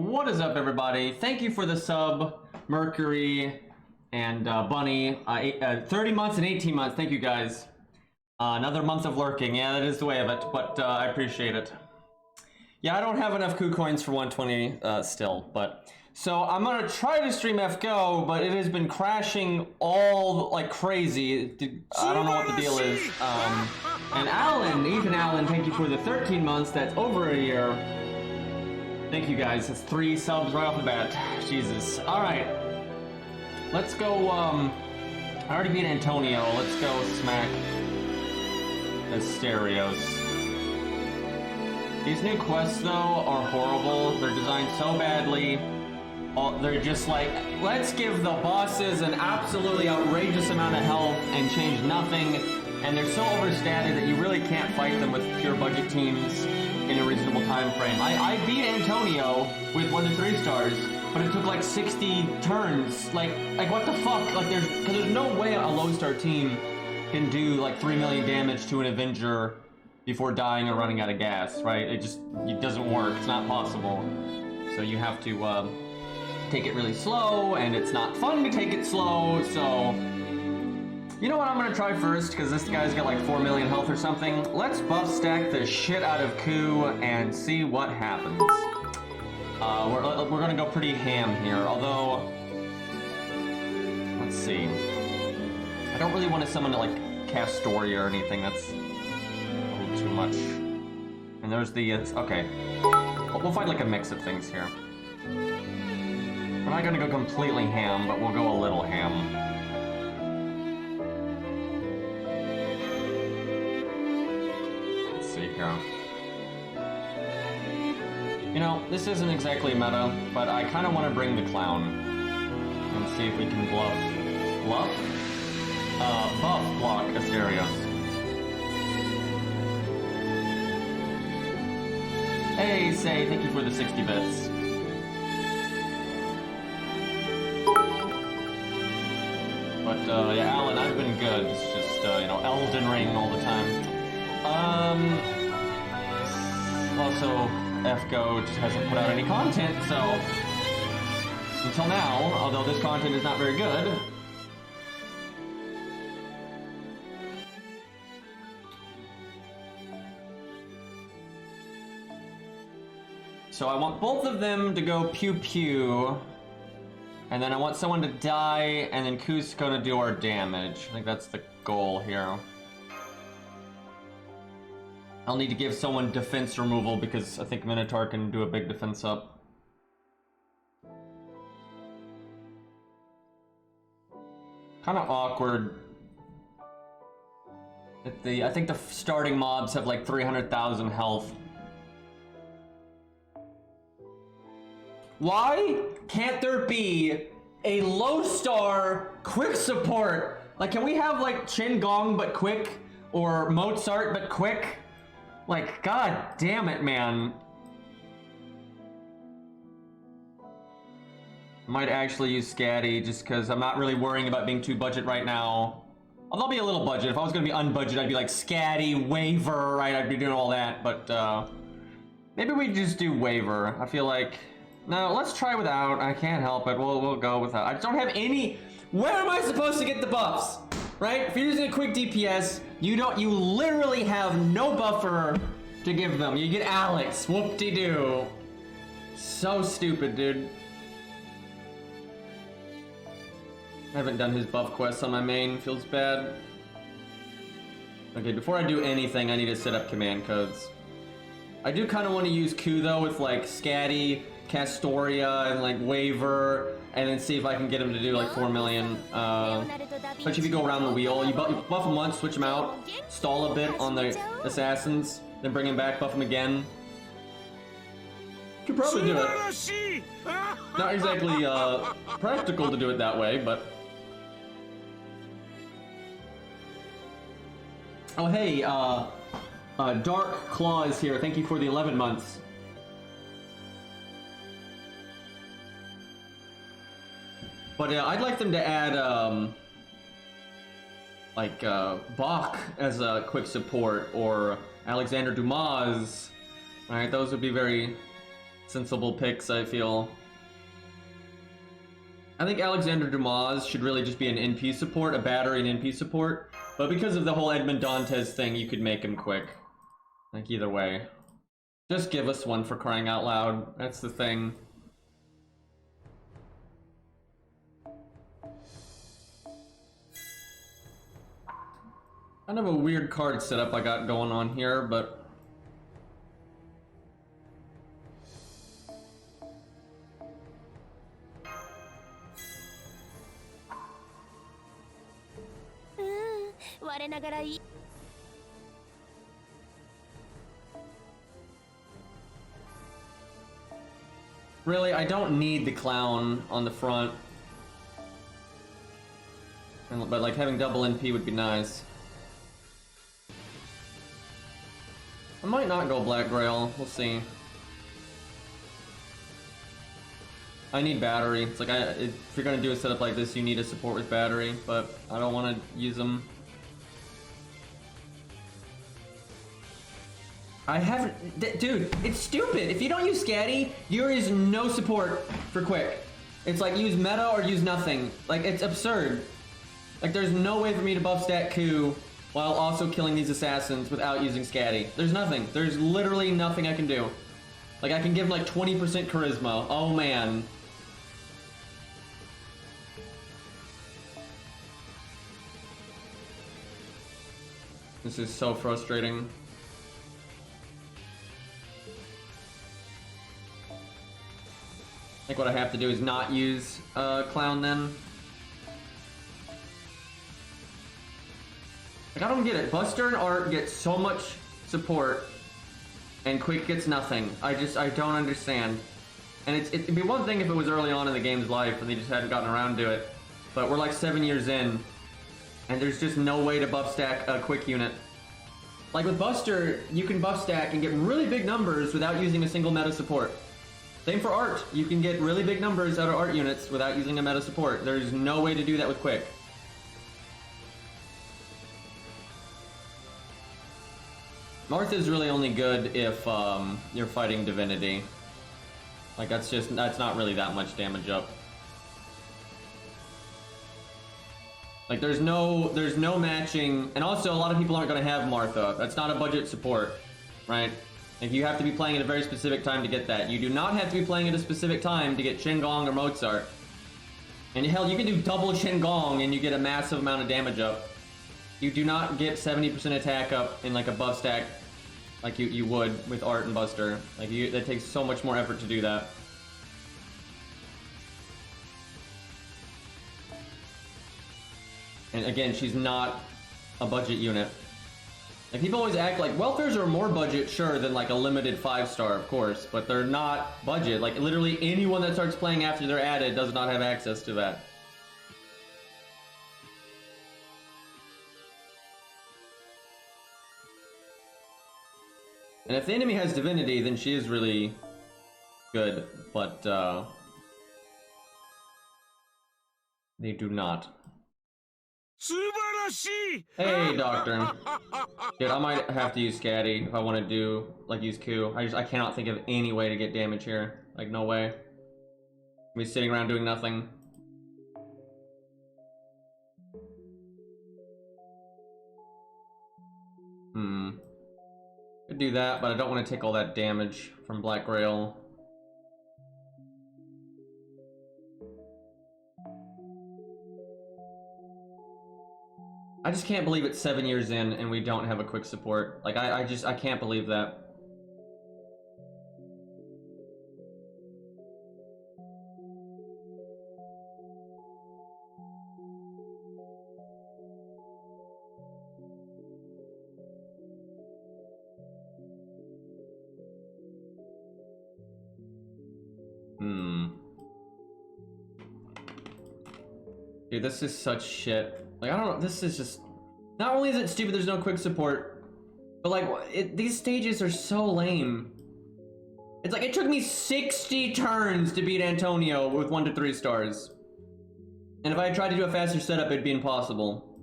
What is up, everybody? Thank you for the sub, Mercury and Bunny. 30 months and 18 months. Thank you, guys. Another month of lurking. Yeah, that is the way of it, but I appreciate it. Yeah, I don't have enough coup coins for 120 still, but... So I'm gonna try to stream FGO, but it has been crashing all like crazy. I don't know what the deal is. And Ethan Allen, thank you for the 13 months. That's over a year. Thank you, guys. That's 3 subs right off the bat. Jesus. All right. Let's go. I already beat Antonio. Let's go smack the stereos. These new quests though are horrible. They're designed so badly. They're just like, let's give the bosses an absolutely outrageous amount of health and change nothing, and they're so overstated that you really can't fight them with pure budget teams in a reasonable time frame. I beat Antonio with 1 to 3 stars, but it took like 60 turns. Like what the fuck? Like there's no way a low star team can do like 3 million damage to an Avenger before dying or running out of gas, right? It doesn't work. It's not possible. So you have to take it really slow, and it's not fun to take it slow, so... You know what I'm gonna try first, because this guy's got like 4 million health or something. Let's buff stack the shit out of Coup and see what happens. We're gonna go pretty ham here, although... Let's see. I don't really want to summon like Castoria or anything, that's a little too much. And there's the... okay. We'll find like a mix of things here. We're not gonna go completely ham, but we'll go a little ham. Let's see here. You know, this isn't exactly meta, but I kind of want to bring the clown and see if we can buff block Asterios. Hey, Say, thank you for the 60 bits. But, yeah, Alan, I've been good. It's just, you know, Elden Ring all the time. Also, FGO just hasn't put out any content, so... Until now, although this content is not very good... So I want both of them to go pew-pew. And then I want someone to die, and then Ku's gonna do our damage. I think that's the goal here. I'll need to give someone defense removal because I think Minotaur can do a big defense up. Kind of awkward. I think the starting mobs have like 300,000 health. Why can't there be a low star quick support? Like, can we have like Chin Gong but quick, or Mozart but quick? Like, god damn it, man. Might actually use Scatty just because I'm not really worrying about being too budget right now. I'll be a little budget. If I was gonna be unbudgeted, I'd be like Scatty, Waver, right? I'd be doing all that, but maybe we just do Waver. I feel like... No, let's try without. I can't help it. We'll go without. I just don't have any... Where am I supposed to get the buffs? Right? If you're using a quick DPS, you literally have no buffer to give them. You get Alex. Whoop-de-doo. So stupid, dude. I haven't done his buff quests on my main. Feels bad. Okay, before I do anything, I need to set up command codes. I do kind of want to use Q, though, with, like, Scatty, Castoria, and, like, Waver, and then see if I can get him to do, like, 4 million. Especially if you go around the wheel. You buff him once, switch him out, stall a bit on the assassins, then bring him back, buff him again. Could probably do it. Not exactly, practical to do it that way, but... Oh, hey, Dark Claw is here. Thank you for the 11 months. But I'd like them to add, like, Bach as a quick support, or Alexander Dumas. Alright, those would be very sensible picks, I feel. I think Alexander Dumas should really just be an NP support, a battery and NP support. But because of the whole Edmond Dantes thing, you could make him quick. Like, either way. Just give us one for crying out loud. That's the thing. Kind of a weird card setup I got going on here, but... Really, I don't need the clown on the front. But like having double NP would be nice. I might not go Black Grail, we'll see. I need battery. It's like, if you're gonna do a setup like this, you need a support with battery, but I don't want to use them. I haven't, dude, it's stupid. If you don't use Scatty, there is no support for quick. It's like use meta or use nothing. Like, it's absurd. Like, there's no way for me to buff stat Q while also killing these assassins without using Scatty. There's nothing. There's literally nothing I can do. Like, I can give him like 20% charisma. Oh man. This is so frustrating. I think what I have to do is not use Clown then. Like, I don't get it. Buster and Art get so much support, and Quick gets nothing. I don't understand. And it'd be one thing if it was early on in the game's life and they just hadn't gotten around to it. But we're like 7 years in, and there's just no way to buff stack a Quick unit. Like with Buster, you can buff stack and get really big numbers without using a single meta support. Same for Art. You can get really big numbers out of Art units without using a meta support. There's no way to do that with Quick. Martha's really only good if you're fighting Divinity. Like, that's not really that much damage up. Like, there's no matching, and also a lot of people aren't going to have Martha. That's not a budget support, right? Like, you have to be playing at a very specific time to get that. You do not have to be playing at a specific time to get Qingong or Mozart. And hell, you can do double Qingong and you get a massive amount of damage up. You do not get 70% attack up in like a buff stack like you would with Art and Buster. Like, that takes so much more effort to do that. And again, she's not a budget unit. Like, people always act like welfares are more budget, sure, than like a limited 5-star, of course, but they're not budget. Like, literally anyone that starts playing after they're added does not have access to that. And if the enemy has Divinity, then she is really good, but they do not. Hey, Doctor. Dude, I might have to use Scatty if I want to do, like, use Q. I cannot think of any way to get damage here. Like, no way. I'm just sitting around doing nothing. Could do that, but I don't want to take all that damage from Black Grail. I just can't believe it's 7 years in and we don't have a quick support. Like, I can't believe that. Dude, this is such shit. Like, I don't know, this is just... Not only is it stupid there's no quick support, but like, these stages are so lame. It's like, it took me 60 turns to beat Antonio with 1 to 3 stars. And if I had tried to do a faster setup, it'd be impossible.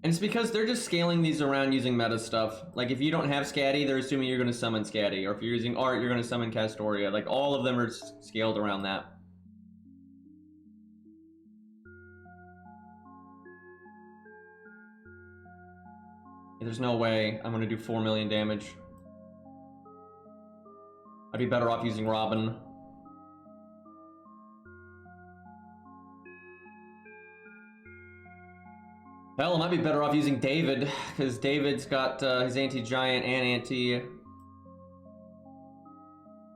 And it's because they're just scaling these around using meta stuff. Like, if you don't have Scatty, they're assuming you're going to summon Scatty. Or if you're using Art, you're going to summon Castoria. Like, all of them are scaled around that. There's no way I'm going to do 4 million damage. I'd be better off using Robin. Hell, I might be better off using David, because David's got his anti-giant and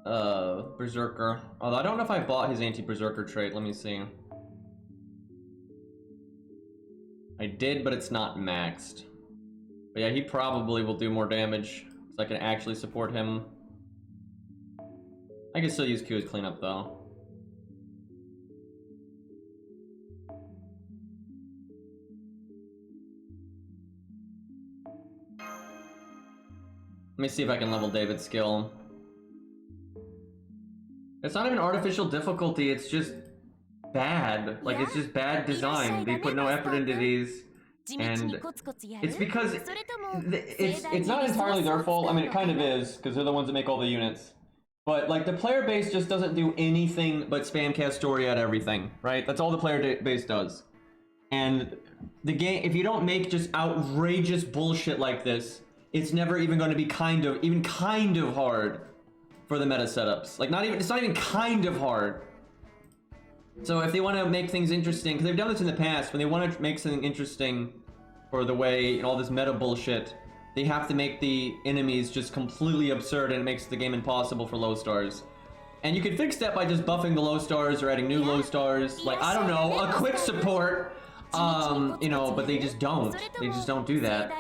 anti-berserker. Although I don't know if I bought his anti-berserker trait. Let me see. I did, but it's not maxed. But yeah, he probably will do more damage, because I can actually support him. I can still use Q as cleanup, though. Let me see if I can level David's skill. It's not even artificial difficulty, it's just bad. Like, it's just bad design. They put no effort into these. And it's because it's not entirely their fault. I mean, it kind of is, because they're the ones that make all the units. But, like, the player base just doesn't do anything but spam Castoria at everything, right? That's all the player base does. And the game, if you don't make just outrageous bullshit like this, it's never even going to be even kind of hard for the meta setups. Like, it's not even kind of hard. So if they want to make things interesting, because they've done this in the past, when they want to make something interesting for the way all this meta bullshit, they have to make the enemies just completely absurd, and it makes the game impossible for low stars. And you can fix that by just buffing the low stars or adding new low stars. Like, I don't know, a quick support. You know, but they just don't. They just don't do that.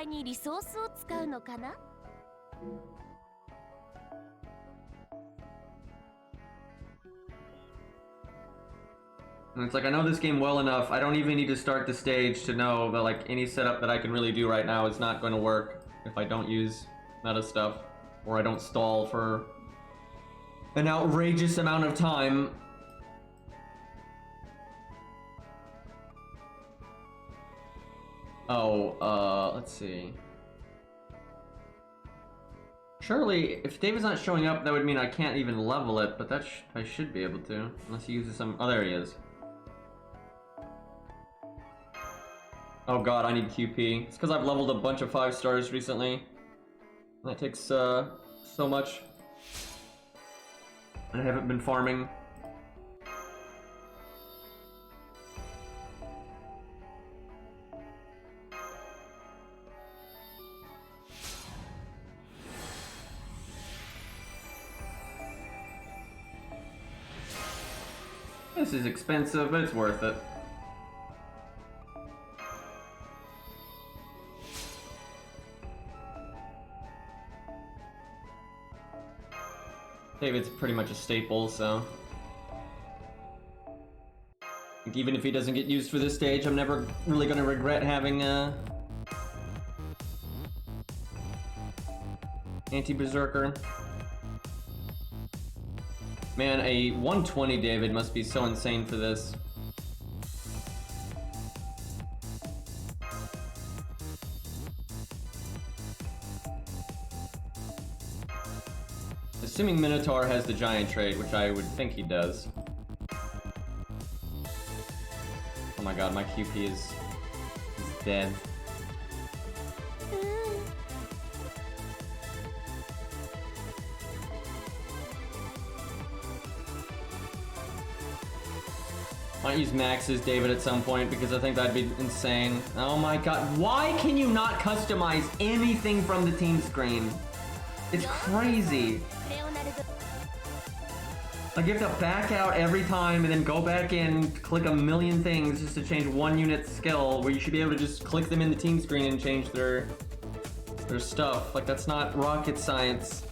And it's like, I know this game well enough, I don't even need to start the stage to know that, like, any setup that I can really do right now is not going to work if I don't use meta stuff, or I don't stall for an outrageous amount of time. Oh, let's see. Surely, if David's not showing up, that would mean I can't even level it, but I should be able to, unless he uses some... Oh, there he is. Oh god, I need QP. It's because I've leveled a bunch of 5 stars recently. That takes, so much. And I haven't been farming. This is expensive, but it's worth it. David's pretty much a staple, so... even if he doesn't get used for this stage, I'm never really gonna regret having, anti-berserker. Man, a 120 David must be so insane for this. Assuming Minotaur has the giant trait, which I would think he does. Oh my god, my QP is dead. Might use Max's David at some point, because I think that'd be insane. Oh my god, why can you not customize anything from the team screen? It's crazy. Like, you have to back out every time and then go back in, click a million things just to change one unit's skill, where you should be able to just click them in the team screen and change their stuff. Like, that's not rocket science.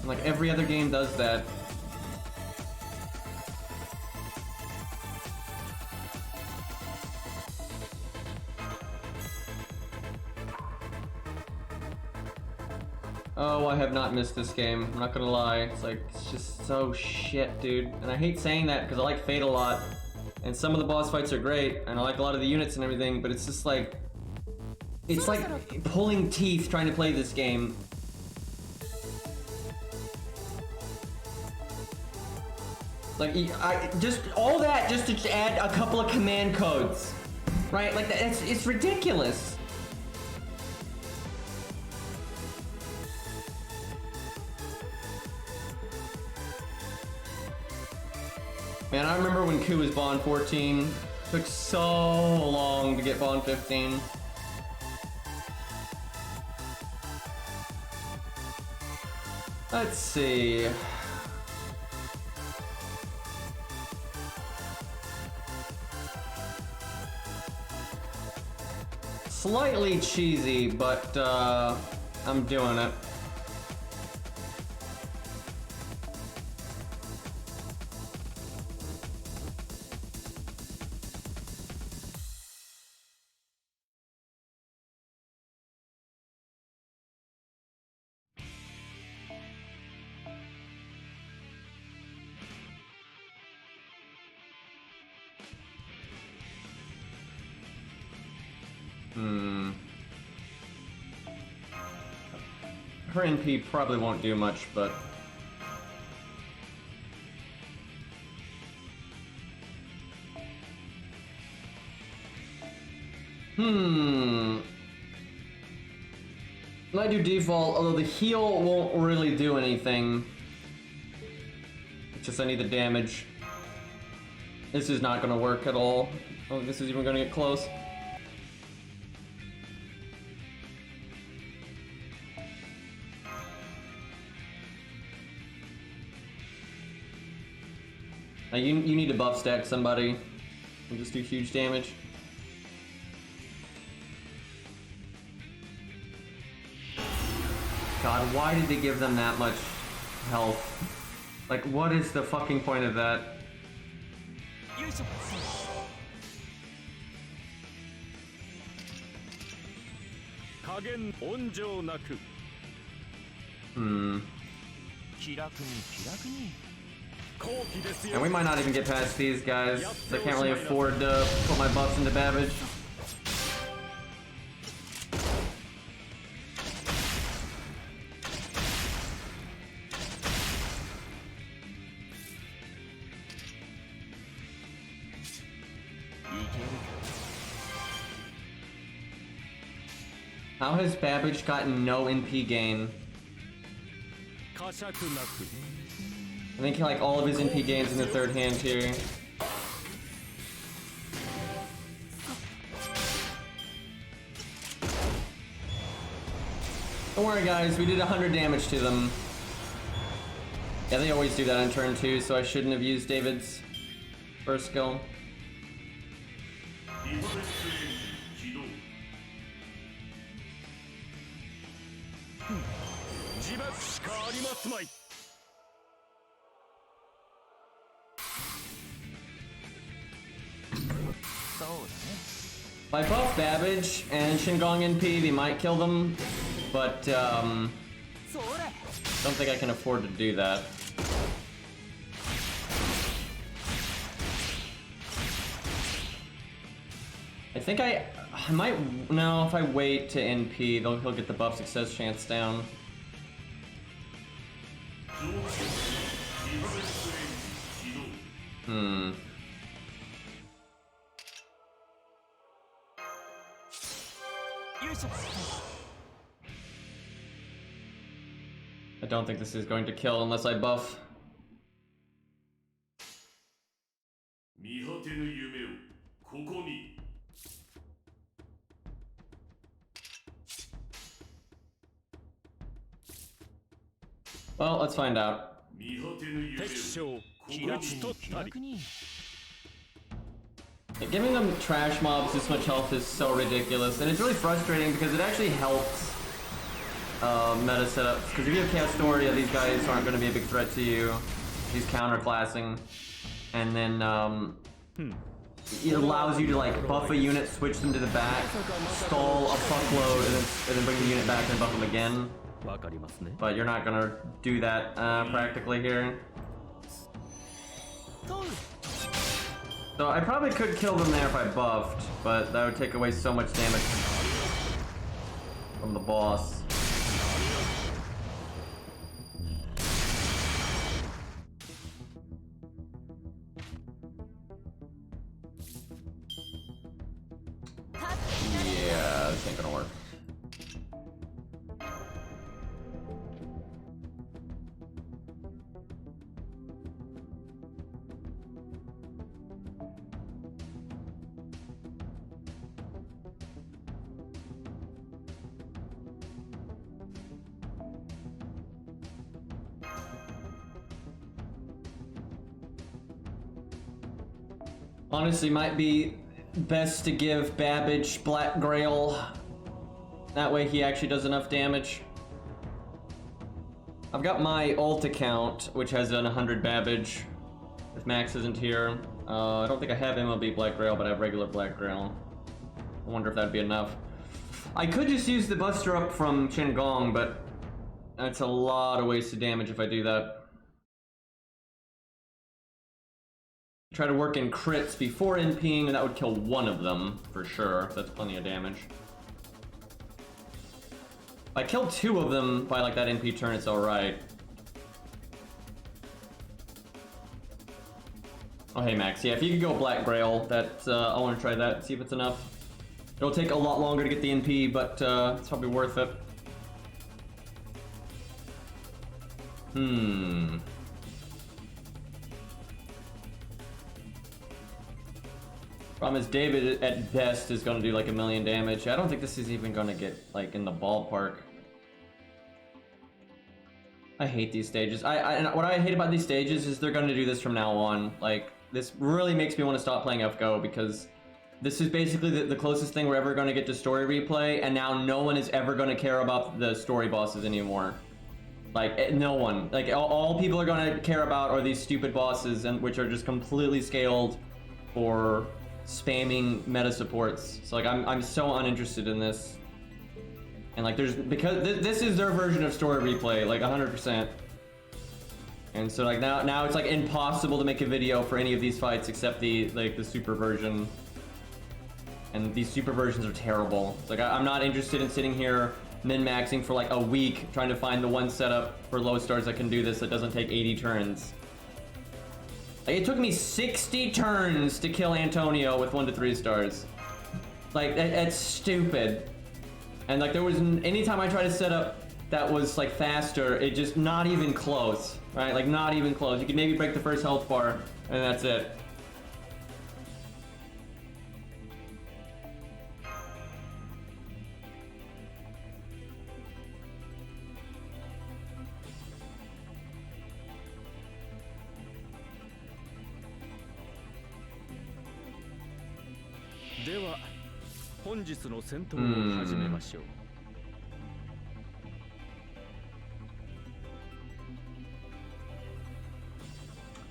Like, every other game does that. Oh, I have not missed this game. I'm not gonna lie. It's like, it's just so shit, dude. And I hate saying that because I like Fate a lot. And some of the boss fights are great, and I like a lot of the units and everything, but it's just like... It's like pulling teeth trying to play this game. Like, just all that just to add a couple of command codes, right? Like, it's ridiculous. Man, I remember when Q was Bond 14. Took so long to get Bond 15. Let's see. Slightly cheesy, but I'm doing it. Her NP probably won't do much, but... Might do default, although the heal won't really do anything. It's just I need the damage. This is not gonna work at all. I don't think this is even gonna get close. Now you need to buff stack somebody and just do huge damage. God, why did they give them that much health? Like, what is the fucking point of that? And we might not even get past these guys. I can't really afford to put my buffs into Babbage. How has Babbage gotten no NP gain? I think like all of his NP gains in the third hand here. Don't worry guys, we did 100 damage to them. Yeah, they always do that on turn 2, so I shouldn't have used David's first skill. If I buff Babbage and Shingon NP, they might kill them, but don't think I can afford to do that. I think I might, no, if I wait to NP, he'll get the buff success chance down. I don't think this is going to kill unless I buff. Well, let's find out. Giving them trash mobs this much health is so ridiculous, and it's really frustrating because it actually helps meta setups. Because if you have Castoria, these guys aren't going to be a big threat to you. He's counterclassing, and then it allows you to like buff a unit, switch them to the back, stall a fuckload, and then bring the unit back and buff them again. But you're not gonna do that practically here. So I probably could kill them there if I buffed, but that would take away so much damage from the boss. Yeah, this ain't gonna work. Honestly, might be best to give Babbage Black Grail. That way he actually does enough damage. I've got my ult account, which has done 100 Babbage. If Max isn't here. I don't think I have MLB Black Grail, but I have regular Black Grail. I wonder if that'd be enough. I could just use the Buster Up from Qingong, but that's a lot of wasted damage if I do that. Try to work in crits before NPing, and that would kill one of them, for sure. That's plenty of damage. If I kill two of them by like that NP turn, it's alright. Oh hey Max, yeah, if you could go Black Grail, that I want to try that, see if it's enough. It'll take a lot longer to get the NP, but it's probably worth it. Problem is, David at best is going to do like 1,000,000 damage. I don't think this is even going to get like in the ballpark. I hate these stages. And what I hate about these stages is they're going to do this from now on. Like, this really makes me want to stop playing FGO because this is basically the closest thing we're ever going to get to story replay, and now no one is ever going to care about the story bosses anymore. Like, no one. Like, all people are going to care about are these stupid bosses, and which are just completely scaled for spamming meta supports. So like I'm so uninterested in this, and like because this is their version of story replay, like 100%. And so like now it's like impossible to make a video for any of these fights except the super version, and these super versions are terrible. It's like I'm not interested in sitting here min-maxing for like a week trying to find the one setup for low stars that can do this that doesn't take 80 turns. Like, it took me 60 turns to kill Antonio with 1 to 3 stars. Like, that's stupid. And like, there was anytime I tried to set up that was like faster, it just not even close, right? Like, not even close. You could maybe break the first health bar, and that's it.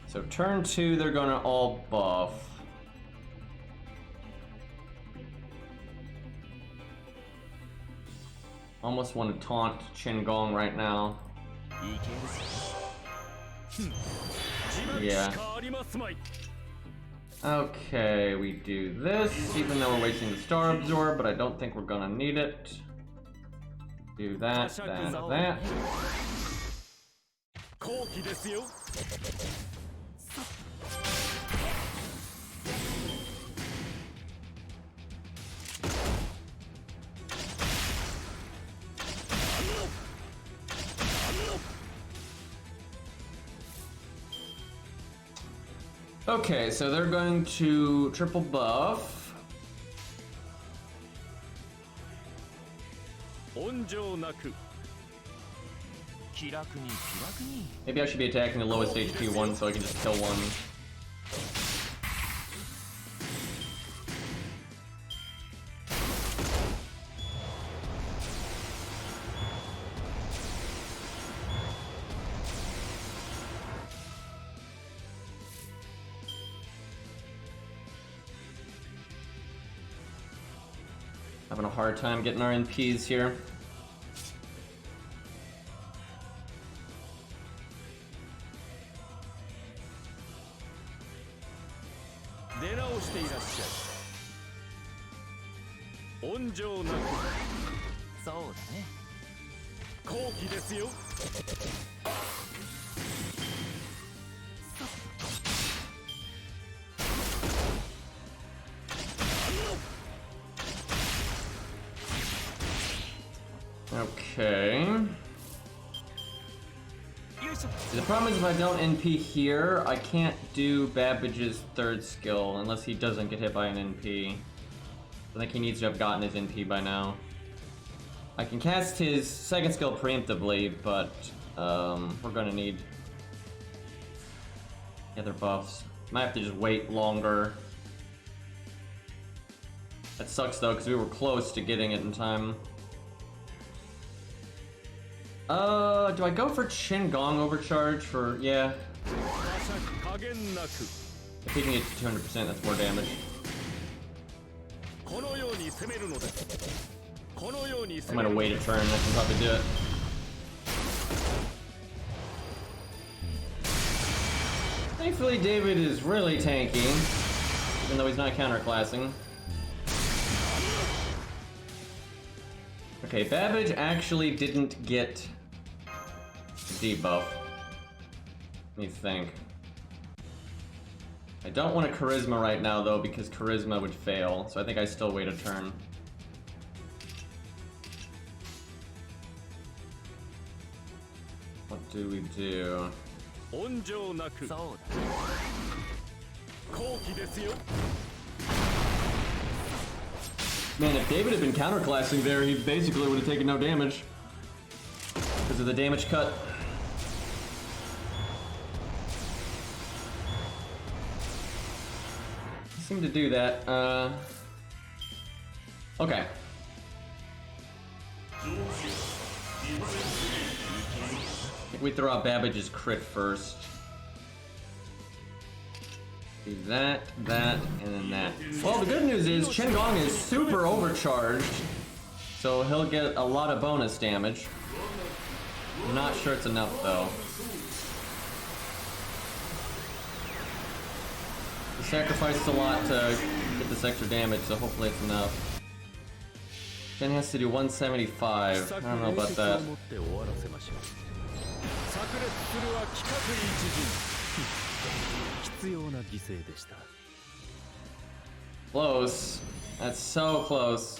So turn 2, they're gonna all buff. Almost want to taunt Qingong right now. Yeah. Okay, we do this, even though we're wasting the Star Absorb, but I don't think we're gonna need it. Do that, that. Okay, so they're going to triple buff. Maybe I should be attacking the lowest HP one so I can just kill one. Having a hard time getting our NPs here. 出直していらっしゃい。温情なく。そうだね。好機ですよ。Okay. The problem is if I don't NP here, I can't do Babbage's third skill unless he doesn't get hit by an NP. I think he needs to have gotten his NP by now. I can cast his second skill preemptively, but we're gonna need other buffs. Might have to just wait longer. That sucks though, because we were close to getting it in time. Do I go for Qingong overcharge for, yeah. If he can get to 200%, that's more damage. I'm gonna wait a turn, I can probably do it. Thankfully, David is really tanky, even though he's not counterclassing. Okay, Babbage actually didn't get debuff. Let me think. I don't want a Charisma right now though, because Charisma would fail, so I think I still wait a turn. What do we do? Man, if David had been counterclassing there, he basically would have taken no damage. Because of the damage cut. Seem to do that. Okay. I think we throw out Babbage's crit first. Do that, that, and then that. Well, the good news is Qingong is super overcharged, so he'll get a lot of bonus damage. I'm not sure it's enough though. He sacrificed a lot to get this extra damage, so hopefully it's enough. Jen has to do 175. I don't know about that. Close. That's so close.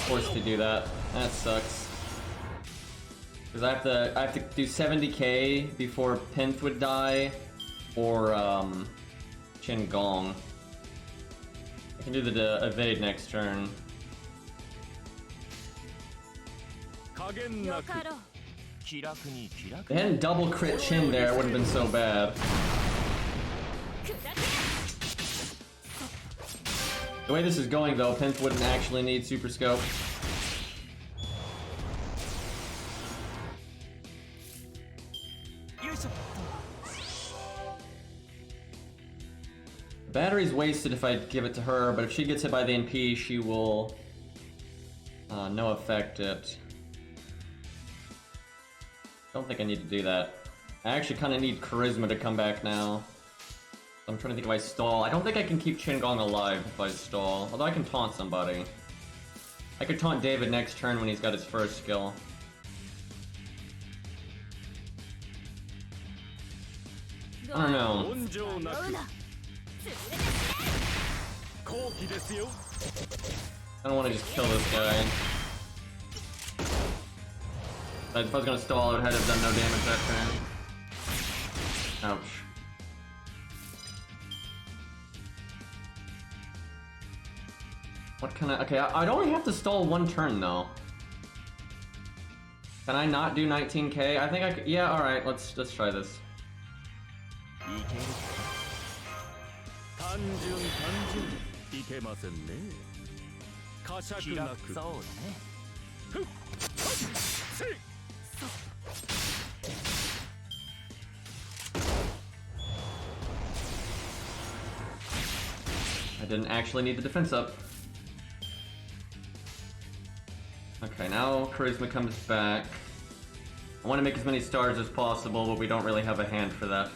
Forced to do that. That sucks. Because I have to do 70k before Pinth would die, or Qingong. I can do the evade next turn. If they hadn't double crit Chin there, it would have been so bad. The way this is going though, Pinth wouldn't actually need Super Scope. The battery's wasted if I give it to her, but if she gets hit by the NP, she will no affect it. Don't think I need to do that. I actually kind of need Charisma to come back now. I'm trying to think if I stall. I don't think I can keep Qingong alive if I stall. Although I can taunt somebody. I could taunt David next turn when he's got his first skill. I don't know. I don't want to just kill this guy. If I was gonna stall, I would have done no damage that turn. Ouch. What can I... Okay, I'd only have to stall one turn, though. Can I not do 19k? I think I could... Yeah, alright, let's try this. I didn't actually need the defense up. Okay, now Charisma comes back. I want to make as many stars as possible, but we don't really have a hand for that.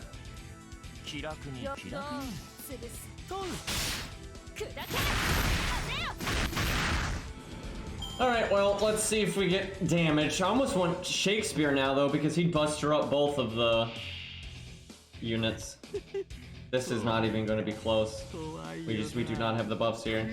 Alright, well, let's see if we get damage. I almost want Shakespeare now, though, because he'd buster up both of the units. This is not even going to be close. We do not have the buffs here.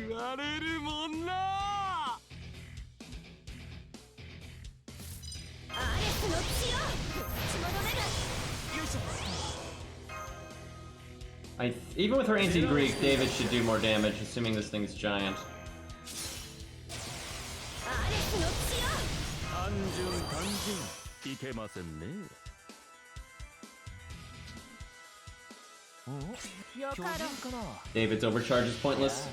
Even with her anti-Greek, David should do more damage, assuming this thing's giant. David's overcharge is pointless.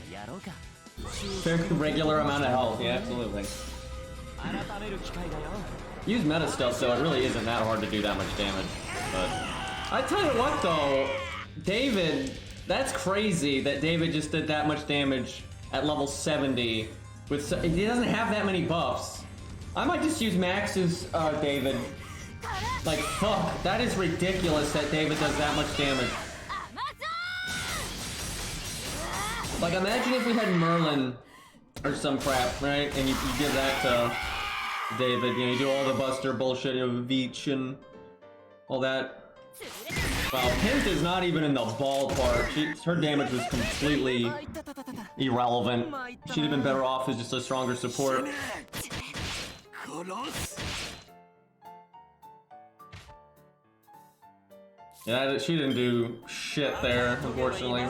Very regular amount of health, yeah, absolutely. Use meta stuff, so it really isn't that hard to do that much damage. But I tell you what, though, David, that's crazy that David just did that much damage at level 70. He doesn't have that many buffs. I might just use Max's David. Like, fuck, that is ridiculous that David does that much damage. Like, imagine if we had Merlin or some crap, right? And you give that to David, you know, you do all the buster bullshit, you know, Veach and all that. Wow, Pint is not even in the ballpark. Her damage was completely irrelevant. She'd have been better off as just a stronger support. Yeah, she didn't do shit there, unfortunately.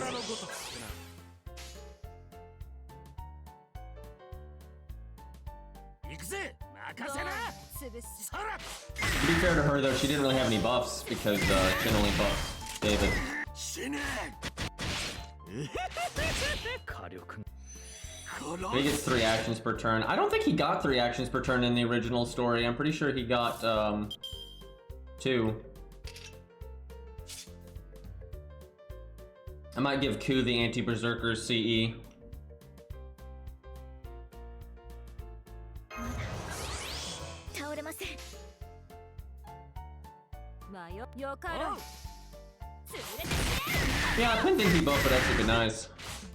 To be fair to her, though, she didn't really have any buffs because Shin only buffs David. He gets 3 actions per turn. I don't think he got 3 actions per turn in the original story. I'm pretty sure he got 2. I might give Ku the anti-berserker CE. Yeah, I couldn't think he buffed, but that would be nice.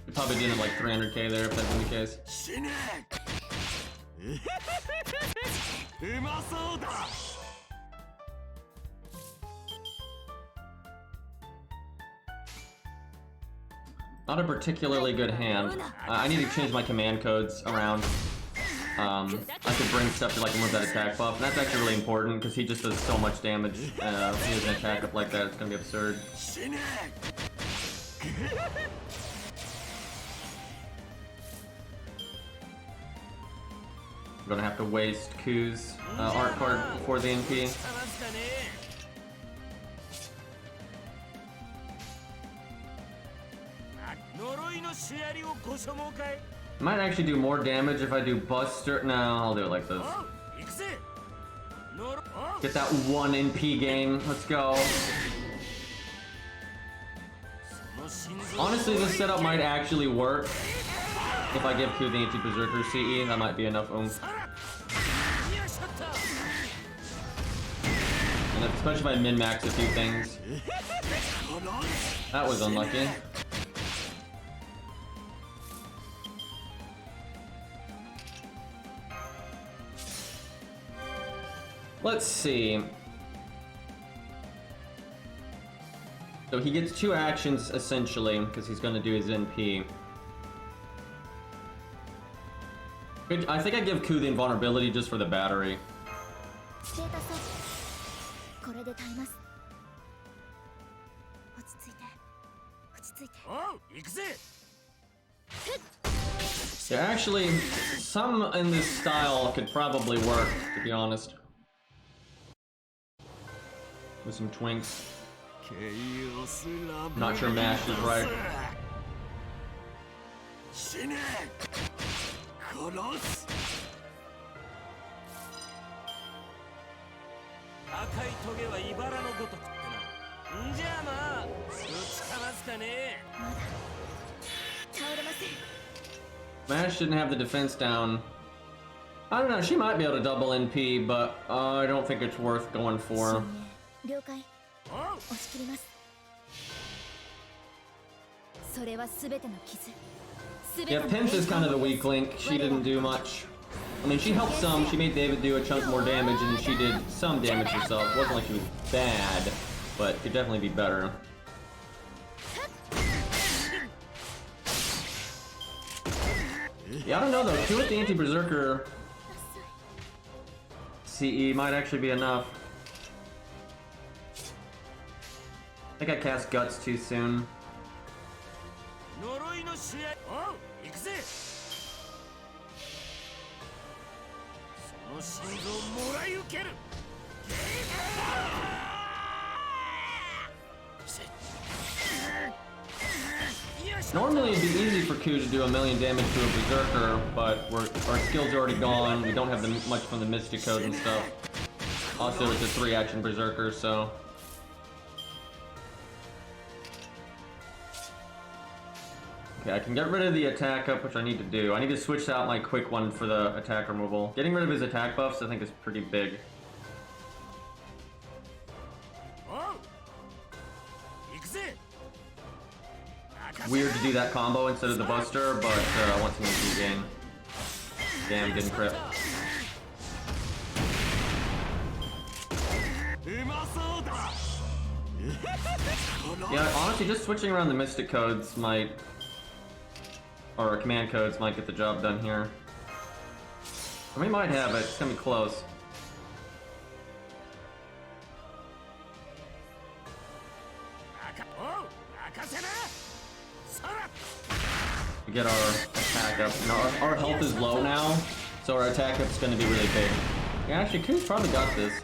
He probably did him like 300k there if that's the case. Not a particularly good hand. I need to change my command codes around. I could bring stuff to like remove that attack buff, and that's actually really important because he just does so much damage. If he has an attack up like that, it's gonna be absurd. I'm gonna have to waste Ku's art card before the NP. I might actually do more damage if I do Buster. No, I'll do it like this. Get that 1 NP gain. Let's go. Honestly, this setup might actually work. If I give Ku the anti-berserker CE, that might be enough oomph. And especially if I min-max a few things. That was unlucky. Let's see. So he gets 2 actions essentially, because he's going to do his NP. I think I give Ku the invulnerability just for the battery. Yeah, actually, some in this style could probably work, to be honest. With some twinks. Not sure Mash is right. Mash didn't have the defense down. I don't know, she might be able to double NP, but I don't think it's worth going for. Yeah, Pinch is kind of the weak link. She didn't do much. I mean, she helped some. She made David do a chunk more damage, and she did some damage herself. It wasn't like she was bad, but could definitely be better. Yeah, I don't know though. 2 with the anti-berserker CE might actually be enough. I think I cast Guts too soon. Normally it'd be easy for Ku to do 1,000,000 damage to a Berserker, but our skills are already gone. We don't have much from the Mystic Code and stuff. Also, it's a 3-action Berserker, so... Okay, I can get rid of the attack up, which I need to do. I need to switch out my quick one for the attack removal. Getting rid of his attack buffs, I think, is pretty big. Weird to do that combo instead of the Buster, but I want someone to gain. Damn, didn't crit. Yeah, honestly, just switching around the Mystic Codes might... or Command Codes might get the job done here. We might have it, it's gonna be close. We get our attack up. And our health is low now, so our attack up's gonna be really big. Yeah, actually, Ku's probably got this.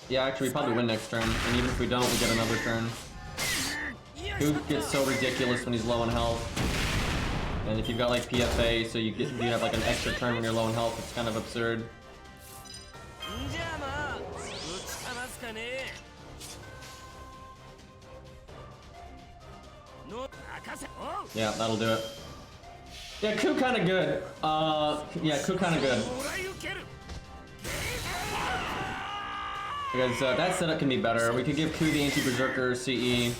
Yeah, actually, we probably win next turn, and even if we don't, we get another turn. Ku gets so ridiculous when he's low in health. And if you've got like PFA, so you have like an extra turn when you're low in health, it's kind of absurd. Yeah, that'll do it. Yeah, Ku kind of good. Yeah, Ku kind of good. Because that setup can be better. We could give Ku the anti-berserker CE.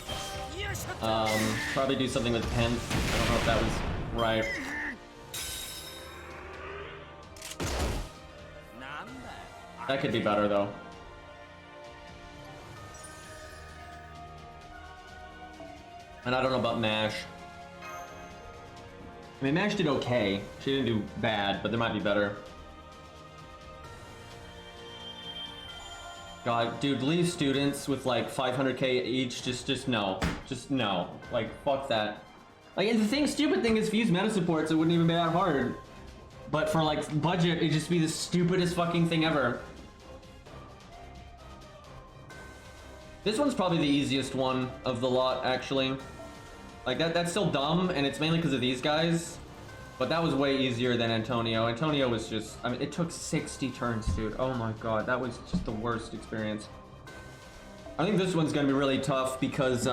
Probably do something with Pent. I don't know if that was right. That could be better though. And I don't know about Mash. I mean, Mash did okay. She didn't do bad, but there might be better. God, dude, leave students with like 500k each. Just no. Just no. Like, fuck that. Like, and the stupid thing is, if you use meta supports, it wouldn't even be that hard. But for like budget, it'd just be the stupidest fucking thing ever. This one's probably the easiest one of the lot, actually. Like, that's still dumb, and it's mainly because of these guys. But that was way easier than Antonio. Antonio was just... I mean, it took 60 turns, dude. Oh my god, that was just the worst experience. I think this one's gonna be really tough because,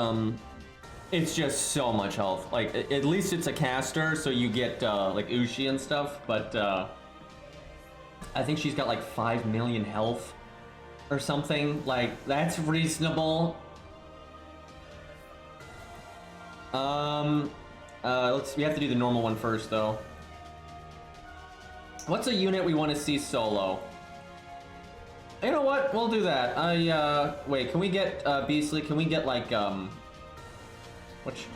it's just so much health. Like, at least it's a caster, so you get, like, Ushi and stuff. But, I think she's got, like, 5 million health or something. Like, that's reasonable. We have to do the normal one first, though. What's a unit we want to see solo? You know what? We'll do that. Wait, can we get, Beastly, can we get, like,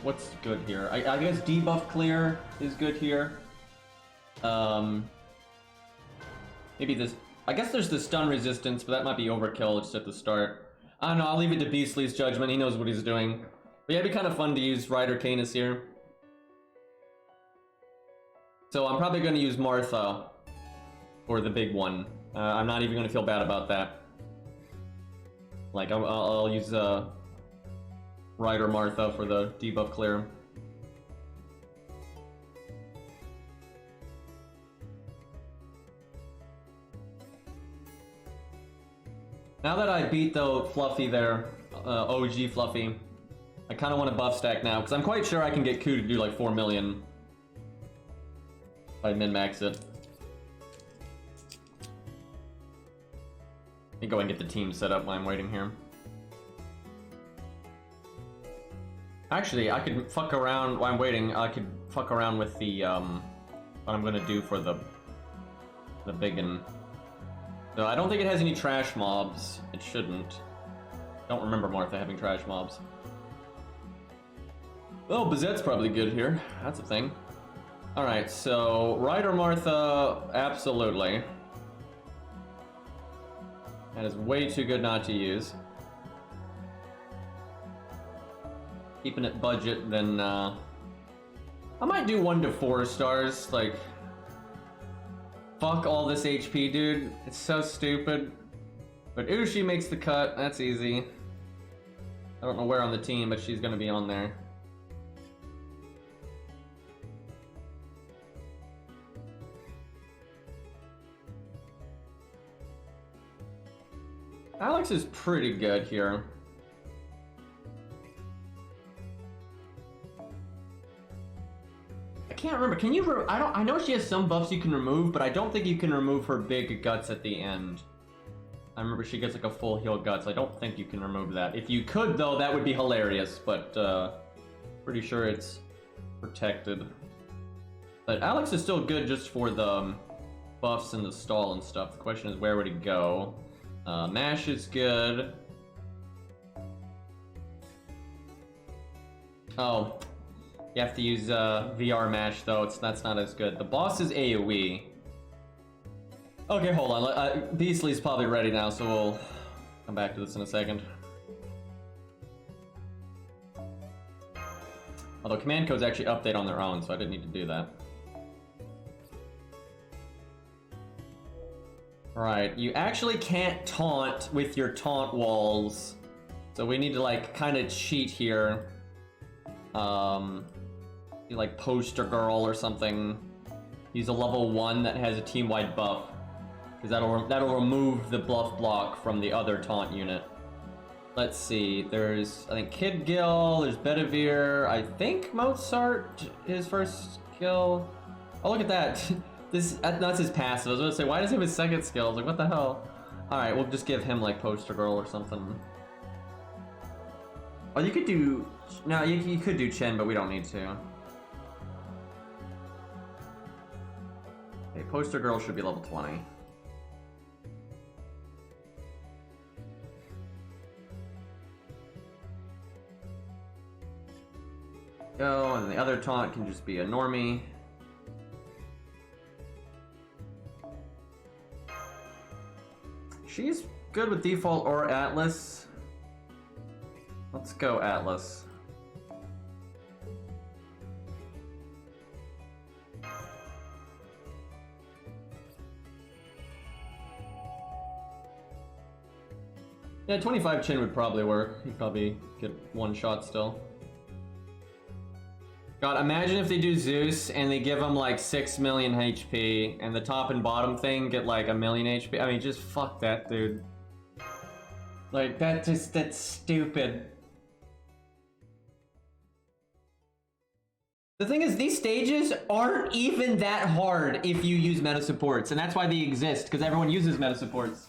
what's good here? I guess debuff clear is good here. Maybe this, I guess there's the stun resistance, but that might be overkill just at the start. I don't know, I'll leave it to Beastly's judgment, he knows what he's doing. But yeah, it'd be kind of fun to use Ryder Canis here. So I'm probably going to use Martha for the big one. I'm not even going to feel bad about that. Like, I'll use Ryder Martha for the debuff clear. Now that I beat, though, Fluffy there, OG Fluffy. I kind of want a buff stack now, because I'm quite sure I can get Ku to do like 4 million. If I min-max it. Let me go and get the team set up while I'm waiting here. Actually, I could fuck around while I'm waiting. I could fuck around with the, what I'm gonna do for the biggin. So I don't think it has any trash mobs. It shouldn't. Don't remember Martha having trash mobs. Oh, Bazette's probably good here. That's a thing. Alright, so Ryder Martha, absolutely. That is way too good not to use. Keeping it budget, then I might do 1 to 4 stars, like fuck all this HP, dude. It's so stupid. But Ushi makes the cut, that's easy. I don't know where on the team, but she's gonna be on there. Alex is pretty good here. I can't remember. Can you? I know she has some buffs you can remove, but I don't think you can remove her big guts at the end. I remember she gets like a full heal guts. I don't think you can remove that. If you could, though, that would be hilarious. But pretty sure it's protected. But Alex is still good just for the buffs and the stall and stuff. The question is, where would he go? Mash is good. Oh, you have to use VR Mash though. That's not as good. The boss is AoE. Okay, hold on. Beastly's probably ready now, so we'll come back to this in a second. Although command codes actually update on their own, so I didn't need to do that. Right, you actually can't taunt with your taunt walls. So we need to like kind of cheat here. Do like Poster Girl or something. Use a level 1 that has a team-wide buff. Because that'll remove the bluff block from the other taunt unit. Let's see, there's, I think, Kid Gil, there's Bedivere, I think Mozart, his first skill. Oh, look at that. That's his passive. I was gonna say, why does he have his second skill? I was like, what the hell? Alright, we'll just give him like Poster Girl or something. Oh, you could do... No, you could do Chen, but we don't need to. Okay, Poster Girl should be level 20. Go, and the other taunt can just be a normie. She's good with default or Atlas. Let's go Atlas. Yeah, 25 Chin would probably work. He'd probably get 1 shot still. God, imagine if they do Zeus and they give him like 6 million HP and the top and bottom thing get like 1 million HP. I mean, just fuck that, dude. Like, that's stupid. The thing is, these stages aren't even that hard if you use meta supports, and that's why they exist, because everyone uses meta supports.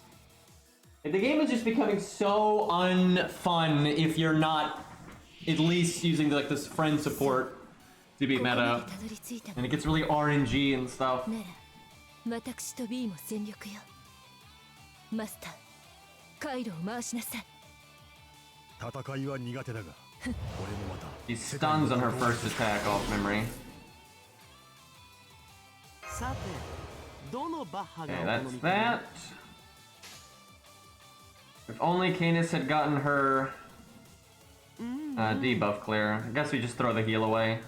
The game is just becoming so unfun if you're not at least using like this friend support to be meta, and it gets really RNG and stuff. He stuns on her first attack off memory. Okay, that's that. If only Canis had gotten her debuff clear. I guess we just throw the heal away.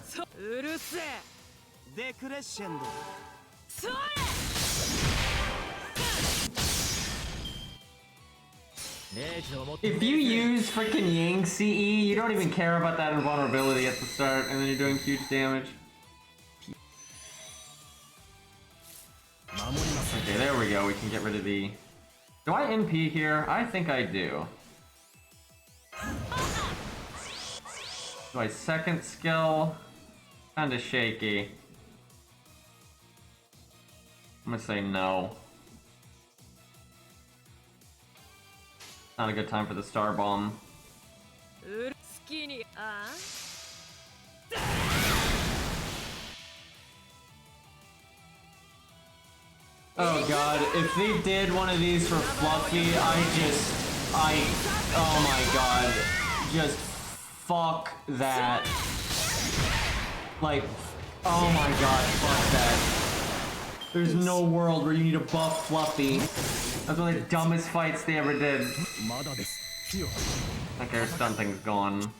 If you use freaking Yang CE, you don't even care about that invulnerability at the start, and then you're doing huge damage. Okay, there we go. We can get rid of the... Do I MP here? I think I do. My second skill, kinda shaky. I'm gonna say no. Not a good time for the star bomb. Oh god, if they did one of these for Fluffy, oh my god, just fuck that. Like, oh my god, fuck that. There's no world where you need to buff Fluffy. That's one of the dumbest fights they ever did. Okay, our stun thing's gone.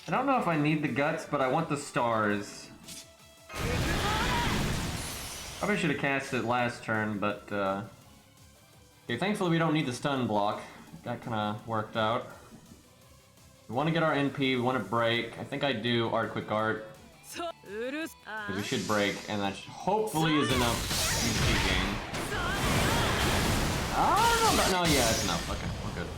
I don't know if I need the guts, but I want the stars. Probably should have cast it last turn, but okay, thankfully we don't need the stun block. That kinda worked out. We want to get our NP, we want to break. I think I do Art Quick Art. Because we should break, and that hopefully is enough NP gain. I don't know about, no, yeah, it's enough. Okay, we're good.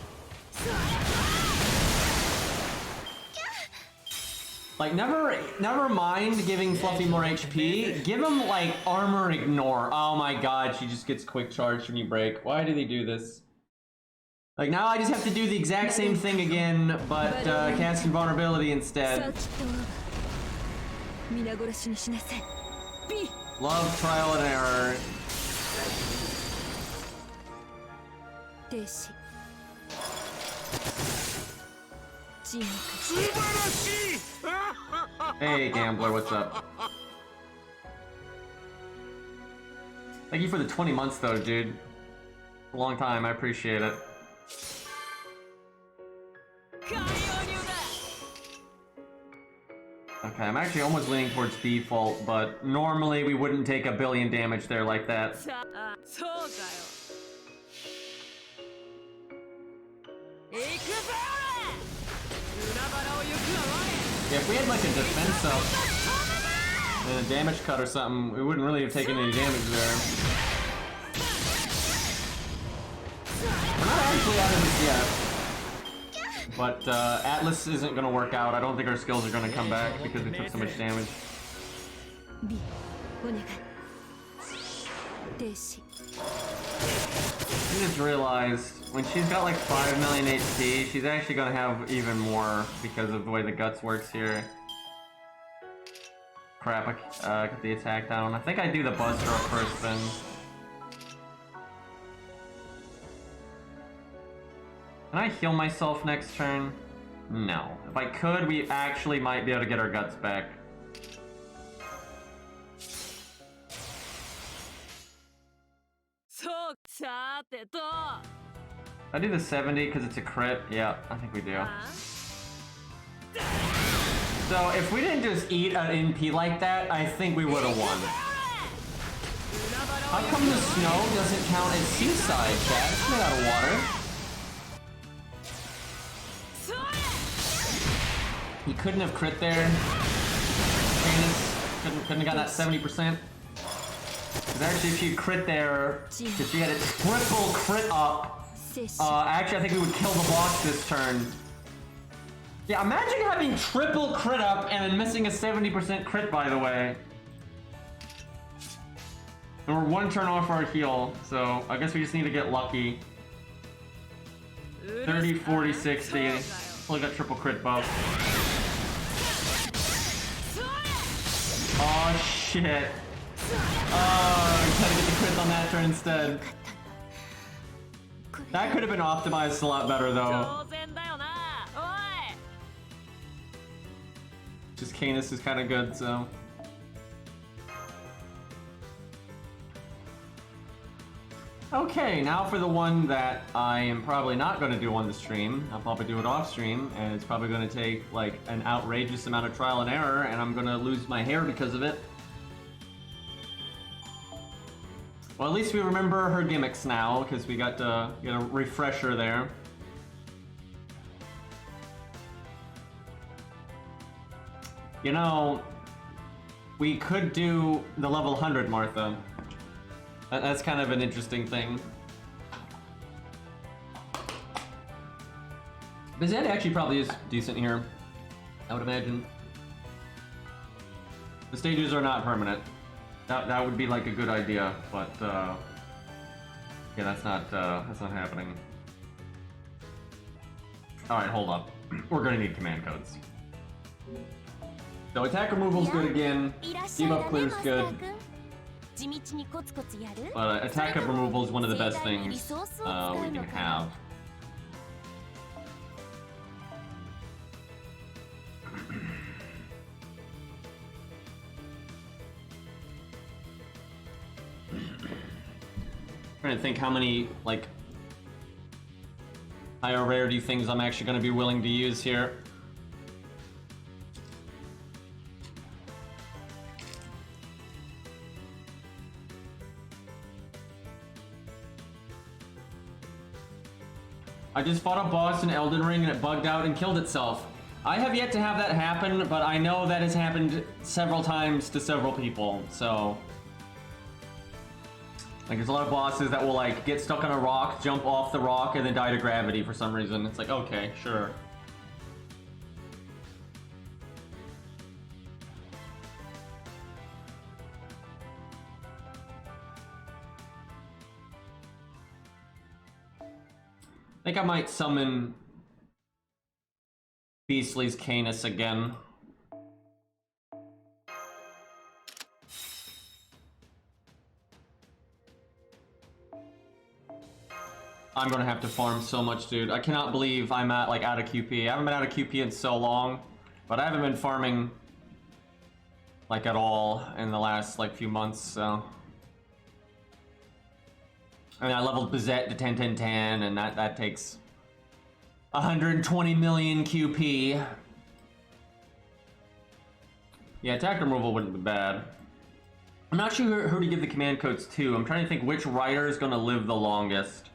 Like, never mind giving Fluffy more HP. Give him, like, armor ignore. Oh my god, she just gets quick charge when you break. Why do they do this? Like, now I just have to do the exact same thing again, but cast invulnerability instead. Love trial and error. Hey, Gambler, what's up? Thank you for the 20 months, though, dude. A long time, I appreciate it. Okay, I'm actually almost leaning towards default, but normally we wouldn't take a billion damage there like that. Yeah, if we had like a defense up and a damage cut or something, we wouldn't really have taken any damage there. We're not actually out of this yet. But Atlas isn't gonna work out. I don't think our skills are gonna come back because we took so much damage. I just realized when she's got like 5 million HP, she's actually gonna have even more because of the way the guts works here. Crap, I get the attack down. I think I do the Buster up first then. Can I heal myself next turn? No. If I could, we actually might be able to get our guts back. I do the 70 because it's a crit. Yeah, I think we do. So if we didn't just eat an NP like that, I think we would have won. How come the snow doesn't count as seaside, chat? It's made out of water. He couldn't have crit there. Couldn't have got that 70%. Because actually if she crit there, if she had a triple crit up, actually I think we would kill the boss this turn. Yeah, imagine having triple crit up and then missing a 70% crit, by the way. And we're one turn off our heal, so I guess we just need to get lucky. 30, 40, 60. Only got triple crit buff. Oh shit. Oh, we tried to get the crit on that turn instead. That could have been optimized a lot better though. Just Canis is kind of good, so. Okay, now for the one that I am probably not going to do on the stream. I'll probably do it off stream, and it's probably going to take like an outrageous amount of trial and error, and I'm going to lose my hair because of it. Well, at least we remember her gimmicks now, because we got to get a refresher there. You know, we could do the level 100 Martha. That's kind of an interesting thing. Bizet actually probably is decent here, I would imagine. The stages are not permanent. That would be like a good idea, but yeah, that's not happening. All right, hold up. We're gonna need command codes. So attack removal is good again. Debuff clear is good. But attack up removal is one of the best things we can have. Trying to think how many like higher rarity things I'm actually going to be willing to use here. I just fought a boss in Elden Ring and it bugged out and killed itself. I have yet to have that happen, but I know that has happened several times to several people, so... Like, there's a lot of bosses that will, like, get stuck on a rock, jump off the rock, and then die to gravity for some reason. It's like, okay, sure. I think I might summon Beastly's Canis again. I'm gonna have to farm so much, dude. I cannot believe I'm at, like, out of QP. I haven't been out of QP in so long, but I haven't been farming, like, at all in the last, like, few months, so... I mean, I leveled Bizet to 10, 10, 10, and that takes 120 million QP. Yeah, attack removal wouldn't be bad. I'm not sure who to give the command codes to. I'm trying to think which rider is gonna live the longest.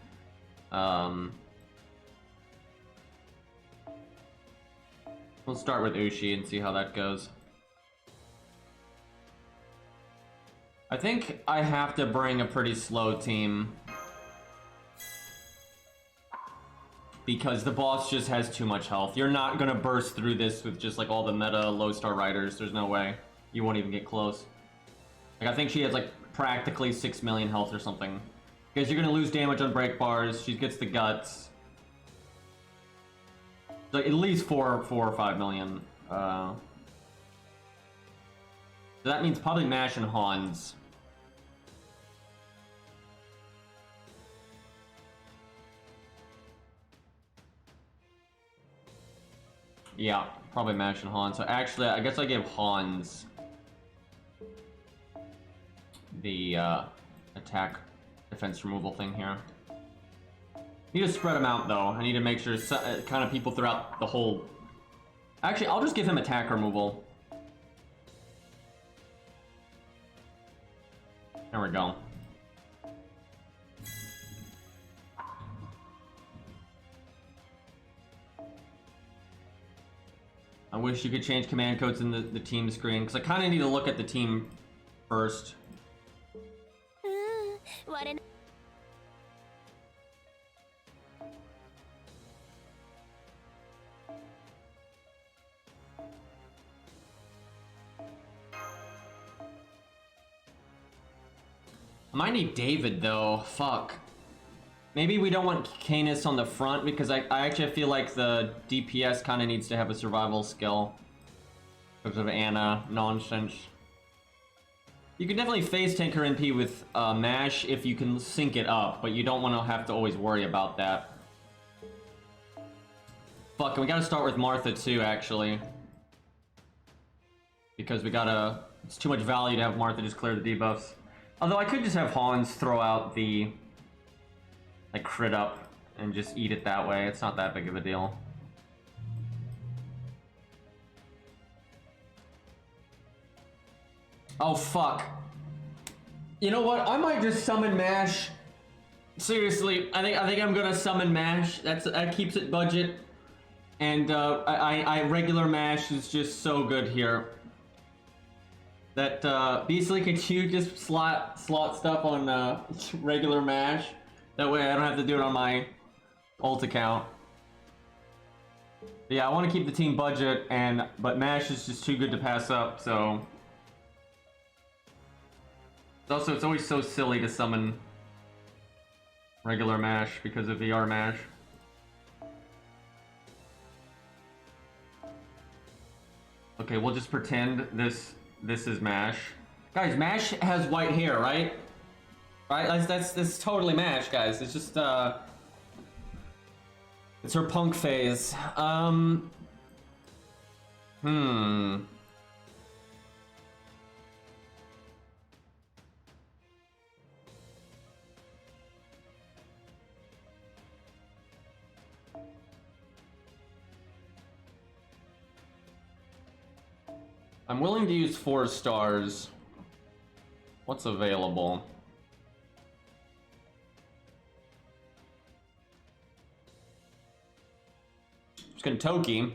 We'll start with Ushi and see how that goes. I think I have to bring a pretty slow team because the boss just has too much health. You're not gonna burst through this with just like all the meta low star riders. There's no way. You won't even get close. Like, I think she has like practically 6 million health or something. Because you're gonna lose damage on break bars. She gets the guts. Like at least 4 or 5 million. So that means probably Mash and Hans. Yeah, probably Mash and Hans. So actually, I guess I gave Hans the attack defense removal thing here. Need to spread them out though. I need to make sure kind of people throughout the whole... Actually, I'll just give him attack removal. There we go. I wish you could change command codes in the team screen, because I kind of need to look at the team first. I might need David though, fuck. Maybe we don't want Canis on the front because I actually feel like the DPS kind of needs to have a survival skill. Because of Anna nonsense. You can definitely phase tank her NP with Mash if you can sync it up, but you don't want to have to always worry about that. Fuck, and we gotta start with Martha too, actually. Because we gotta... It's too much value to have Martha just clear the debuffs. Although I could just have Hans throw out the... like, crit up and just eat it that way. It's not that big of a deal. Oh, fuck. You know what? I might just summon Mash. Seriously, I think I'm gonna summon Mash. That keeps it budget. And I regular Mash is just so good here. That Beastly, could you just slot stuff on regular Mash? That way I don't have to do it on my ult account. Yeah, I want to keep the team budget, but Mash is just too good to pass up, so... Also, it's always so silly to summon regular Mash because of VR Mash. Okay, we'll just pretend this is Mash. Guys, Mash has white hair, right? Right? That's totally Mash, guys. It's just it's her punk phase. I'm willing to use 4 stars. What's available? Just gonna Toki.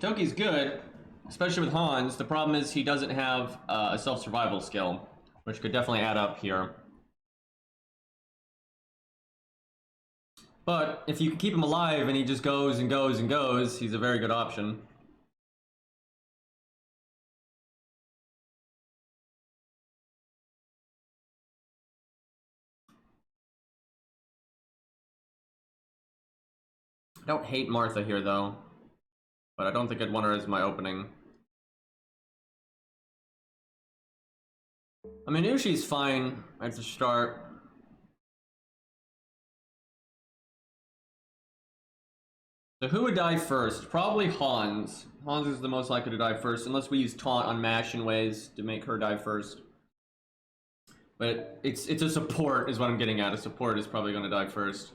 Toki's good, especially with Hans. The problem is he doesn't have a self-survival skill, which could definitely add up here. But if you can keep him alive and he just goes and goes and goes, he's a very good option. I don't hate Martha here, though. But I don't think I'd want her as my opening. I mean, Ushi's fine at the start. So who would die first? Probably Hans. Hans is the most likely to die first, unless we use Taunt on Mash in ways to make her die first. But it's a support is what I'm getting at. A support is probably going to die first.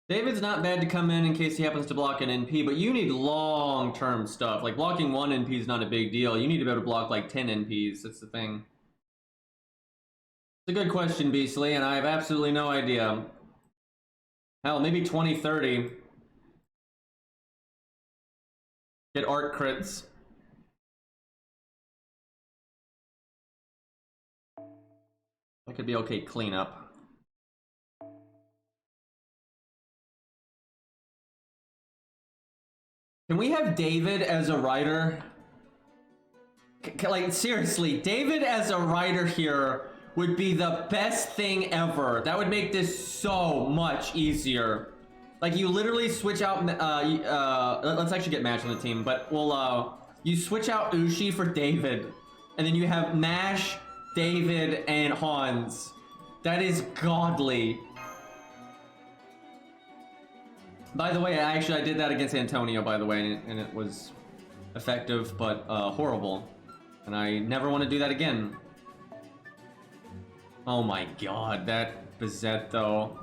David's not bad to come in case he happens to block an NP, but you need long-term stuff. Like, blocking 1 NP is not a big deal. You need to be able to block, like, 10 NPs. That's the thing. It's a good question, Beastly, and I have absolutely no idea. Hell, maybe 20, 30. Get art crits. That could be okay cleanup. Can we have David as a writer? Like, seriously, David as a writer here would be the best thing ever. That would make this so much easier. Like, you literally switch out, let's actually get Mash on the team, but we'll, you switch out Ushi for David, and then you have Mash, David, and Hans. That is godly. By the way, I did that against Antonio, by the way, and it was effective, but horrible. And I never want to do that again. Oh my god, that Bizet, though.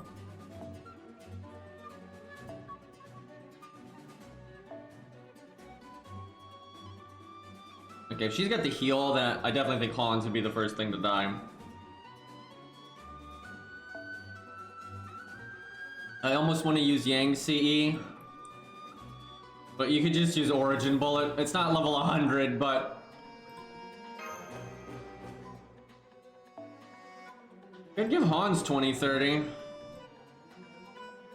Okay, if she's got the heal, then I definitely think Hans would be the first thing to die. I almost want to use Yang CE, but you could just use Origin Bullet. It's not level 100, but I'd give Hans 20, 30.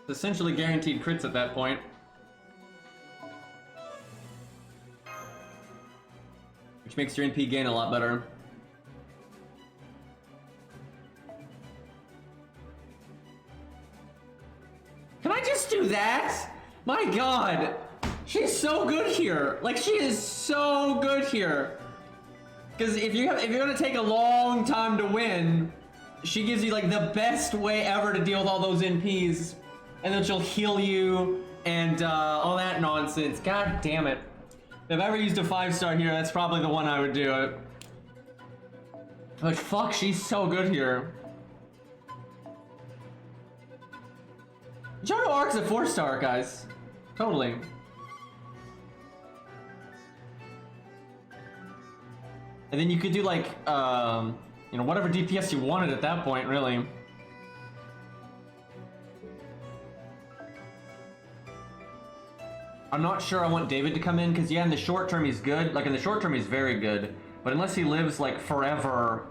It's essentially guaranteed crits at that point. Which makes your NP gain a lot better. Can I just do that? My god! She's so good here! Like, she is so good here! Because if you're gonna take a long time to win, she gives you, like, the best way ever to deal with all those NPs. And then she'll heal you, and all that nonsense. God damn it. If I ever used a 5-star here, that's probably the one I would do it. But fuck, she's so good here. Jono Arc's a 4-star, guys. Totally. And then you could do, like, you know, whatever DPS you wanted at that point, really. I'm not sure I want David to come in, because yeah, in the short term he's good. Like, in the short term he's very good. But unless he lives, like, forever,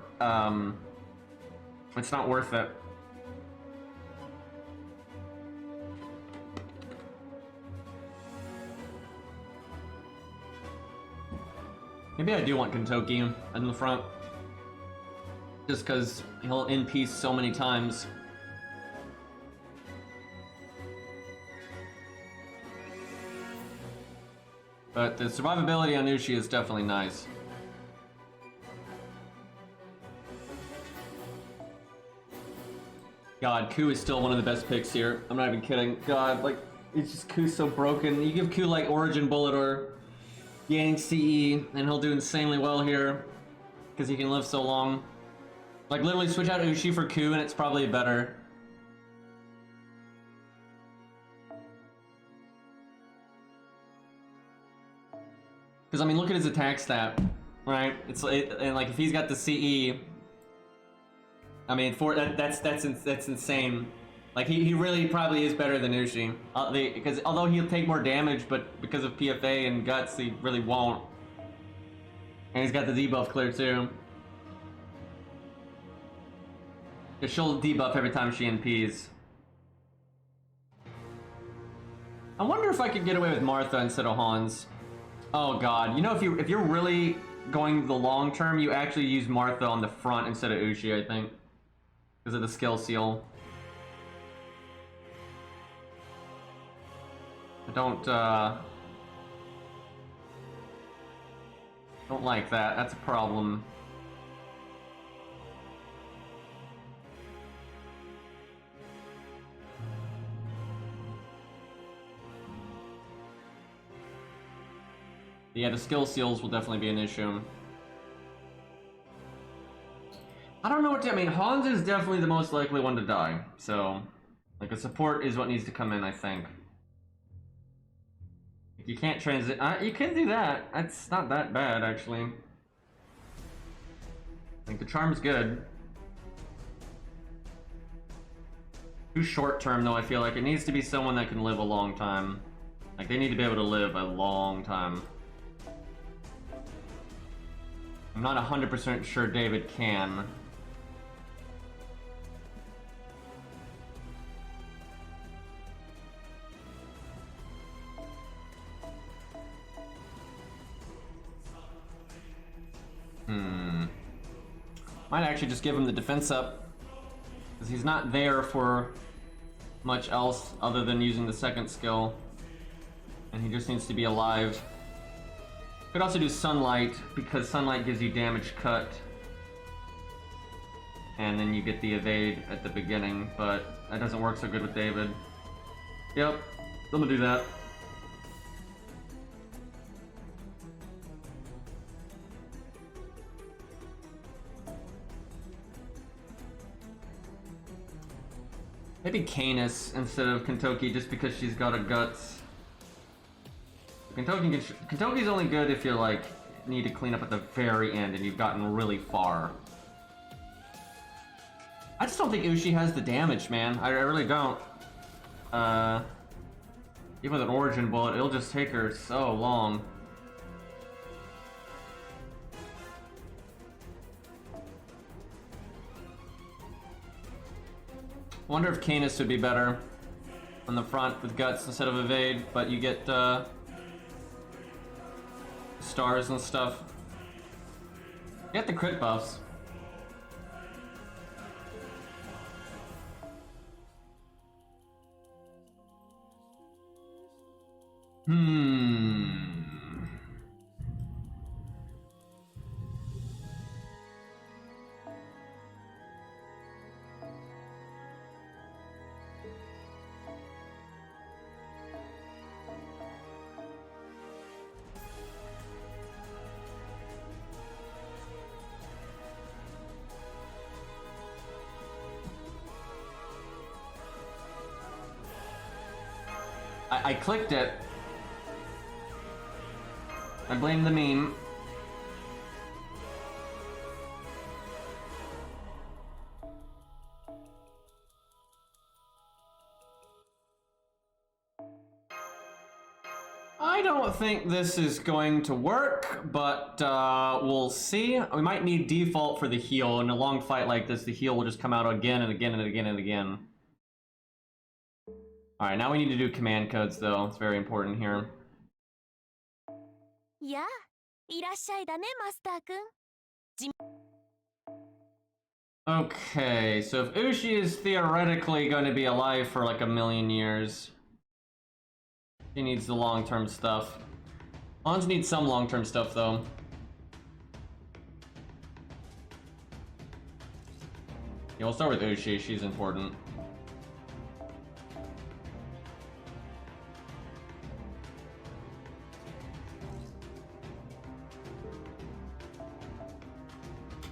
it's not worth it. Maybe I do want Kentucky in the front. Just because he'll in peace so many times. But the survivability on Ushi is definitely nice. God, Ku is still one of the best picks here. I'm not even kidding. God, like, it's just Ku's so broken. You give Ku like Origin Bullet or gaining CE, and he'll do insanely well here. Because he can live so long. Like, literally switch out Ushi for Ku and it's probably better. Because, I mean, look at his attack stat, right? And like, if he's got the CE, I mean, that's insane. Like, he really probably is better than Ushi. Because although he'll take more damage, but because of PFA and Guts, he really won't. And he's got the debuff clear, too. Because she'll debuff every time she NPs. I wonder if I could get away with Martha instead of Hans. Oh god, you know, if you're really going the long term, you actually use Martha on the front instead of Ushi, I think. Because of the skill seal. I don't like that. That's a problem. Yeah, the skill seals will definitely be an issue. I don't know what to... I mean, Hans is definitely the most likely one to die. So, like, a support is what needs to come in, I think. You can't transit... you can do that. That's not that bad, actually. I think the charm's good. Too short term, though, I feel like. It needs to be someone that can live a long time. Like, they need to be able to live a long time. I'm not 100% sure David can. Might actually just give him the defense up. Because he's not there for much else other than using the second skill. And he just needs to be alive. Could also do Sunlight, because Sunlight gives you damage cut. And then you get the evade at the beginning, but that doesn't work so good with David. Yep, I'm gonna do that. Maybe Canis instead of Kentucky, just because she's got a guts. Kentucky's only good if you're like need to clean up at the very end and you've gotten really far. I just don't think Ushi has the damage, man. I really don't. Even with an Origin Bullet, it'll just take her so long. Wonder if Canis would be better on the front with guts instead of evade, but you get stars and stuff. You get the crit buffs. I clicked it. I blame the meme. I don't think this is going to work, but we'll see. We might need default for the heal. In a long fight like this, the heal will just come out again and again and again and again. Alright, now we need to do command codes, though. It's very important here. Yeah, いらっしゃいだね、マスターくん。Okay, so if Ushi is theoretically going to be alive for like a million years, she needs the long-term stuff. Hans needs some long-term stuff though. Yeah, we'll start with Ushi, she's important.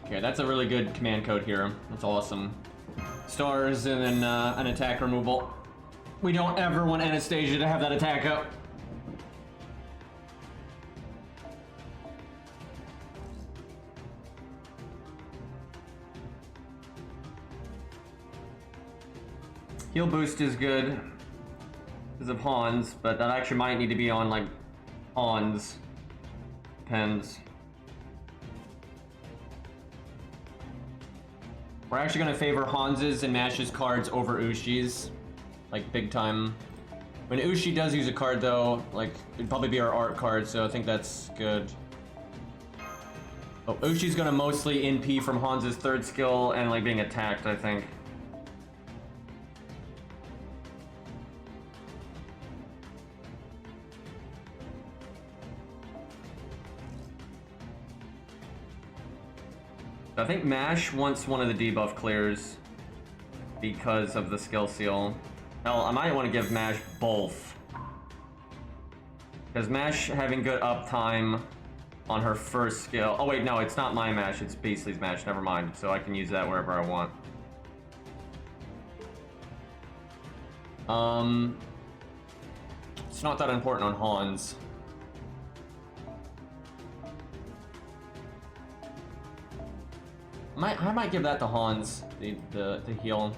Okay, that's a really good command code here. That's awesome. Stars and then an attack removal. We don't ever want Anastasia to have that attack up. Heal boost is good because of Hans, but that actually might need to be on like Hans. Depends. We're actually going to favor Hans's and Mash's cards over Ushi's, like big time. When Ushi does use a card though, like it'd probably be our art card, so I think that's good. Oh, Ushi's going to mostly NP from Hans's third skill and like being attacked, I think. I think Mash wants one of the debuff clears because of the skill seal. Hell, I might want to give Mash both. Because Mash having good uptime on her first skill... Oh wait, no, it's not my Mash, it's Beastly's Mash, never mind. So I can use that wherever I want. It's not that important on Hans. I might give that to Hans, the heal.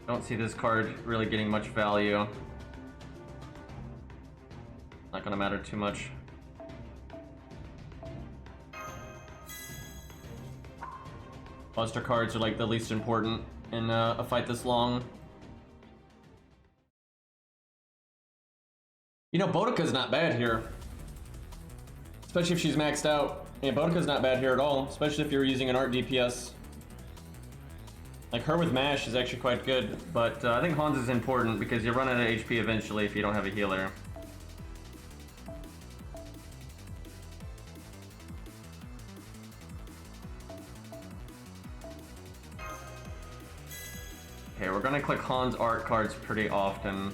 Don't see this card really getting much value. Not gonna matter too much. Buster cards are like the least important in a fight this long. You know, Boudica's not bad here. Especially if she's maxed out. Yeah, Boudica's not bad here at all, especially if you're using an art DPS. Like, her with Mash is actually quite good, but I think Hans is important because you run out of HP eventually if you don't have a healer. Okay, we're gonna click Hans art cards pretty often.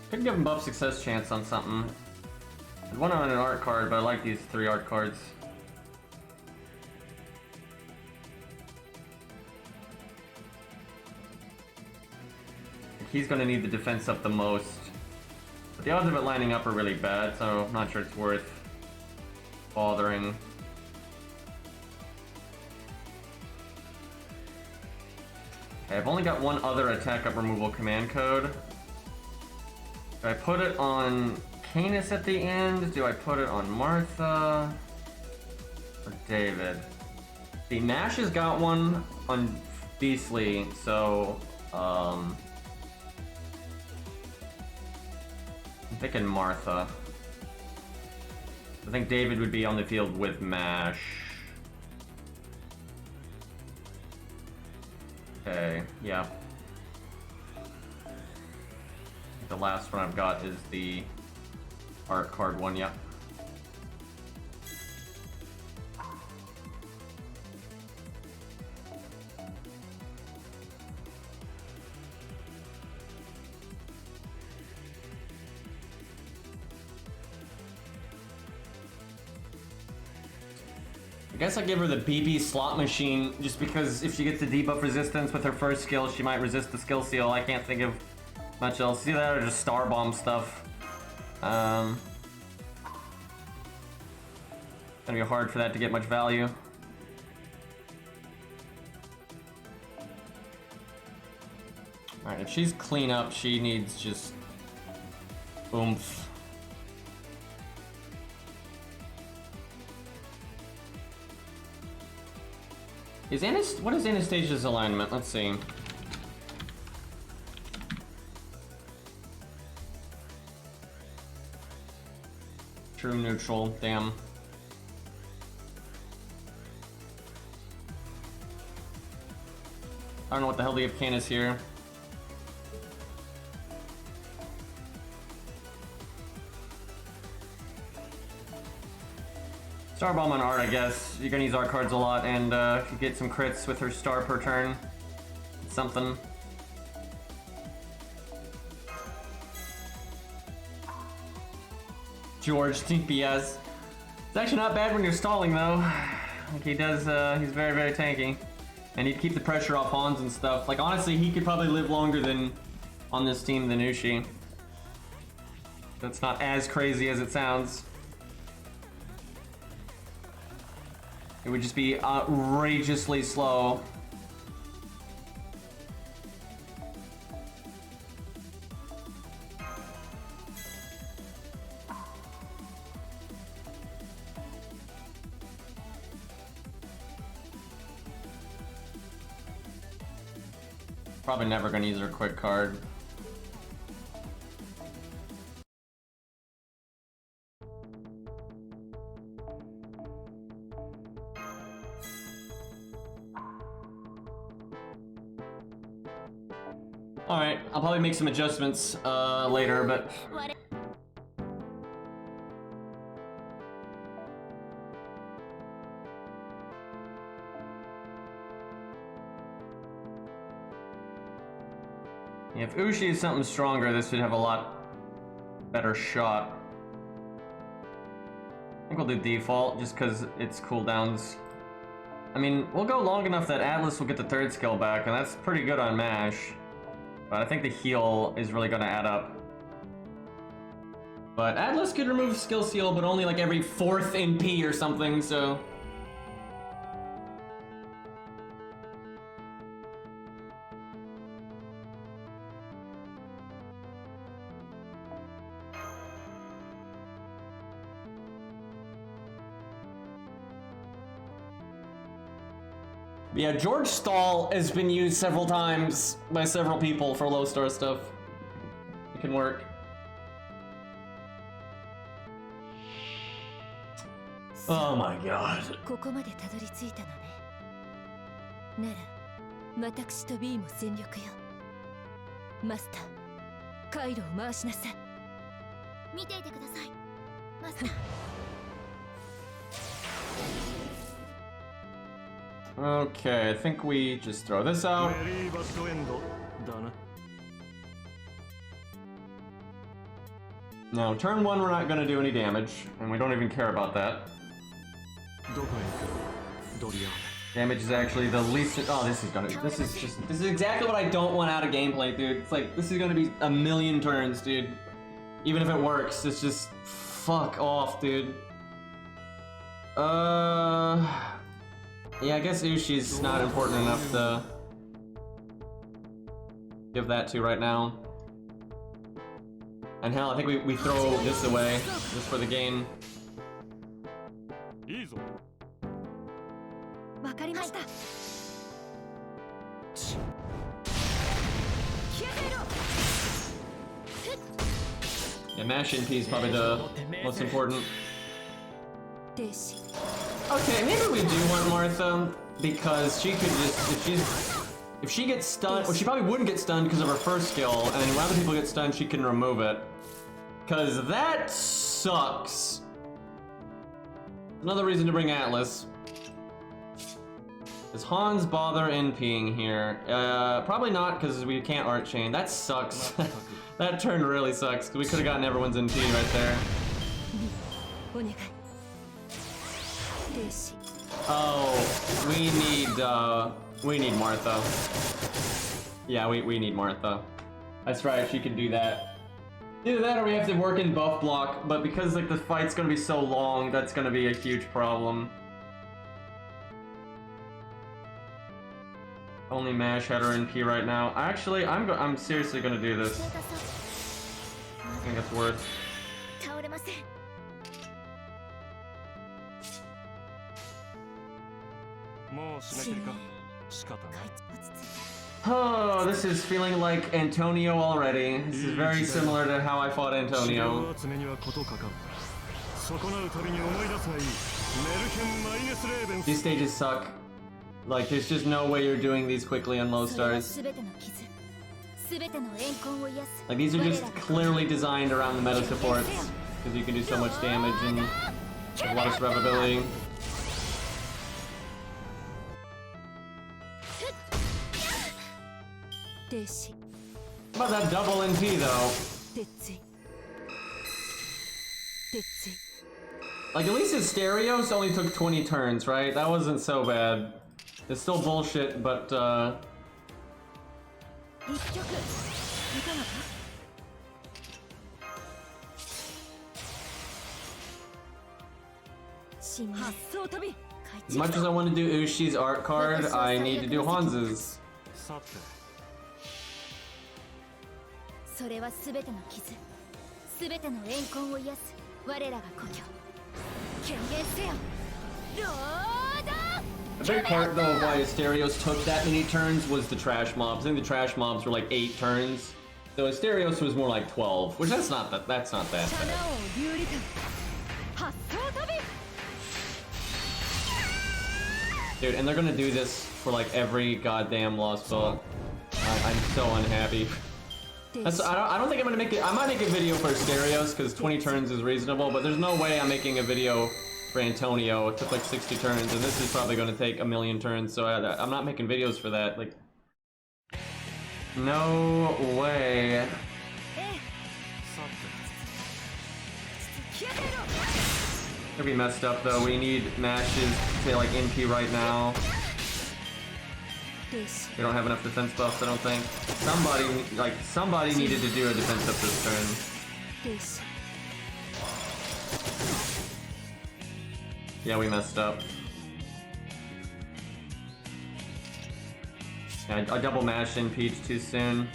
Could give him buff success chance on something. I'd want him on an art card, but I like these 3 art cards. He's gonna need the defense up the most. But the odds of it lining up are really bad, so I'm not sure it's worth bothering. Okay, I've only got one other attack up removal command code. Do I put it on Canis at the end? Do I put it on Martha? Or David? See, Nash has got one on Beastly, so, I'm thinking Martha. I think David would be on the field with Mash. Okay, yeah. The last one I've got is the art card one, yeah. I guess I give her the BB slot machine just because if she gets the debuff resistance with her first skill, she might resist the skill seal. I can't think of much else. See that or just star bomb stuff. Gonna be hard for that to get much value. Alright, if she's clean up, she needs just oomph. What is Anastasia's alignment? Let's see. True neutral, damn. I don't know what the hell the can is here. Star Bomb on Art, I guess. You're gonna use art cards a lot, and could get some crits with her star per turn. It's something. George DPS. It's actually not bad when you're stalling though. Like he does, he's very, very tanky. And he'd keep the pressure off Hans and stuff. Like honestly, he could probably live longer than on this team than Ushi. That's not as crazy as it sounds. It would just be outrageously slow. Probably never gonna use her quick card. Alright, I'll probably make some adjustments later, but... If Ushi is something stronger, this should have a lot better shot. I think we'll do default, just because it's cooldowns. I mean, we'll go long enough that Atlas will get the third skill back, and that's pretty good on MASH. But I think the heal is really going to add up. But Atlas could remove skill seal, but only like every 4th NP or something, so... Yeah, George Stall has been used several times by several people for low star stuff. It can work. Oh my god. ここまでたどり着いたのね。なら、私と B も全力よ。マスター、回路を回しなさい。見ていてください、マスター。Okay, I think we just throw this out. No, turn 1 we're not gonna do any damage, and we don't even care about that. Damage is actually the least. Oh, this is exactly what I don't want out of gameplay, dude. It's like, this is gonna be a million turns, dude. Even if it works, it's just fuck off, dude. Yeah, I guess Ushi's not important enough to give that to right now. And hell, I think we throw this away just for the game. Yeah, Mash NP is probably the most important. Okay, maybe we do want Martha, because she could just, if she gets stunned, well, she probably wouldn't get stunned because of her first skill, and when other people get stunned, she can remove it. Because that sucks. Another reason to bring Atlas. Does Hans bother NPing here? Probably not, because we can't art chain. That sucks. That turn really sucks, because we could have gotten everyone's NP right there. Oh, we need Martha. Yeah, we need Martha. That's right, she can do that. Either that or we have to work in buff block, but because like the fight's gonna be so long, that's gonna be a huge problem. Only mash header and P right now. Actually, I'm seriously gonna do this. I think it's worth. 倒れません もう締め切りか仕方ない Oh, this is feeling like Antonio already. This is very similar to how I fought 資料 Antonio. 集めには事かかる損なうたびに思い出すがいいメルケン・マイネス・レーベンス These stages suck. Like, there's just no way you're doing these quickly on low それは stars. 全ての傷全ての怨恨を癒す Like, these are just clearly designed around the meta supports. Because you can do so much damage and have a lot of survivability. How about that double NP though? Like, at least his stereos only took 20 turns, right? That wasn't so bad. It's still bullshit, but 一曲いかがか as much as I want to do Ushi's art card, I need to do Hanz's. さて それは全ての傷全ての怨恨を癒す我らが故郷権限せよロード A big part though of why Asterios took that many turns was the trash mobs. I think the trash mobs were like 8 turns. So Asterios was more like 12, which that's not that bad. Dude, and they're gonna do this for like every goddamn lost ball. I'm so unhappy. I don't think I'm gonna make it. I might make a video for Asterios because 20 turns is reasonable, but there's no way I'm making a video for Antonio. It took like 60 turns, and this is probably gonna take a million turns, so I'm not making videos for that. Like, no way. Gonna be messed up though. We need mashes to like NP right now. We don't have enough defense buffs, I don't think. Somebody needed to do a defense up this turn. Yeah, we messed up. Yeah, I double mashed in Peach too soon.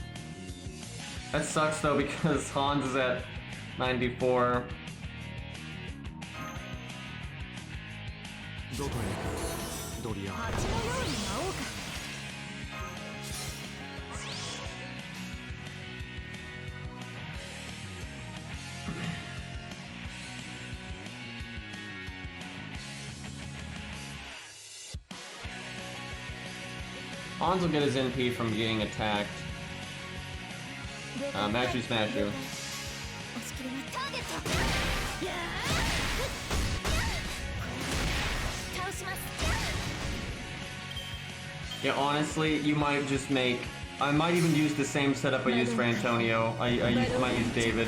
That sucks though because Hans is at 94. どこへ行くドリアン Hans will get his NP from getting attacked. Mashu Smashu. Yeah, honestly, you might just make... I might even use the same setup I used for Antonio. I might use David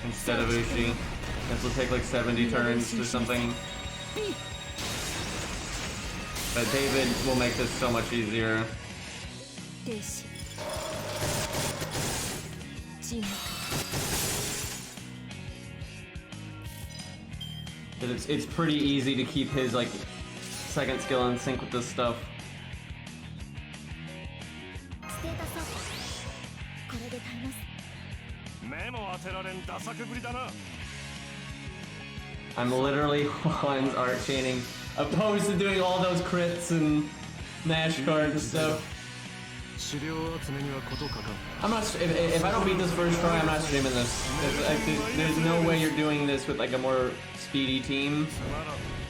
instead of Ushi. This will take like 70 turns or something. But David will make this so much easier. It's pretty easy to keep his like second skill in sync with this stuff. I'm literally Juan's art chaining, opposed to doing all those crits and mash cards and stuff. I'm not. If I don't beat this first try, I'm not streaming this. There's no way you're doing this with like a more speedy team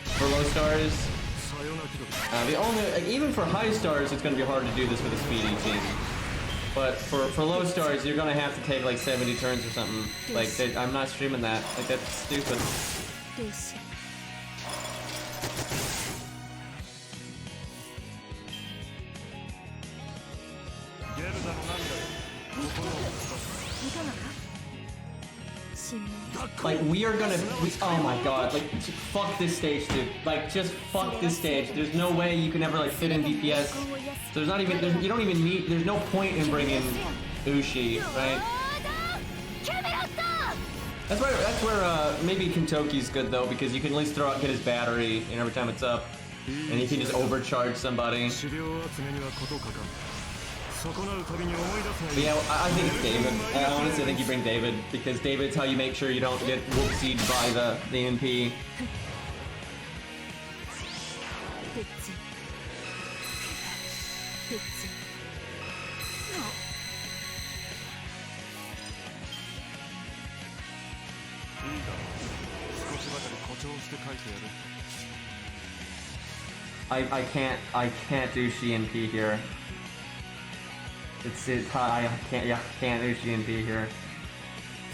for low stars. The only, like, even for high stars, it's gonna be hard to do this with a speedy team. But for low stars, you're gonna have to take like 70 turns or something. Like, I'm not streaming that. Like, that's stupid. Like, we are gonna, oh my god, like, fuck this stage, dude. Like, just fuck this stage. There's no way you can ever, like, fit in DPS. There's not even, you don't even need, there's no point in bringing Ushi, right? That's where maybe Kentoki's good, though, because you can at least get his battery, and every time it's up. And you can just overcharge somebody. 資料集めには事欠かん。損なうたびに思い出すがい But い。 yeah, I think it's David. I honestly think you bring David because David's how you make sure you don't get whoopsied by the NP. 鉄鉄いいだろう。少しばかり誇張して書いてやる。 I can't do CNP here. I can't do CNP here.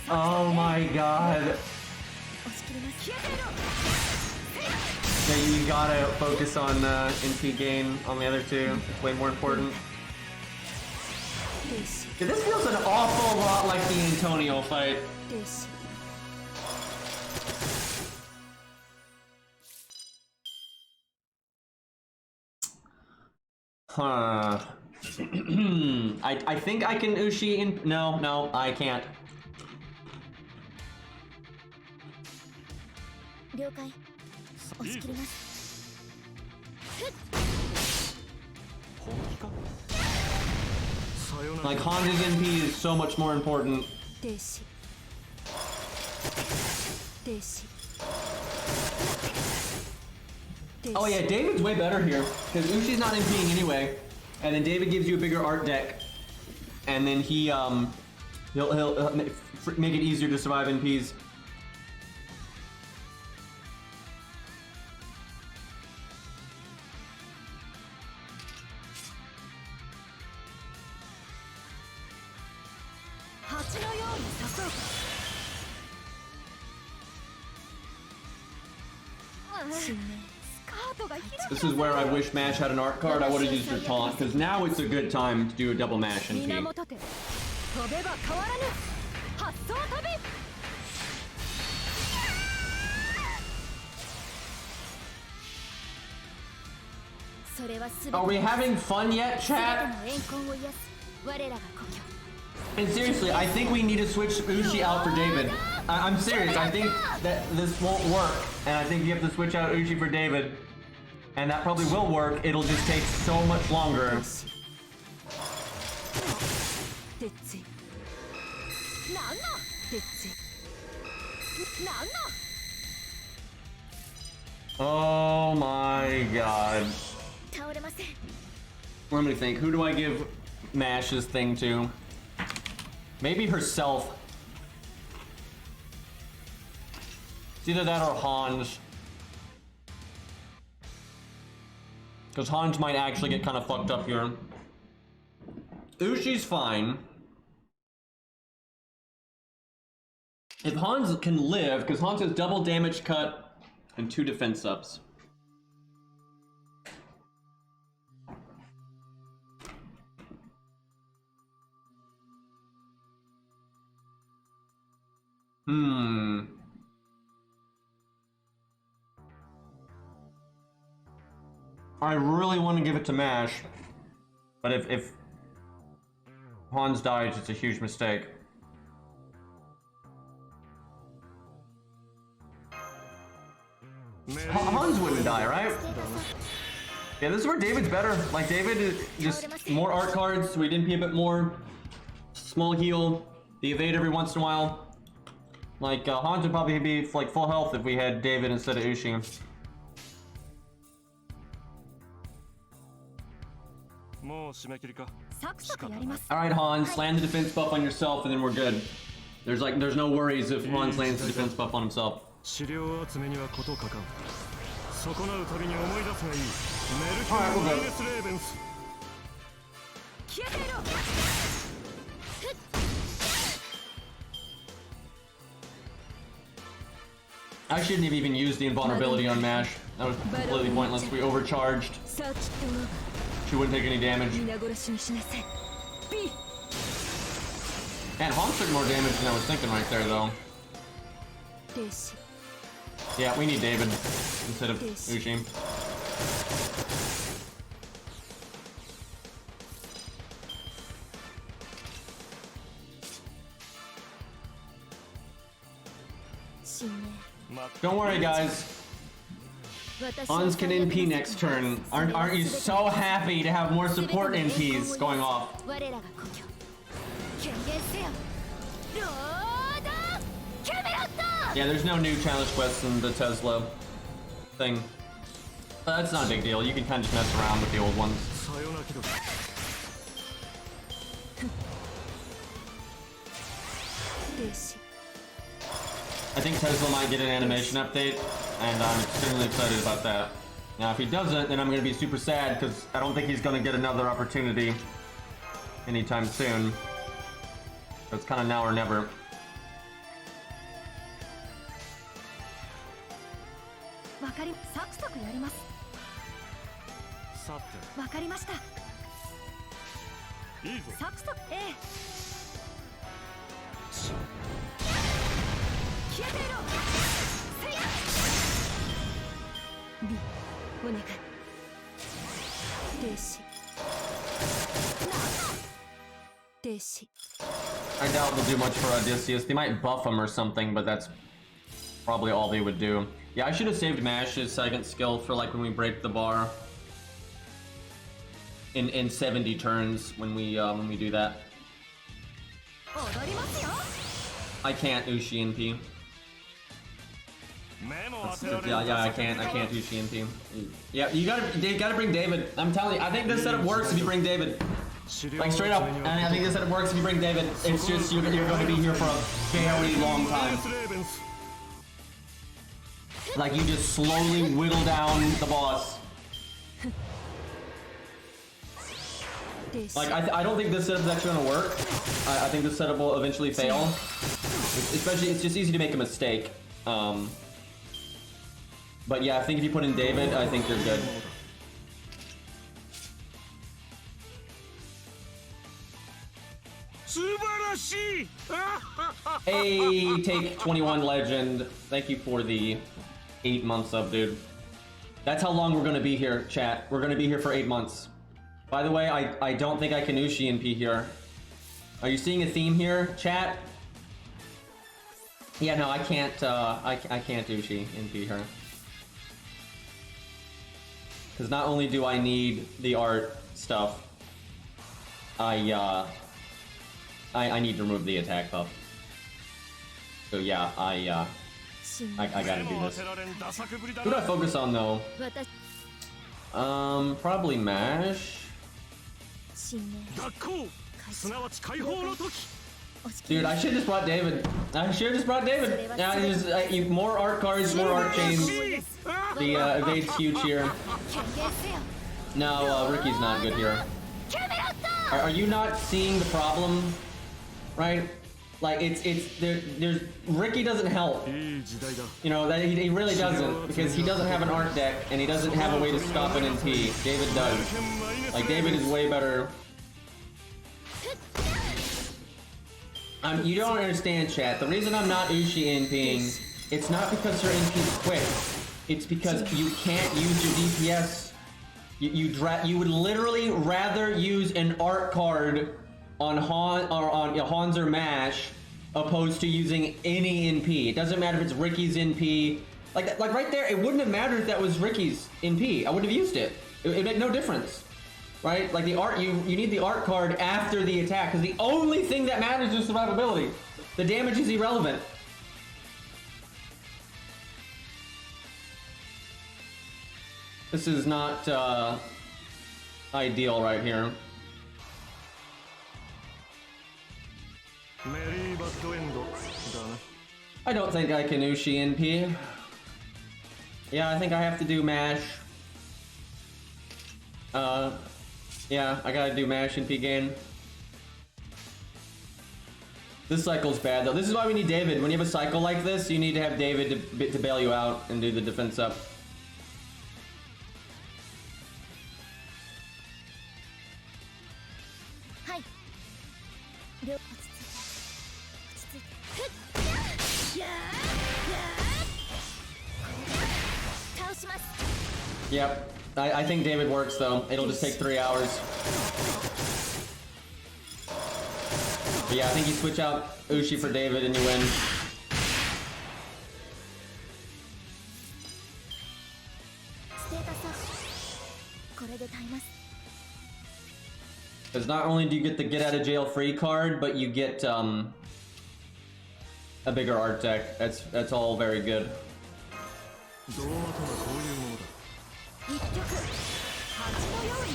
Oh my god. 押し切ります。 Yeah, you gotta focus on NP gain on the other two. It's way more important. 停止 Dude, this feels an awful lot like the Antonio fight. 停止 Huh. I think I can Ushi in. No, I can't. 了解押し切ります。 本気か。さよなら。 Like Honda's NP is so much more important. 停止停止 Oh yeah, David's way better here because Ushi's not NPing anyway, and then David gives you a bigger art deck, and then he'll make it easier to survive NPs. This is where I wish Mash had an art card. I would have used your taunt because now it's a good time to do a double mash NP. 飛べば変わらぬ発想飛び それはすべて Are we having fun yet, すべて chat? の怨恨を癒す我らが故郷 And seriously, I think we need to switch Ushi out for David. I'm serious. I think that this won't work, and I think you have to switch out Ushi for David, and that probably will work. It'll just take so much longer. 鉄槌なんの鉄槌なんの Oh my god. 倒れません Let me think. Who do I give Mash's thing to? Maybe herself. It's either that or Hans. Because Hans might actually get kind of fucked up here. Ushi's fine. If Hans can live, because Hans has double damage cut and 2 defense ups. I really want to give it to Mash, but if Hans dies, it's a huge mistake. Hans wouldn't die, right? Yeah, this is where David's better. Like, David is just more art cards, so we didn't pee a bit more. Small heal, the evade every once in a while. Like, Hans would probably be like full health if we had David instead of Ushi. Alright, Hans, land the defense buff on yourself and then we're good. There's no worries if Hans lands the defense buff on himself. 資料集めには事欠かん。損なうたびに思い出すがいい。メルキュはい僕ー・マイネス・レーベンス。 消えていろ I shouldn't have even used the invulnerability on Mash. That was completely pointless. We overcharged. さあきっとの She wouldn't take any damage. 皆殺しにしなさい B Man, Hans took more damage than I was thinking right there, though. 停止 Yeah, we need David instead of Ushi. 信念 Don't worry, guys. Hans can NP next turn. Aren't you so happy to have more support NPs going off? Yeah, there's no new challenge quests in the Tesla thing. That's not a big deal. You can kind of just mess around with the old ones. I think Tesla might get an animation update, and I'm extremely excited about that. Now, if he doesn't, then I'm going to be super sad, because I don't think he's going to get another opportunity anytime soon. So it's kind of now or never. I doubt they'll do much for Odysseus. They might buff him or something, but that's probably all they would do. Yeah, I should have saved Mash's second skill for like when we break the bar in 70 turns when we do that. I can't Ushi NP. Yeah, I can't Ushi NP. Yeah, you gotta bring David. I'm telling you, I think this setup works if you bring David. Like straight up, and I think this setup works if you bring David. It's just you're going to be here for a very long time. Like you just slowly whittle down the boss. Like I don't think this setup is actually going to work. I think this setup will eventually fail. Especially, it's just easy to make a mistake. But yeah, I think if you put in David, I think you're good. Hey, take 21 legend. Thank you for the 8 months up, dude. That's how long we're gonna be here, chat. We're gonna be here for 8 months. By the way, I don't think I can Ushi NP here. Are you seeing a theme here, chat? Yeah, no, I can't Ushi NP her. Because not only do I need the art stuff, I need to remove the attack buff. So yeah, I gotta do this. Who do I focus on though? Probably Mash. Dude, I should have just brought David. Yeah, more art cards, more art chains. The evade's huge here. No, Ricky's not good here. Are you not seeing the problem? Right? Like there's Ricky doesn't help. You know, that he really doesn't, because he doesn't have an art deck and he doesn't have a way to stop an NP. David does. Like David is way better. You don't understand, chat. The reason I'm not Ushi NPing, it's not because her NP is quick. It's because you can't use your DPS. You would literally rather use an art card on Hans or Mash opposed to using any NP. It doesn't matter if it's Ricky's NP. Like right there, it wouldn't have mattered if that was Ricky's NP. I wouldn't have used it. It'd make no difference. Right? Like the art, you need the art card after the attack, because the only thing that matters is survivability. The damage is irrelevant. This is not ideal right here. I don't think I can Ushi NP. Yeah, I think I have to do Mash. Yeah, I gotta do Mash NP gain. This cycle's bad though. This is why we need David. When you have a cycle like this, you need to have David to bail you out and do the defense up. Yep. I think David works though. It'll just take 3 hours. But yeah, I think you switch out Ushi for David and you win. Because not only do you get the get out of jail free card, but you get a bigger art deck. That's all very good.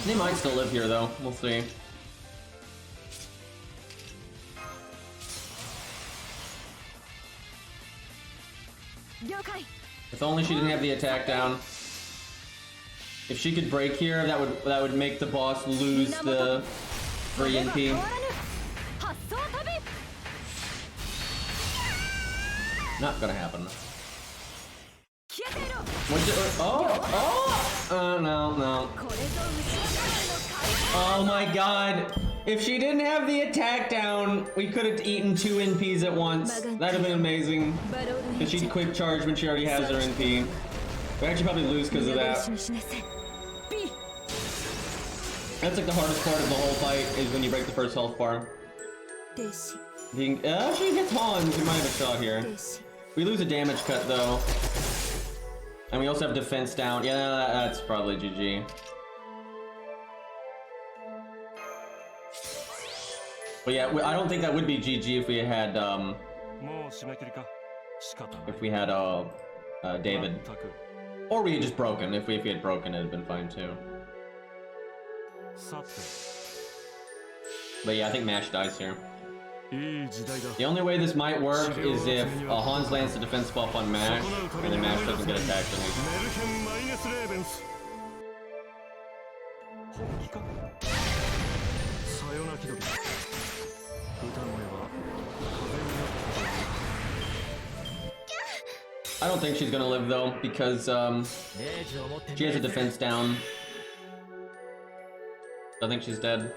They might still live here though. We'll see. If only she didn't have the attack down. If she could break here, that would make the boss lose the free NP. Not gonna happen. No. Oh my god. If she didn't have the attack down, we could have eaten 2 NPs at once. That'd have been amazing. Because she'd quick charge when she already has her NP. We actually probably lose because of that. That's like the hardest part of the whole fight, is when you break the first health bar. She gets Hans, we might have a shot here. We lose a damage cut though. And we also have defense down. Yeah, that's probably GG. But yeah, I don't think that would be GG if we had David. Or we had just broken. If we had broken, it'd have been fine too. But yeah, I think Mash dies here. The only way this might work is if Hans lands the defense buff on Mash, and then Mash doesn't get attacked at least. I don't think she's gonna live though, because she has a defense down. I think she's dead.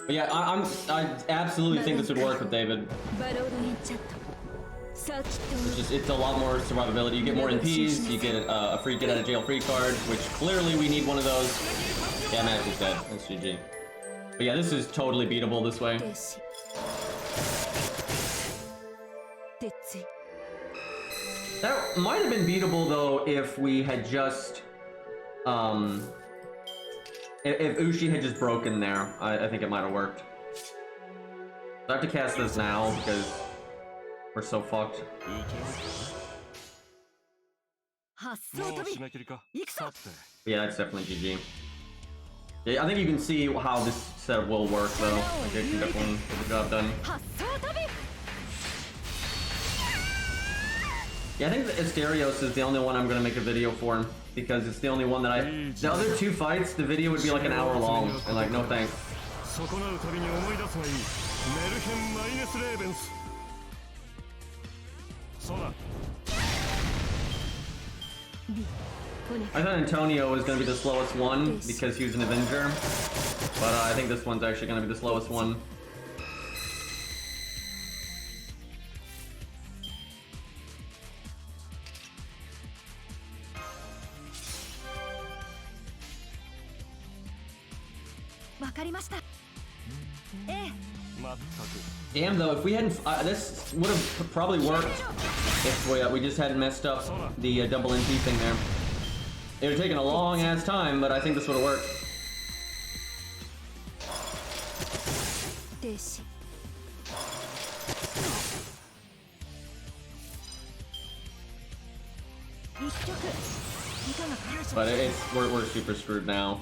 But yeah, I absolutely think this would work with David. It's a lot more survivability. You get more NPs, you get a free get out of jail free card, which clearly we need one of those. Yeah, Mash is dead. That's GG. But yeah, this is totally beatable this way. That might have been beatable though if we had just if Ushi had just broken there. I think it might have worked. I have to cast this now because we're so fucked. Yeah, that's definitely GG. Yeah, I think you can see how this setup will work though. Like, it can definitely get the job done. Yeah, I think Asterios is the only one I'm gonna make a video for, because it's the only one that the other 2 fights, the video would be like an hour long, and like, no thanks. I thought Antonio was gonna be the slowest one, because he was an Avenger, but I think this one's actually gonna be the slowest one. Damn though, if we hadn't, this would have probably worked if we just hadn't messed up the double NP thing there. It would have taken a long ass time, but I think this would have worked. But we're super screwed now.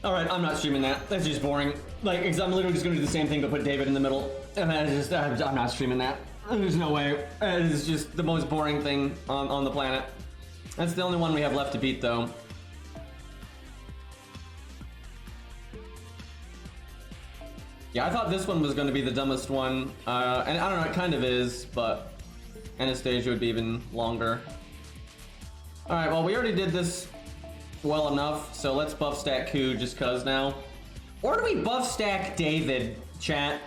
Alright, I'm not streaming that. That's just boring. Like, because I'm literally just gonna do the same thing but put David in the middle. And that is just, I'm not streaming that. There's no way. It is just the most boring thing on the planet. That's the only one we have left to beat though. Yeah, I thought this one was gonna be the dumbest one. And I don't know, it kind of is, but Anastasia would be even longer. Alright, well we already did this well enough, so let's buff stack Ku just cuz now. Or do we buff stack David, chat?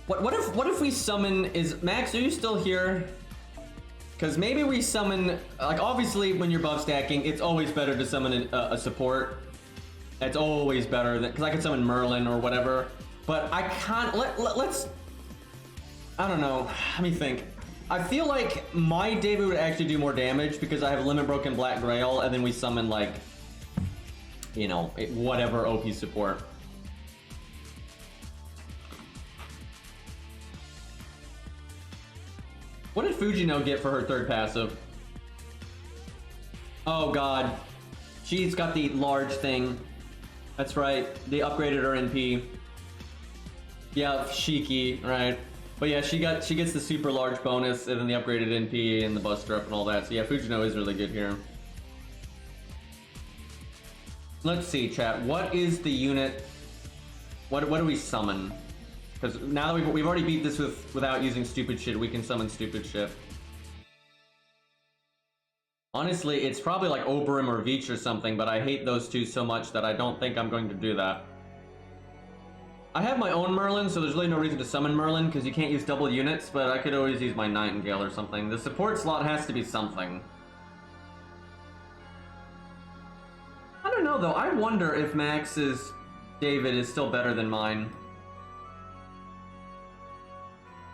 What if we summon, Max, are you still here? Because maybe we summon, like obviously when you're buff stacking, it's always better to summon a support. It's always better than, because I can summon Merlin or whatever. But I can't, let's, I don't know, let me think. I feel like my David would actually do more damage because I have Limit Broken Black Grail, and then we summon like you know, whatever OP support. What did Fujino get for her third passive? Oh god. She's got the large thing. That's right. They upgraded her NP. Yeah, Shiki, right. But yeah, she gets the super large bonus and then the upgraded NP and the buster up and all that. So yeah, Fujino is really good here. Let's see, chat. What is the unit? What do we summon? Because now that we've already beat this without using stupid shit, we can summon stupid shit. Honestly, it's probably like Oberyn or Veach or something, but I hate those two so much that I don't think I'm going to do that. I have my own Merlin, so there's really no reason to summon Merlin, because you can't use double units, but I could always use my Nightingale or something. The support slot has to be something. I don't know, though. I wonder if Max's David is still better than mine.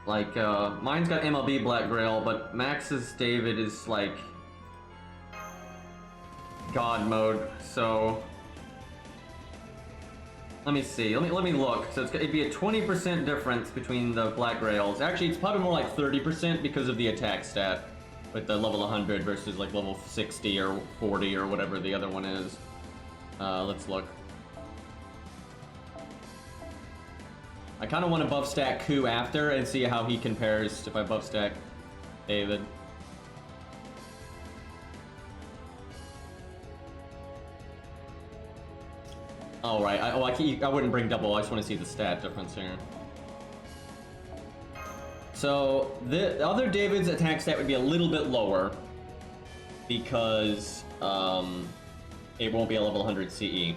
Like, mine's got MLB Black Grail, but Max's David is, like, God mode, so... Let me see, let me look. So it'd be a 20% difference between the Black Grails. Actually, it's probably more like 30% because of the attack stat. With the level 100 versus like level 60 or 40 or whatever the other one is. Let's look. I kind of want to buff stack Ku after and see how he compares if I buff stack David. Oh, right. I wouldn't bring double. I just want to see the stat difference here. So, the other David's attack stat would be a little bit lower because it won't be a level 100 CE.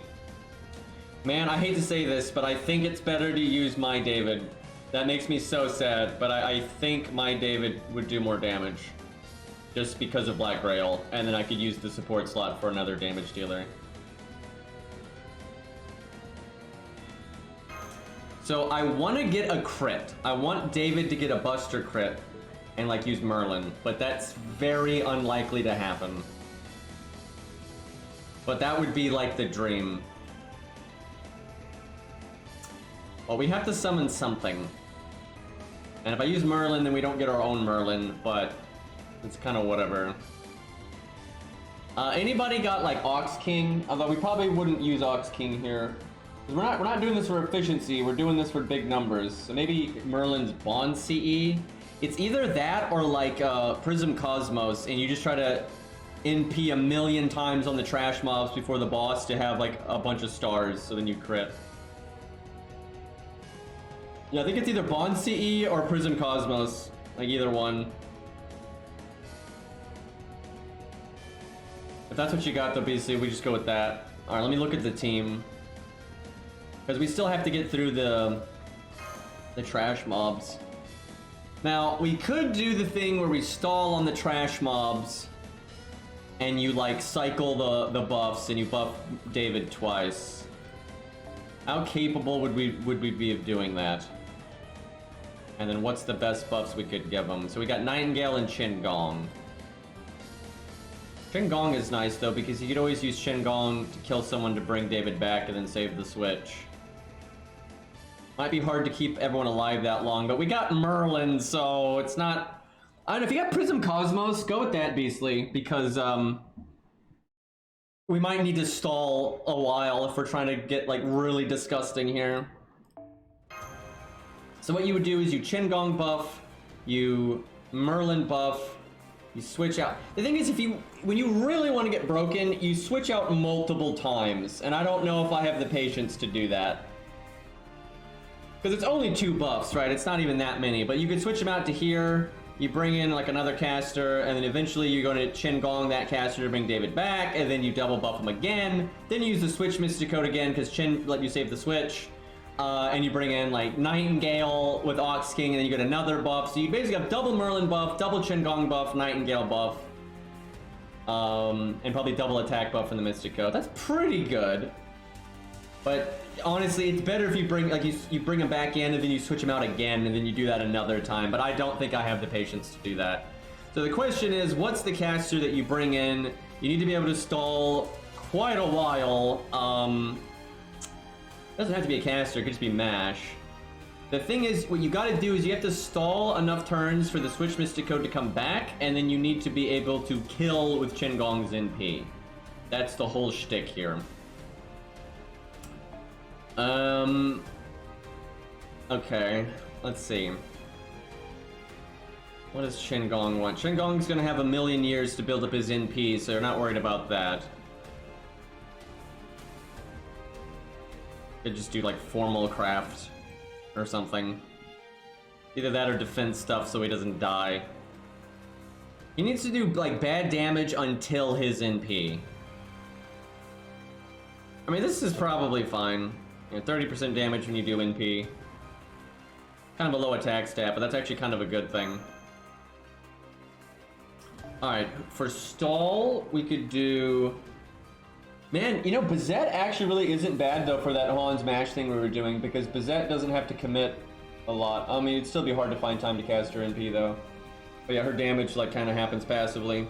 Man, I hate to say this, but I think it's better to use my David. That makes me so sad, but I think my David would do more damage. Just because of Black Grail, and then I could use the support slot for another damage dealer. So I want to get a crit. I want David to get a buster crit and like use Merlin, but that's very unlikely to happen. But that would be like the dream. Well, we have to summon something. And if I use Merlin, then we don't get our own Merlin, but it's kind of whatever. Anybody got like Ox King? Although we probably wouldn't use Ox King here. We're not doing this for efficiency, we're doing this for big numbers. So maybe Merlin's Bond CE? It's either that or like Prism Cosmos, and you just try to NP a million times on the trash mobs before the boss to have like a bunch of stars, so then you crit. Yeah, I think it's either Bond CE or Prism Cosmos, like either one. If that's what you got though, basically we just go with that. Alright, let me look at the team. Because we still have to get through the trash mobs. Now, we could do the thing where we stall on the trash mobs and you like cycle the buffs and you buff David twice. How capable would we be of doing that? And then what's the best buffs we could give him? So we got Nightingale and Qin Gong. Qin Gong is nice though because you could always use Qin Gong to kill someone to bring David back and then save the switch. Might be hard to keep everyone alive that long, but we got Merlin, so it's not... I don't know, if you got Prism Cosmos, go with that, Beastly, because, we might need to stall a while if we're trying to get, like, really disgusting here. So what you would do is you Qin Gong buff, you Merlin buff, you switch out. The thing is, when you really want to get broken, you switch out multiple times, and I don't know if I have the patience to do that. Because it's only 2 buffs, right? It's not even that many, but you could switch them out to here, you bring in like another caster, and then eventually you're going to Qin Gong that caster to bring David back, and then you double buff him again, then you use the switch Mystic Code again, because Qin let you save the switch, and you bring in like Nightingale with Ox King, and then you get another buff, so you basically have double Merlin buff, double Qin Gong buff, Nightingale buff, and probably double attack buff from the Mystic Code. That's pretty good. But honestly, it's better if you bring you bring him back in and then you switch him out again and then you do that another time. But I don't think I have the patience to do that. So the question is, what's the caster that you bring in? You need to be able to stall quite a while. Doesn't have to be a caster, it could just be mash. The thing is, what you gotta do is you have to stall enough turns for the Switch Mystic Code to come back, and then you need to be able to kill with Qingong's NP. That's the whole shtick here. Okay, let's see. What does Qingong want? Qingong's gonna have a million years to build up his NP, so you're not worried about that. Could just do like formal craft or something. Either that or defense stuff so he doesn't die. He needs to do like bad damage until his NP. I mean, this is probably fine. You know, 30% damage when you do NP. Kind of a low attack stat, but that's actually kind of a good thing. Alright, for stall, we could do... Man, you know, Bazette actually really isn't bad, though, for that Hans Mash thing we were doing, because Bazette doesn't have to commit a lot. I mean, it'd still be hard to find time to cast her NP, though. But yeah, her damage, like, kind of happens passively.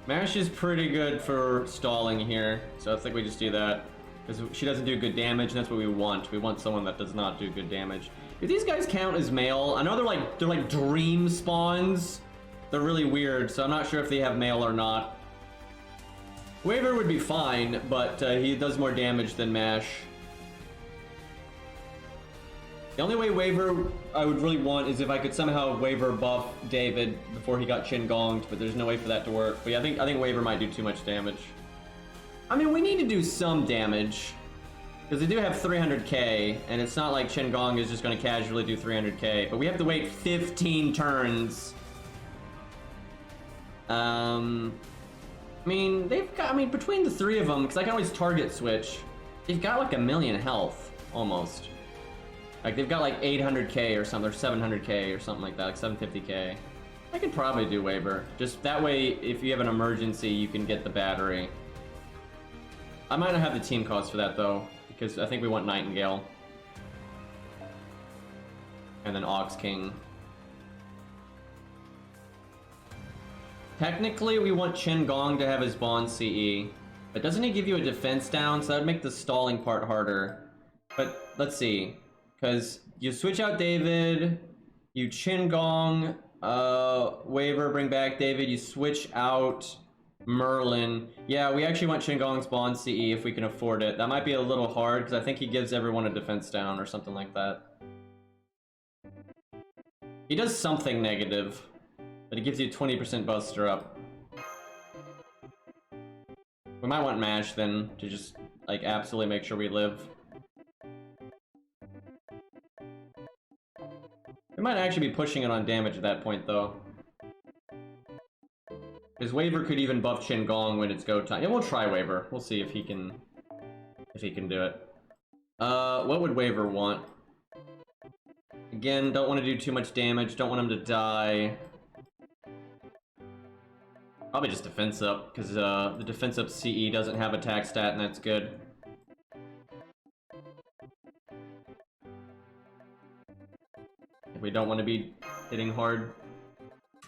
Mash is pretty good for stalling here, so I think we just do that. Because she doesn't do good damage, and that's what we want. We want someone that does not do good damage. Do these guys count as male? I know they're like dream spawns. They're really weird, so I'm not sure if they have mail or not. Waver would be fine, but he does more damage than Mash. The only way Waver I would really want is if I could somehow Waver buff David before he got Qingonged, but there's no way for that to work. But yeah, I think Waver might do too much damage. I mean, we need to do some damage. Because they do have 300k, and it's not like Qingong is just going to casually do 300k, but we have to wait 15 turns. I mean, they've got, between the three of them, because I can always target switch, they've got like 1 million health, almost. Like, they've got like 800k or something, or 700k or something like that, like 750k. I could probably do Waver. Just that way, if you have an emergency, you can get the battery. I might not have the team cost for that, though, because I think we want Nightingale. And then Ox King. Technically, we want Qingong to have his Bond CE. But doesn't he give you a defense down? So that would make the stalling part harder. But let's see. Because you switch out David, you Qingong, Waver, bring back David, you switch out Merlin. Yeah, we actually want Qingong's Bond CE if we can afford it. That might be a little hard, because I think he gives everyone a defense down or something like that. He does something negative, but he gives you 20% buster up. We might want Mash then, to just, like, absolutely make sure we live. We might actually be pushing it on damage at that point, though. His Waver could even buff Qingong when it's go time. Yeah, we'll try Waver. We'll see if he can do it. What would Waver want? Again, don't want to do too much damage. Don't want him to die. Probably just defense up, because the defense up CE doesn't have attack stat, and that's good. We don't want to be hitting hard.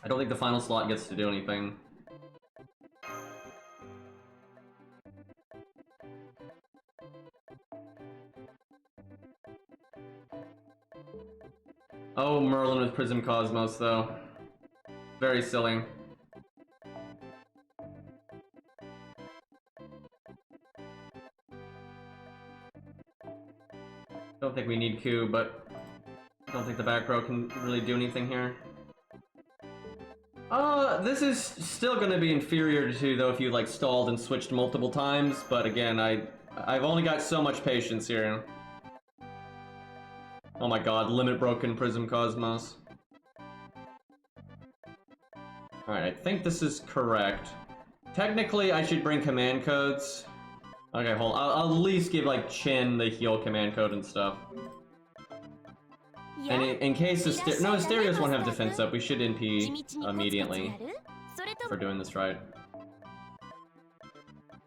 I don't think the final slot gets to do anything. Oh, Merlin with Prism Cosmos, though. Very silly. Don't think we need Q, but I don't think the back row can really do anything here. This is still gonna be inferior to, though, if you, like, stalled and switched multiple times, but again, I've only got so much patience here. Oh my god, limit broken Prism Cosmos. Alright, I think this is correct. Technically, I should bring command codes. Okay, hold on. I'll at least give, like, Chin the heal command code and stuff. And in case of no, Asterios won't have defense up. We should NP immediately for doing this right.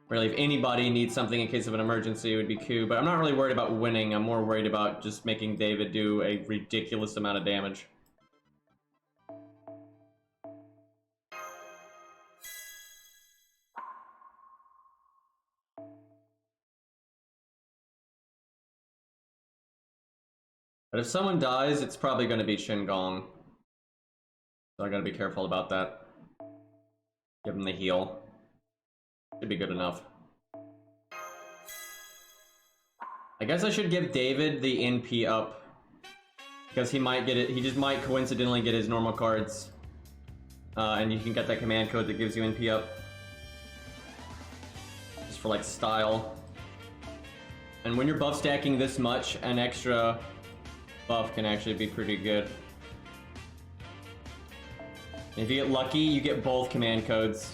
Really, if anybody needs something in case of an emergency, it would be Q. But I'm not really worried about winning. I'm more worried about just making David do a ridiculous amount of damage. But if someone dies, it's probably going to be Shin-Gong. So I gotta be careful about that. Give him the heal. Should be good enough. I guess I should give David the NP up. Because he might get it, he just might coincidentally get his normal cards. And you can get that command code that gives you NP up. Just for like style. And when you're buff stacking this much, an extra buff can actually be pretty good. If you get lucky, you get both command codes,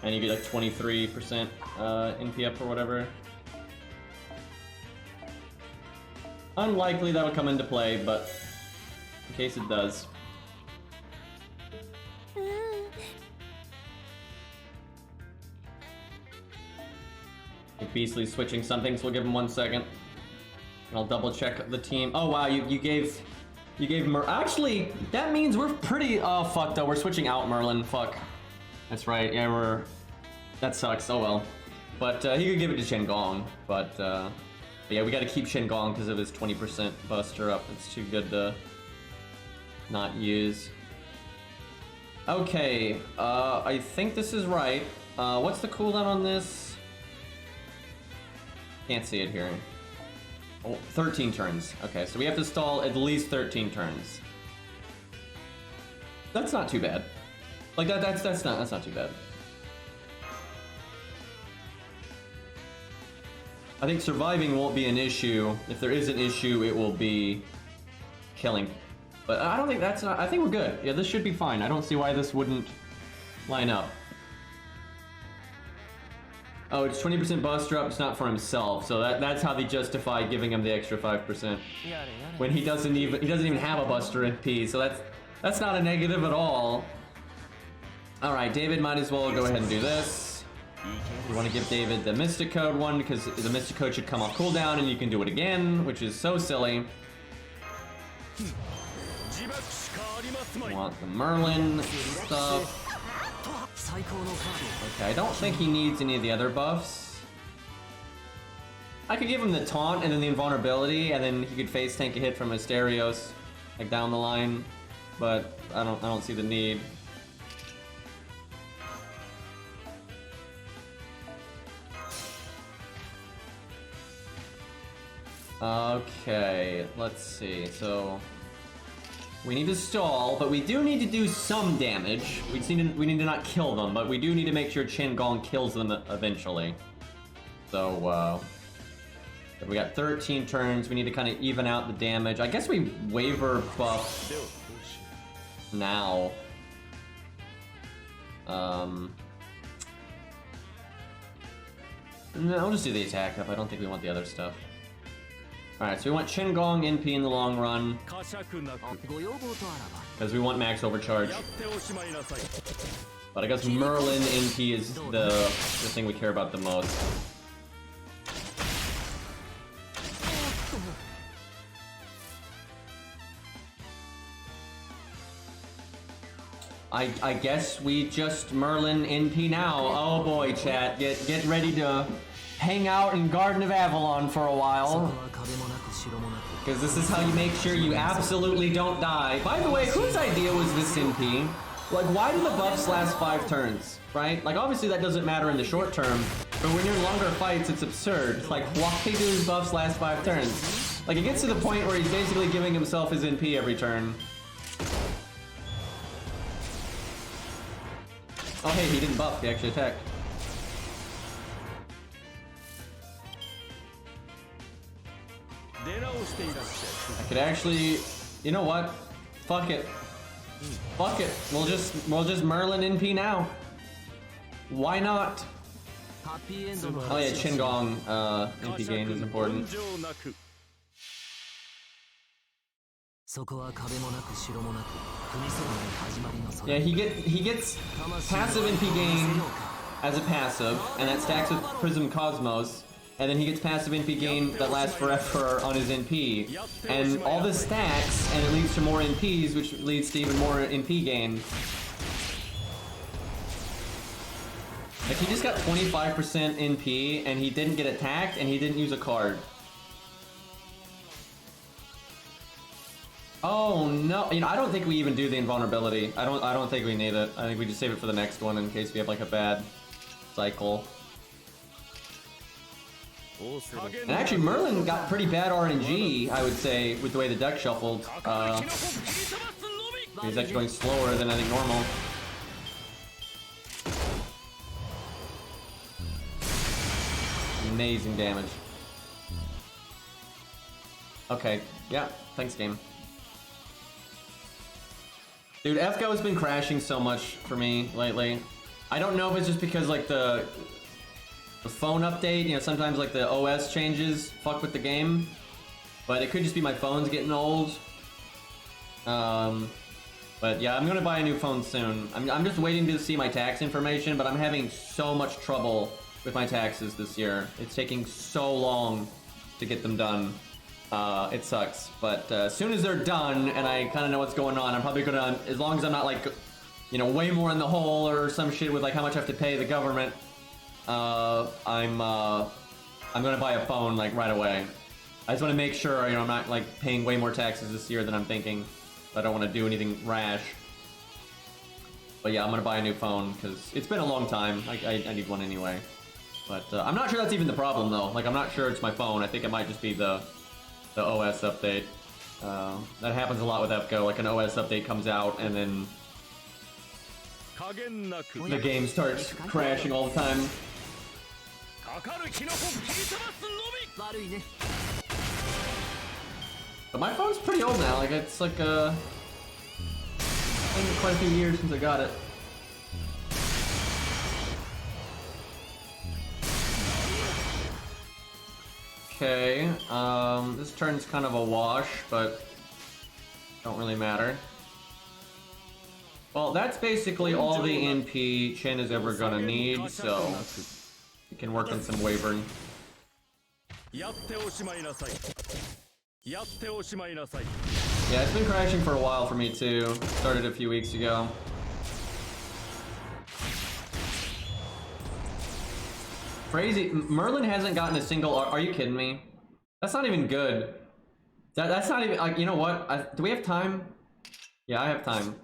and you get like 23% NP up or whatever. Unlikely that'll come into play, but in case it does. If Beastly's switching something, so we'll give him 1 second. And I'll double check the team. Oh wow, you gave actually, that means we're pretty, fuck though, we're switching out Merlin, fuck. That's right, yeah, that sucks, oh well. But, he could give it to Shin-Gong, but yeah, we gotta keep Shin-Gong because of his 20% buster up. It's too good to not use. Okay, I think this is right. What's the cooldown on this? Can't see it here. Oh, 13 turns. Okay, so we have to stall at least 13 turns. That's not too bad. Like that's not too bad. I think surviving won't be an issue. If there is an issue, it will be killing. But I don't think that's not, I think we're good. Yeah, this should be fine. I don't see why this wouldn't line up. Oh, it's 20% buster up, it's not for himself, so that's how they justify giving him the extra 5%. When he doesn't even have a buster NP, so that's not a negative at all. Alright, David might as well go ahead and do this. We want to give David the Mystic Code one, because the Mystic Code should come off cooldown and you can do it again, which is so silly. We want the Merlin stuff. Okay, I don't think he needs any of the other buffs. I could give him the taunt and then the invulnerability, and then he could face tank a hit from Asterios, like down the line. But I don't see the need. Okay, let's see. So we need to stall, but we do need to do some damage. We need to not kill them, but we do need to make sure Shin-Gong kills them eventually. So we got 13 turns. We need to kind of even out the damage. I guess we waiver buff now. No, I'll just do the attack up. I don't think we want the other stuff. Alright, so we want Shin-Gong NP in the long run, because we want max overcharge. But I guess Merlin NP is the thing we care about the most. I guess we just Merlin NP now. Oh boy, chat, get ready to hang out in Garden of Avalon for a while. Because this is how you make sure you absolutely don't die. By the way, whose idea was this NP? Like, why do the buffs last 5 turns, right? Like, obviously that doesn't matter in the short term, but when you're in longer fights, it's absurd. Like, why do his buffs last 5 turns? Like, it gets to the point where he's basically giving himself his NP every turn. Oh hey, he didn't buff, he actually attacked. I could actually, you know what? Fuck it. Fuck it. We'll just Merlin NP now. Why not? Oh yeah, Shin-Gong NP gain is important. Yeah, he gets passive NP gain as a passive, and that stacks with Prism Cosmos. And then he gets passive NP gain that lasts forever on his NP. And all this stacks, and it leads to more NPs, which leads to even more NP gain. Like, he just got 25% NP, and he didn't get attacked, and he didn't use a card. Oh no! You know, I don't think we even do the invulnerability. I don't think we need it. I think we just save it for the next one in case we have like a bad cycle. And actually, Merlin got pretty bad RNG, I would say, with the way the deck shuffled. He's actually going slower than I think normal. Amazing damage. Okay, yeah, thanks game. Dude, FGO has been crashing so much for me lately. I don't know if it's just because like the phone update, you know, sometimes like the OS changes fuck with the game, but it could just be my phone's getting old. But yeah, I'm gonna buy a new phone soon. I'm just waiting to see my tax information, but I'm having so much trouble with my taxes this year. It's taking so long to get them done. It sucks, but as soon as they're done and I kind of know what's going on, I'm probably gonna, as long as I'm not like, you know, way more in the hole or some shit with like how much I have to pay the government, I'm gonna buy a phone like right away. I just want to make sure, you know, I'm not like paying way more taxes this year than I'm thinking. I don't want to do anything rash. But yeah, I'm gonna buy a new phone because it's been a long time. I need one anyway. But I'm not sure that's even the problem though. Like I'm not sure it's my phone. I think it might just be the OS update. That happens a lot with FGO. Like an OS update comes out and then the game starts crashing all the time. But my phone's pretty old now. Like it's like quite a few years since I got it. Okay, this turn's kind of a wash, but don't really matter. Well, that's basically all the NP Chin is ever gonna need, so we can work on some wavering. Yeah, it's been crashing for a while for me too. Started a few weeks ago. Crazy. Merlin hasn't gotten a single. Are you kidding me? That's not even good. That's not even like. You know what? Do we have time? Yeah, I have time.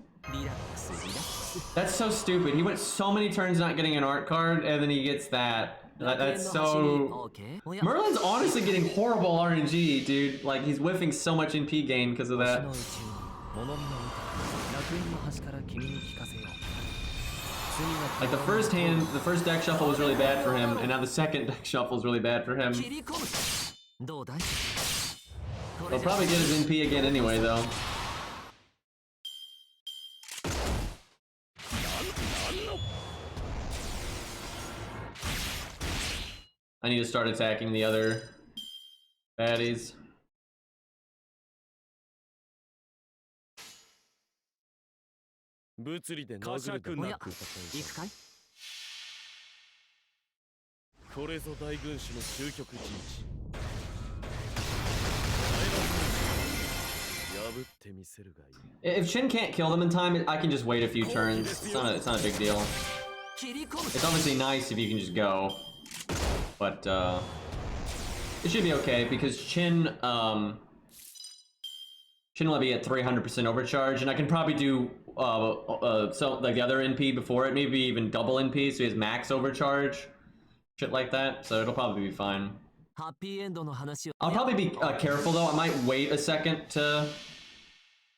That's so stupid. He went so many turns not getting an art card, and then he gets that. That's so. Merlin's honestly getting horrible RNG, dude. Like he's whiffing so much NP gain because of that. Like the first deck shuffle was really bad for him, and now the second deck shuffle is really bad for him. He'll probably get his NP again anyway, though. I need to start attacking the other baddies. If Shin can't kill them in time, I can just wait a few turns. It's not a big deal. It's obviously nice if you can just go, but it should be okay because Shin will be at 300% overcharge, and I can probably do so like the other NP before it, maybe even double NP, so he has max overcharge, shit like that. So it'll probably be fine. I'll probably be careful though. I might wait a second to.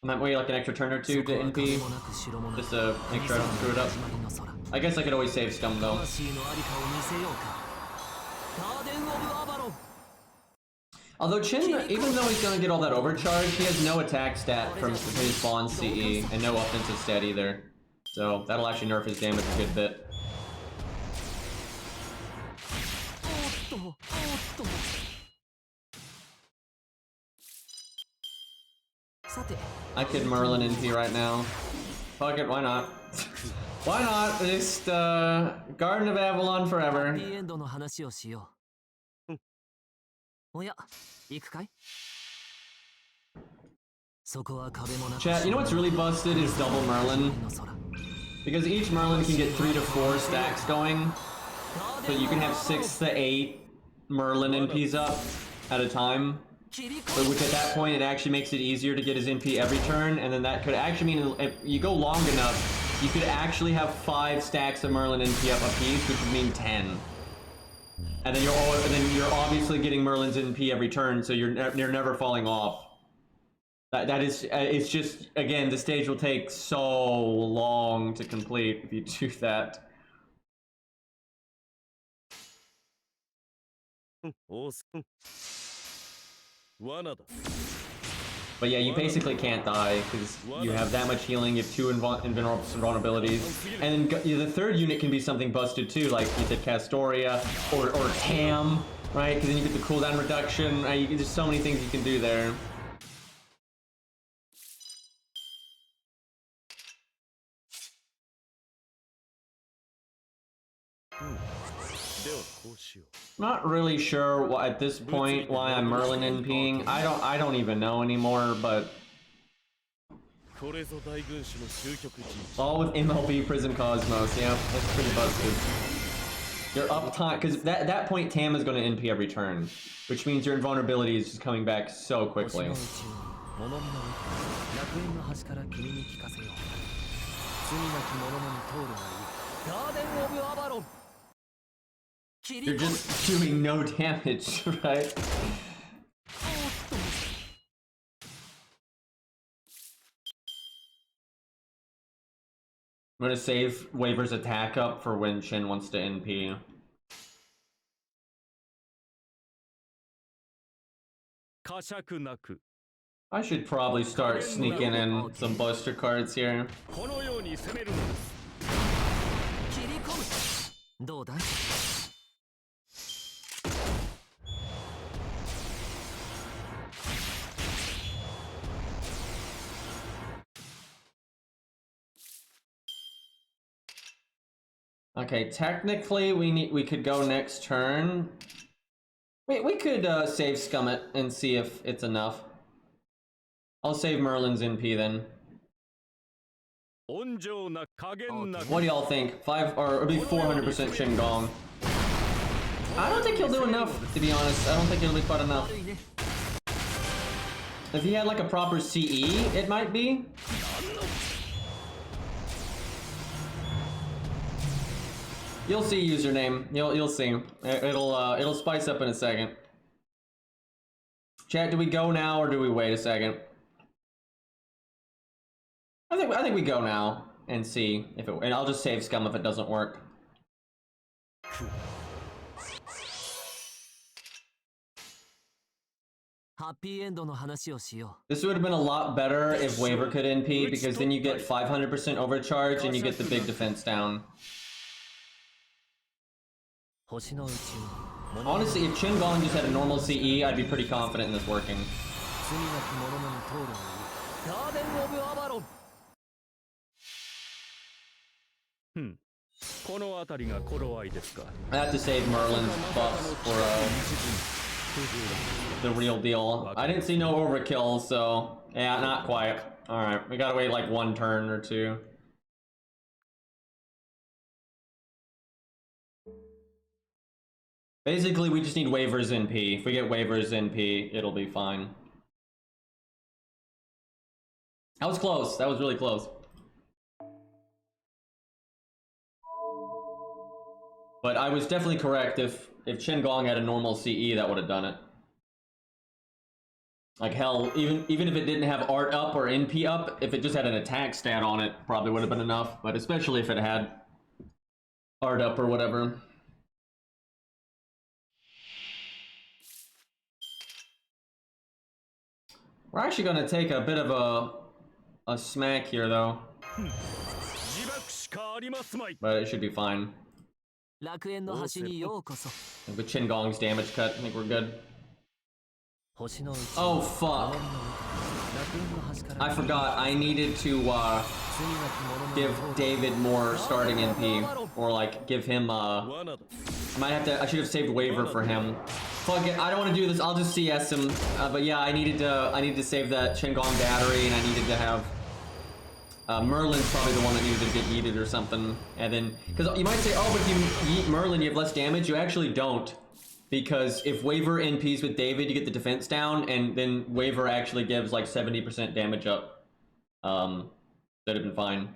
I might wait like an extra turn or two to NP, just to make sure I don't screw it up. I guess I could always save scum though. Although Chin, even though he's gonna get all that overcharge, he has no attack stat from his spawn CE, and no offensive stat either. So that'll actually nerf his damage a good bit. I could Merlin NP right now. Fuck it, why not? Why not? Just Garden of Avalon forever. Chat, you know what's really busted is double Merlin. Because each Merlin can get 3 to 4 stacks going. So you can have 6 to 8 Merlin NPs up at a time. which at that point it actually makes it easier to get his NP every turn, and then that could actually mean if you go long enough, you could actually have 5 stacks of Merlin NP up a piece, which would mean 10. And then you're obviously getting Merlin's NP every turn, so you're never falling off. That is, it's just, again, the stage will take so long to complete if you do that. But yeah, you basically can't die because you have that much healing, you have 2 invulnerabilities. And then the third unit can be something busted too, like you said, Castoria or Tam, right? Because then you get the cooldown reduction. Right? There's so many things you can do there. Not really sure at this point why I'm Merlin NPing. I don't even know anymore, but all with MLB Prison Cosmos, yeah, that's pretty busted. Your uptime, because at that point Tam is going to NP every turn, which means your invulnerability is just coming back so quickly. You're just doing no damage, right? I'm gonna save Waver's attack up for when Shin wants to NP. I should probably start sneaking in some Buster cards here. Okay, technically we could go next turn. We could save Scummit and see if it's enough. I'll save Merlin's NP then. What do y'all think? 5 or it'll be 400% Shin-Gong. I don't think he'll do enough, to be honest. I don't think it'll be quite enough. If he had like a proper CE, it might be. You'll see username. You'll see. It'll spice up in a second. Chat, do we go now or do we wait a second? I think we go now and see if it. And I'll just save Scum if it doesn't work. This would have been a lot better if Waver could NP, because then you get 500% overcharge and you get the big defense down. Honestly, if Shin-Gong just had a normal CE, I'd be pretty confident in this working. I have to save Merlin's buffs for the real deal. I didn't see no overkill, so yeah, not quite. Alright, we gotta wait like 1 turn or 2. Basically, we just need Waver's NP. If we get Waver's NP, it'll be fine. That was close. That was really close. But I was definitely correct. If Shin-Gong had a normal CE, that would have done it. Like hell, even if it didn't have art up or NP up, if it just had an attack stat on it, probably would have been enough. But especially if it had art up or whatever. We're actually going to take a bit of a smack here, though. But it should be fine. With Shin-Gong's damage cut, I think we're good. Oh, fuck. I forgot. I needed to give David more starting NP. Or, like, give him, I should have saved Waver for him. Fuck it, I don't want to do this. I'll just CS him. But yeah, I needed to save that Shin-Gong battery, and I needed to have Merlin's probably the one that needed to get yeeted or something. And then, because you might say, oh, but if you yeet Merlin, you have less damage. You actually don't, because if Waver NPs with David, you get the defense down, and then Waver actually gives like 70% damage up. That'd have been fine.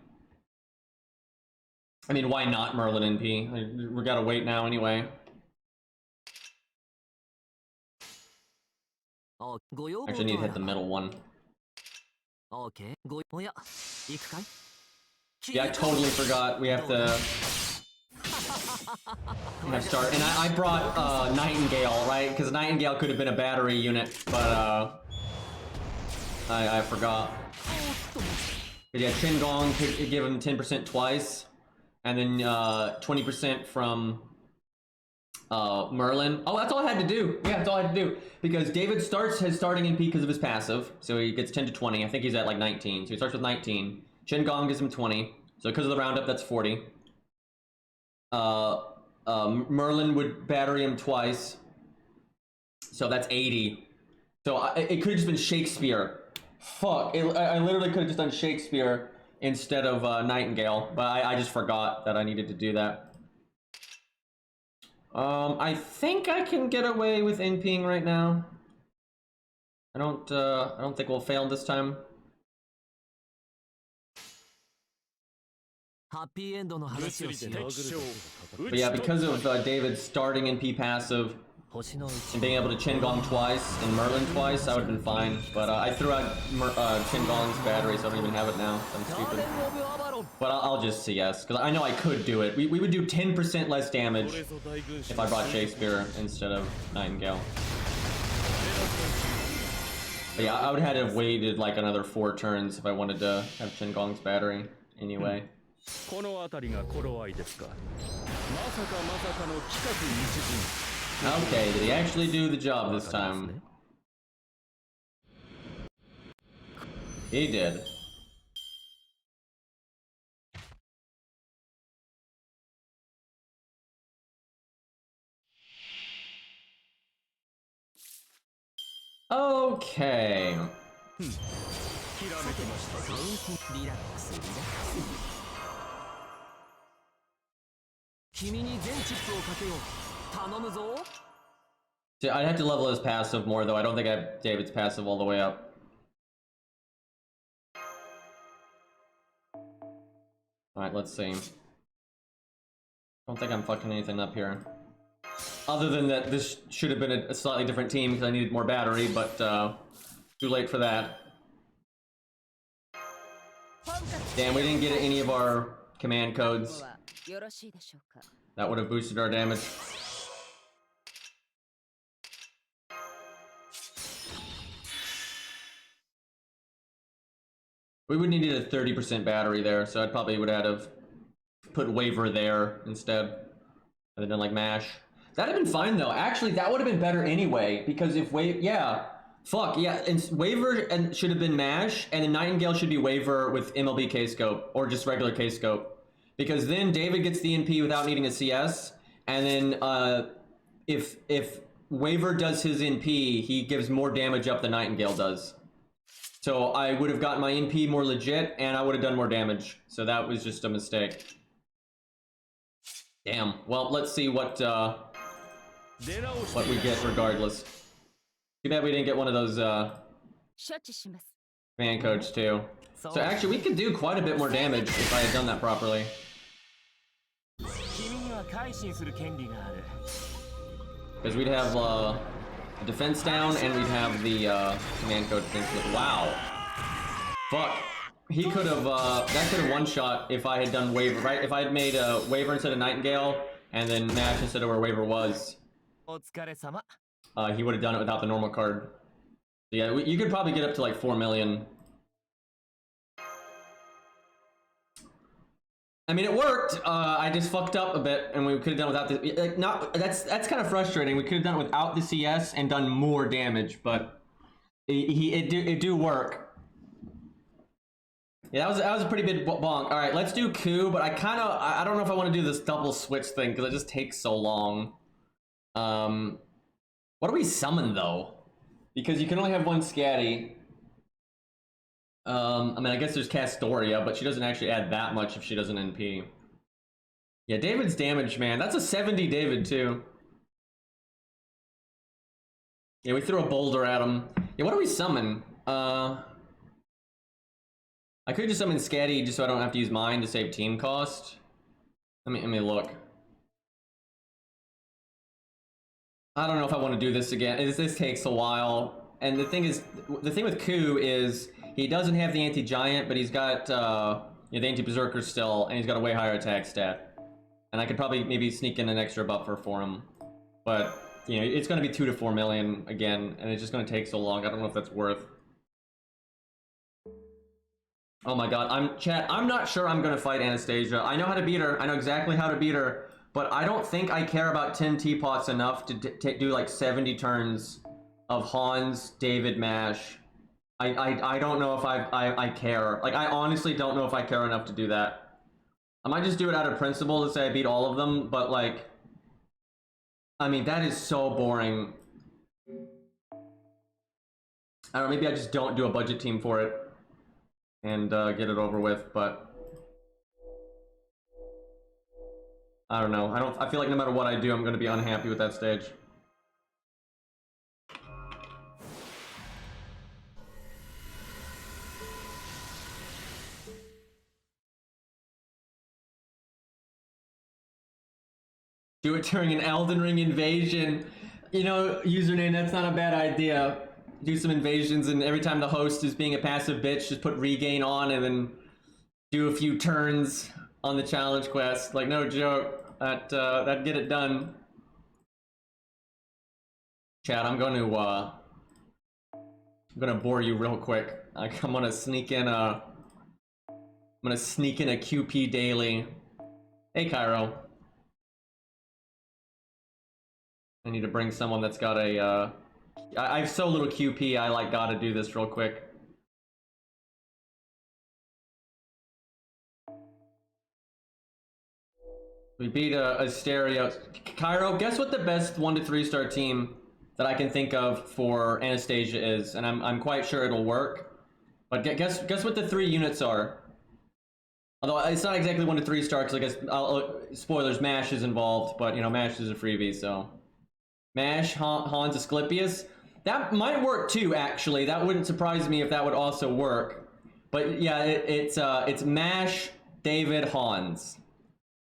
I mean, why not Merlin NP? We gotta wait now anyway. Actually, need to hit the middle one. Yeah, I totally forgot. We have to start. And I brought Nightingale, right? Because Nightingale could have been a battery unit, but I forgot. But yeah, Chen Gong could give him 10% twice, and then 20% from Merlin. Oh, that's all I had to do. Yeah, that's all I had to do. Because David starts his starting NP because of his passive, so he gets 10 to 20. I think he's at like 19, so he starts with 19. Chen Gong gives him 20, so because of the roundup, that's 40. Merlin would battery him twice, so that's 80. So it could have just been Shakespeare. Fuck, I literally could have just done Shakespeare instead of Nightingale, but I just forgot that I needed to do that. I think I can get away with NPing right now. I don't think we'll fail this time. But yeah, because of David's starting NP passive and being able to Chen Gong twice and Merlin twice, I would have been fine. But I threw out Chen Gong's battery, so I don't even have it now. I'm stupid. But I'll just CS, because I know I could do it. We would do 10% less damage if I brought Shakespeare instead of Nightingale. But yeah, I would have had to have waited like another 4 turns if I wanted to have Chen Gong's battery anyway. Okay, did he actually do the job this time? He did. Okay. See, I'd have to level his passive more, though. I don't think I have David's passive all the way up. Alright, let's see. I don't think I'm fucking anything up here. Other than that, this should have been a slightly different team because I needed more battery, but too late for that. Damn, we didn't get any of our command codes. That would have boosted our damage. We would need a 30% battery there, so I probably would have put Waver there instead. And then done like Mash. That'd have been fine though. Actually, that would have been better anyway, because if and Waver should have been Mash, and then Nightingale should be Waver with MLB K-Scope, or just regular K-Scope. Because then David gets the NP without needing a CS, and then if Waver does his NP, he gives more damage up than Nightingale does. So I would have gotten my NP more legit, and I would have done more damage. So that was just a mistake. Damn. Well, let's see what we get regardless. Too bad we didn't get one of those command codes too. So actually, we could do quite a bit more damage if I had done that properly. Because we'd have defense down, and we'd have the command code defense. Wow. Fuck. He could have, that could have one-shot if I had done Waver, right? If I had made a Waver instead of Nightingale, and then Mash instead of where Waver was. He would have done it without the normal card. Yeah, you could probably get up to like 4 million. I mean, it worked. I just fucked up a bit, and we could have done without the that's kind of frustrating. We could have done it without the CS and done more damage, but it do work. Yeah, that was a pretty big bonk. All right, let's do coup, but I don't know if I want to do this double switch thing because it just takes so long. What do we summon though? Because you can only have one Scatty. I mean, I guess there's Castoria, but she doesn't actually add that much if she doesn't NP. Yeah, David's damage, man. That's a 70 David, too. Yeah, we threw a boulder at him. Yeah, what do we summon? I could just summon Scatty just so I don't have to use mine to save team cost. Let me look. I don't know if I want to do this again. This takes a while. And the thing with Ku is he doesn't have the anti-giant, but he's got the anti-berserker still, and he's got a way higher attack stat. And I could probably maybe sneak in an extra buffer for him. But, you know, it's going to be 2 to 4 million again, and it's just going to take so long. I don't know if that's worth. Oh my god, I'm not sure I'm going to fight Anastasia. I know how to beat her. I know exactly how to beat her. But I don't think I care about 10 teapots enough to do like 70 turns of Hans, David, Mash. I don't know if I care. Like, I honestly don't know if I care enough to do that. I might just do it out of principle to say I beat all of them, but like, I mean, that is so boring. I don't know, maybe I just don't do a budget team for it and get it over with, but I don't know. I feel like no matter what I do, I'm going to be unhappy with that stage. Do it during an Elden Ring invasion. You know, username, that's not a bad idea. Do some invasions, and every time the host is being a passive bitch, just put regain on and then do a few turns on the challenge quest. Like, no joke. That'd get it done. Chat, I'm gonna bore you real quick. I'm gonna sneak in a QP daily. Hey, Cairo. I need to bring someone that's got a I have so little QP, I like gotta do this real quick. We beat a stereo. Cairo, guess what the best 1 to 3 star team that I can think of for Anastasia is, and I'm quite sure it'll work. But guess what the 3 units are. Although it's not exactly 1 to 3 star, because I guess spoilers, Mash is involved, but you know, Mash is a freebie, so Mash, Hans, Asclepius. That might work too, actually. That wouldn't surprise me if that would also work. But yeah, it's Mash, David, Hans.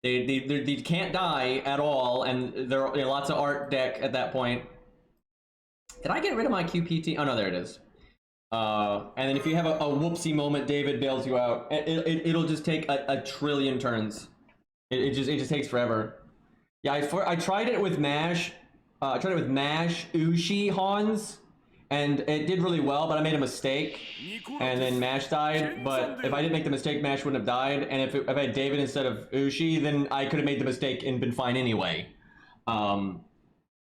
They can't die at all, and there are lots of art deck at that point. Did I get rid of my QPT? Oh no, there it is. And then if you have a whoopsie moment, David bails you out. It'll just take a trillion turns. It just takes forever. Yeah, I tried it with Mash. I tried it with Mash, Ushi, Hans, and it did really well, but I made a mistake, and then Mash died. But if I didn't make the mistake, Mash wouldn't have died, and if I had David instead of Ushi, then I could have made the mistake and been fine anyway. But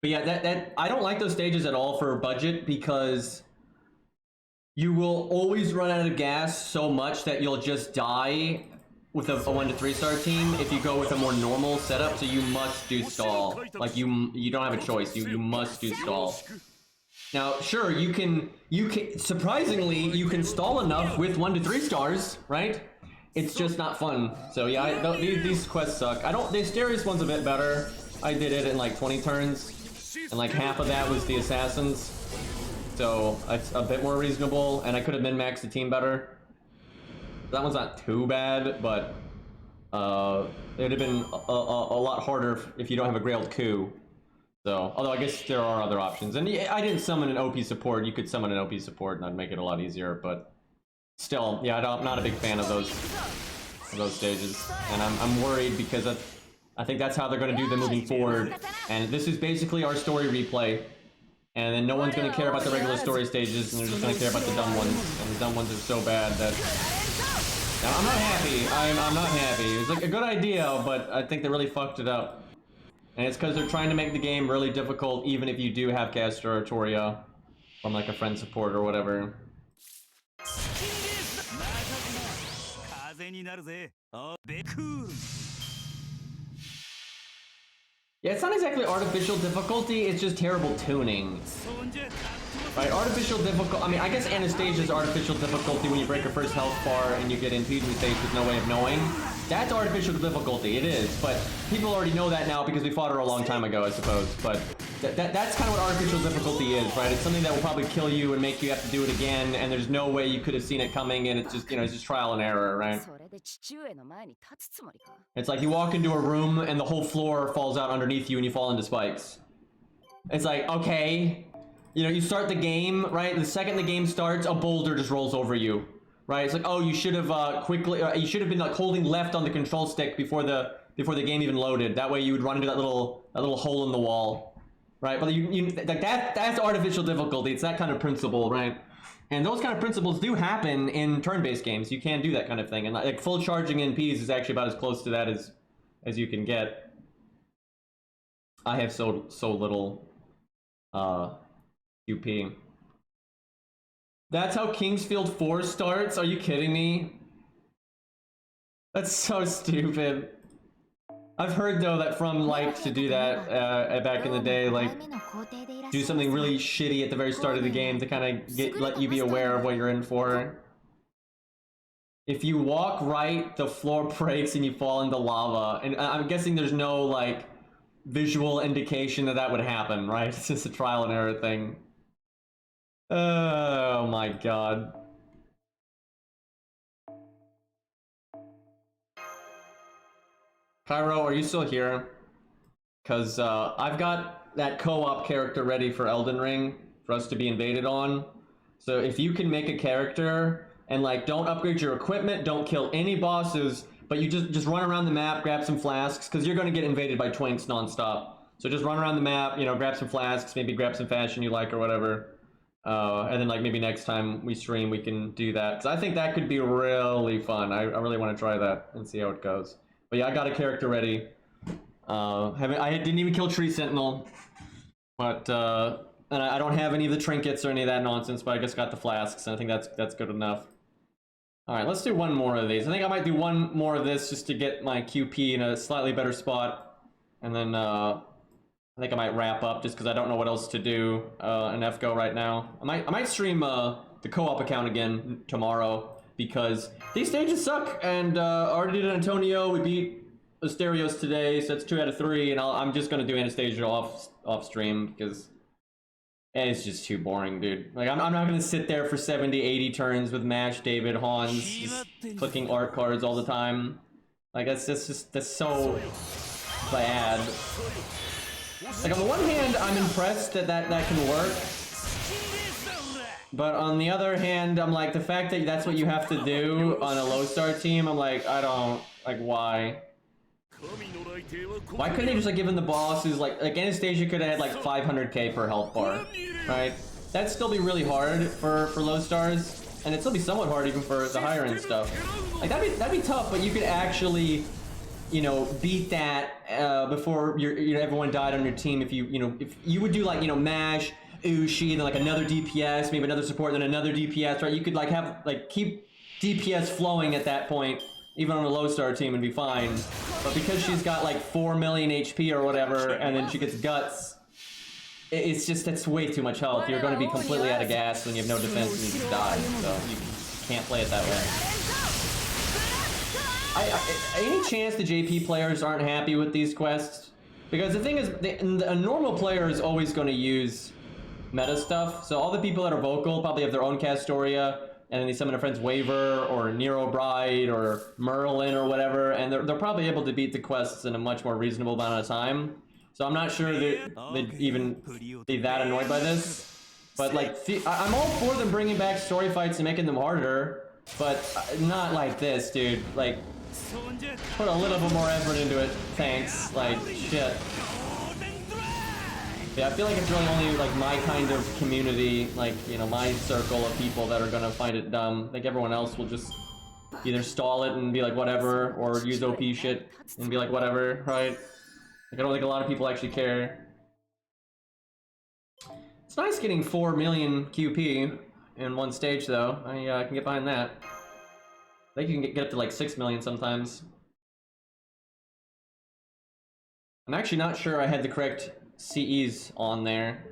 yeah, that I don't like those stages at all for budget, because you will always run out of gas so much that you'll just die with a 1 to 3 star team if you go with a more normal setup. So you must do stall. Like, you don't have a choice. You must do stall. Now, sure, you can surprisingly you can stall enough with 1 to 3 stars, right? It's just not fun. So yeah, these quests suck. The Asterius one's a bit better. I did it in like 20 turns, and like half of that was the assassins. So it's a bit more reasonable, and I could have min-maxed the team better. That one's not too bad, but it would have been a lot harder if you don't have a Grailed Coup. So, although I guess there are other options. And I didn't summon an OP support. You could summon an OP support, and that'd make it a lot easier. But still, yeah, I'm not a big fan of those stages. And I'm worried because I think that's how they're going to do them moving forward. And this is basically our story replay. And then no one's going to care about the regular story stages, and they're just going to care about the dumb ones. And the dumb ones are so bad that... Now, I'm not happy. I'm not happy. It was like a good idea, but I think they really fucked it up. And it's because they're trying to make the game really difficult, even if you do have Castor or Toria from like a friend support or whatever. Yeah, it's not exactly artificial difficulty, it's just terrible tuning. Right, artificial difficulty, I mean, I guess Anastasia's artificial difficulty when you break your first health bar and you get into Eden states with no way of knowing. That's artificial difficulty, it is, but people already know that now because we fought her a long time ago, I suppose, but that's kind of what artificial difficulty is, right? It's something that will probably kill you and make you have to do it again, and there's no way you could have seen it coming, and it's just, you know, it's just trial and error, right? It's like you walk into a room and the whole floor falls out underneath you and you fall into spikes. It's like, okay, you know, you start the game, right? The second the game starts, a boulder just rolls over you. Right, it's like, oh, you should have you should have been like holding left on the control stick before the game even loaded. That way you would run into that little hole in the wall, right? But like that's artificial difficulty. It's that kind of principle, right? And those kind of principles do happen in turn-based games. You can do that kind of thing, and like full charging NPs is actually about as close to that as you can get. I have so little QP. That's how Kingsfield 4 starts? Are you kidding me? That's so stupid. I've heard though that From liked to do that back in the day, like do something really shitty at the very start of the game to kind of let you be aware of what you're in for. If you walk right, the floor breaks and you fall into lava. And I'm guessing there's no like visual indication that would happen, right? It's just a trial and error thing. Oh my god. Cairo, are you still here? Because I've got that co-op character ready for Elden Ring for us to be invaded on. So if you can make a character and like don't upgrade your equipment, don't kill any bosses, but you just run around the map, grab some flasks, because you're going to get invaded by twinks nonstop. So just run around the map, you know, grab some flasks, maybe grab some fashion you like or whatever. And then like maybe next time we stream we can do that, because I think that could be really fun. I really want to try that and see how it goes. But yeah, I got a character ready. I didn't even kill Tree Sentinel, but and I don't have any of the trinkets or any of that nonsense, but I just got the flasks, and I think that's good enough. All right, let's do one more of these. I think I might do one more of this just to get my QP in a slightly better spot, and then I think I might wrap up just because I don't know what else to do in FGO right now. I might stream the co-op account again tomorrow because these stages suck, and already did Antonio. We beat Asterios today, so that's 2 out of 3, and I'm just gonna do Anastasia off stream because it's just too boring, dude. Like I'm not gonna sit there for 70, 80 turns with Mash, David, Hans, just clicking art cards all the time. Like that's so bad. Like on the one hand, I'm impressed that can work, but on the other hand, I'm like, the fact that that's what you have to do on a low star team, I'm like, I don't, like, why? Why couldn't they just like given the bosses like Anastasia could have had like 500k per health bar, right? That'd still be really hard for low stars, and it'd still be somewhat hard even for the higher end stuff. Like that'd be tough, but you could actually, you know, beat that before everyone died on your team. If you would do like, you know, Mash, Ushi, then like another DPS, maybe another support, then another DPS, right? You could like have like keep DPS flowing at that point, even on a low star team, and be fine. But because she's got like 4 million HP or whatever, and then she gets guts, it's just, that's way too much health. You're going to be completely out of gas when you have no defense and you just die. So you can't play it that way. Any chance the JP players aren't happy with these quests? Because the thing is, a normal player is always going to use meta stuff. So all the people that are vocal probably have their own Castoria, and then they summon a friend's Waver, or Nero Bride, or Merlin, or whatever, and they're probably able to beat the quests in a much more reasonable amount of time. So I'm not sure they'd even be that annoyed by this. But like, I'm all for them bringing back story fights and making them harder, but not like this, dude. Like, put a little bit more effort into it, thanks. Like, shit. Yeah, I feel like it's really only like my kind of community, like, you know, my circle of people that are gonna find it dumb. I think everyone else will just either stall it and be like whatever, or use OP shit and be like whatever, right? Like, I don't think a lot of people actually care. It's nice getting 4 million QP in one stage though. I can get behind that. I think you can get up to like 6 million sometimes. I'm actually not sure I had the correct CEs on there.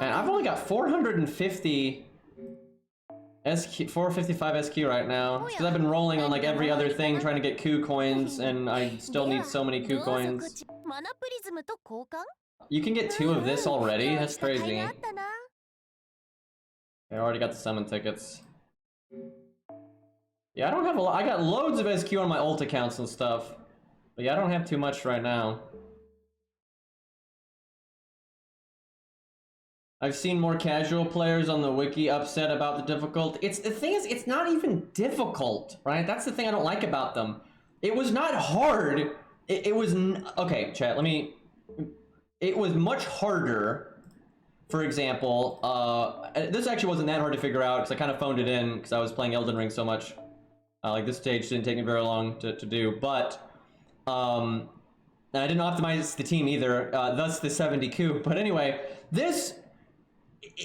And I've only got 450 SQ 455 SQ right now. It's because I've been rolling on like every other thing trying to get coup coins, and I still need so many coup coins. You can get 2 of this already? That's crazy. I already got the summon tickets. Yeah, I don't have a lot. I got loads of SQ on my ult accounts and stuff. But yeah, I don't have too much right now. I've seen more casual players on the wiki upset about the difficulty. The thing is, it's not even difficult, right? That's the thing I don't like about them. It was not hard. It was okay, chat. It was much harder. For example, this actually wasn't that hard to figure out because I kind of phoned it in because I was playing Elden Ring so much. Like this stage didn't take me very long to do, but and I didn't optimize the team either. Thus the 70 coup. But anyway, this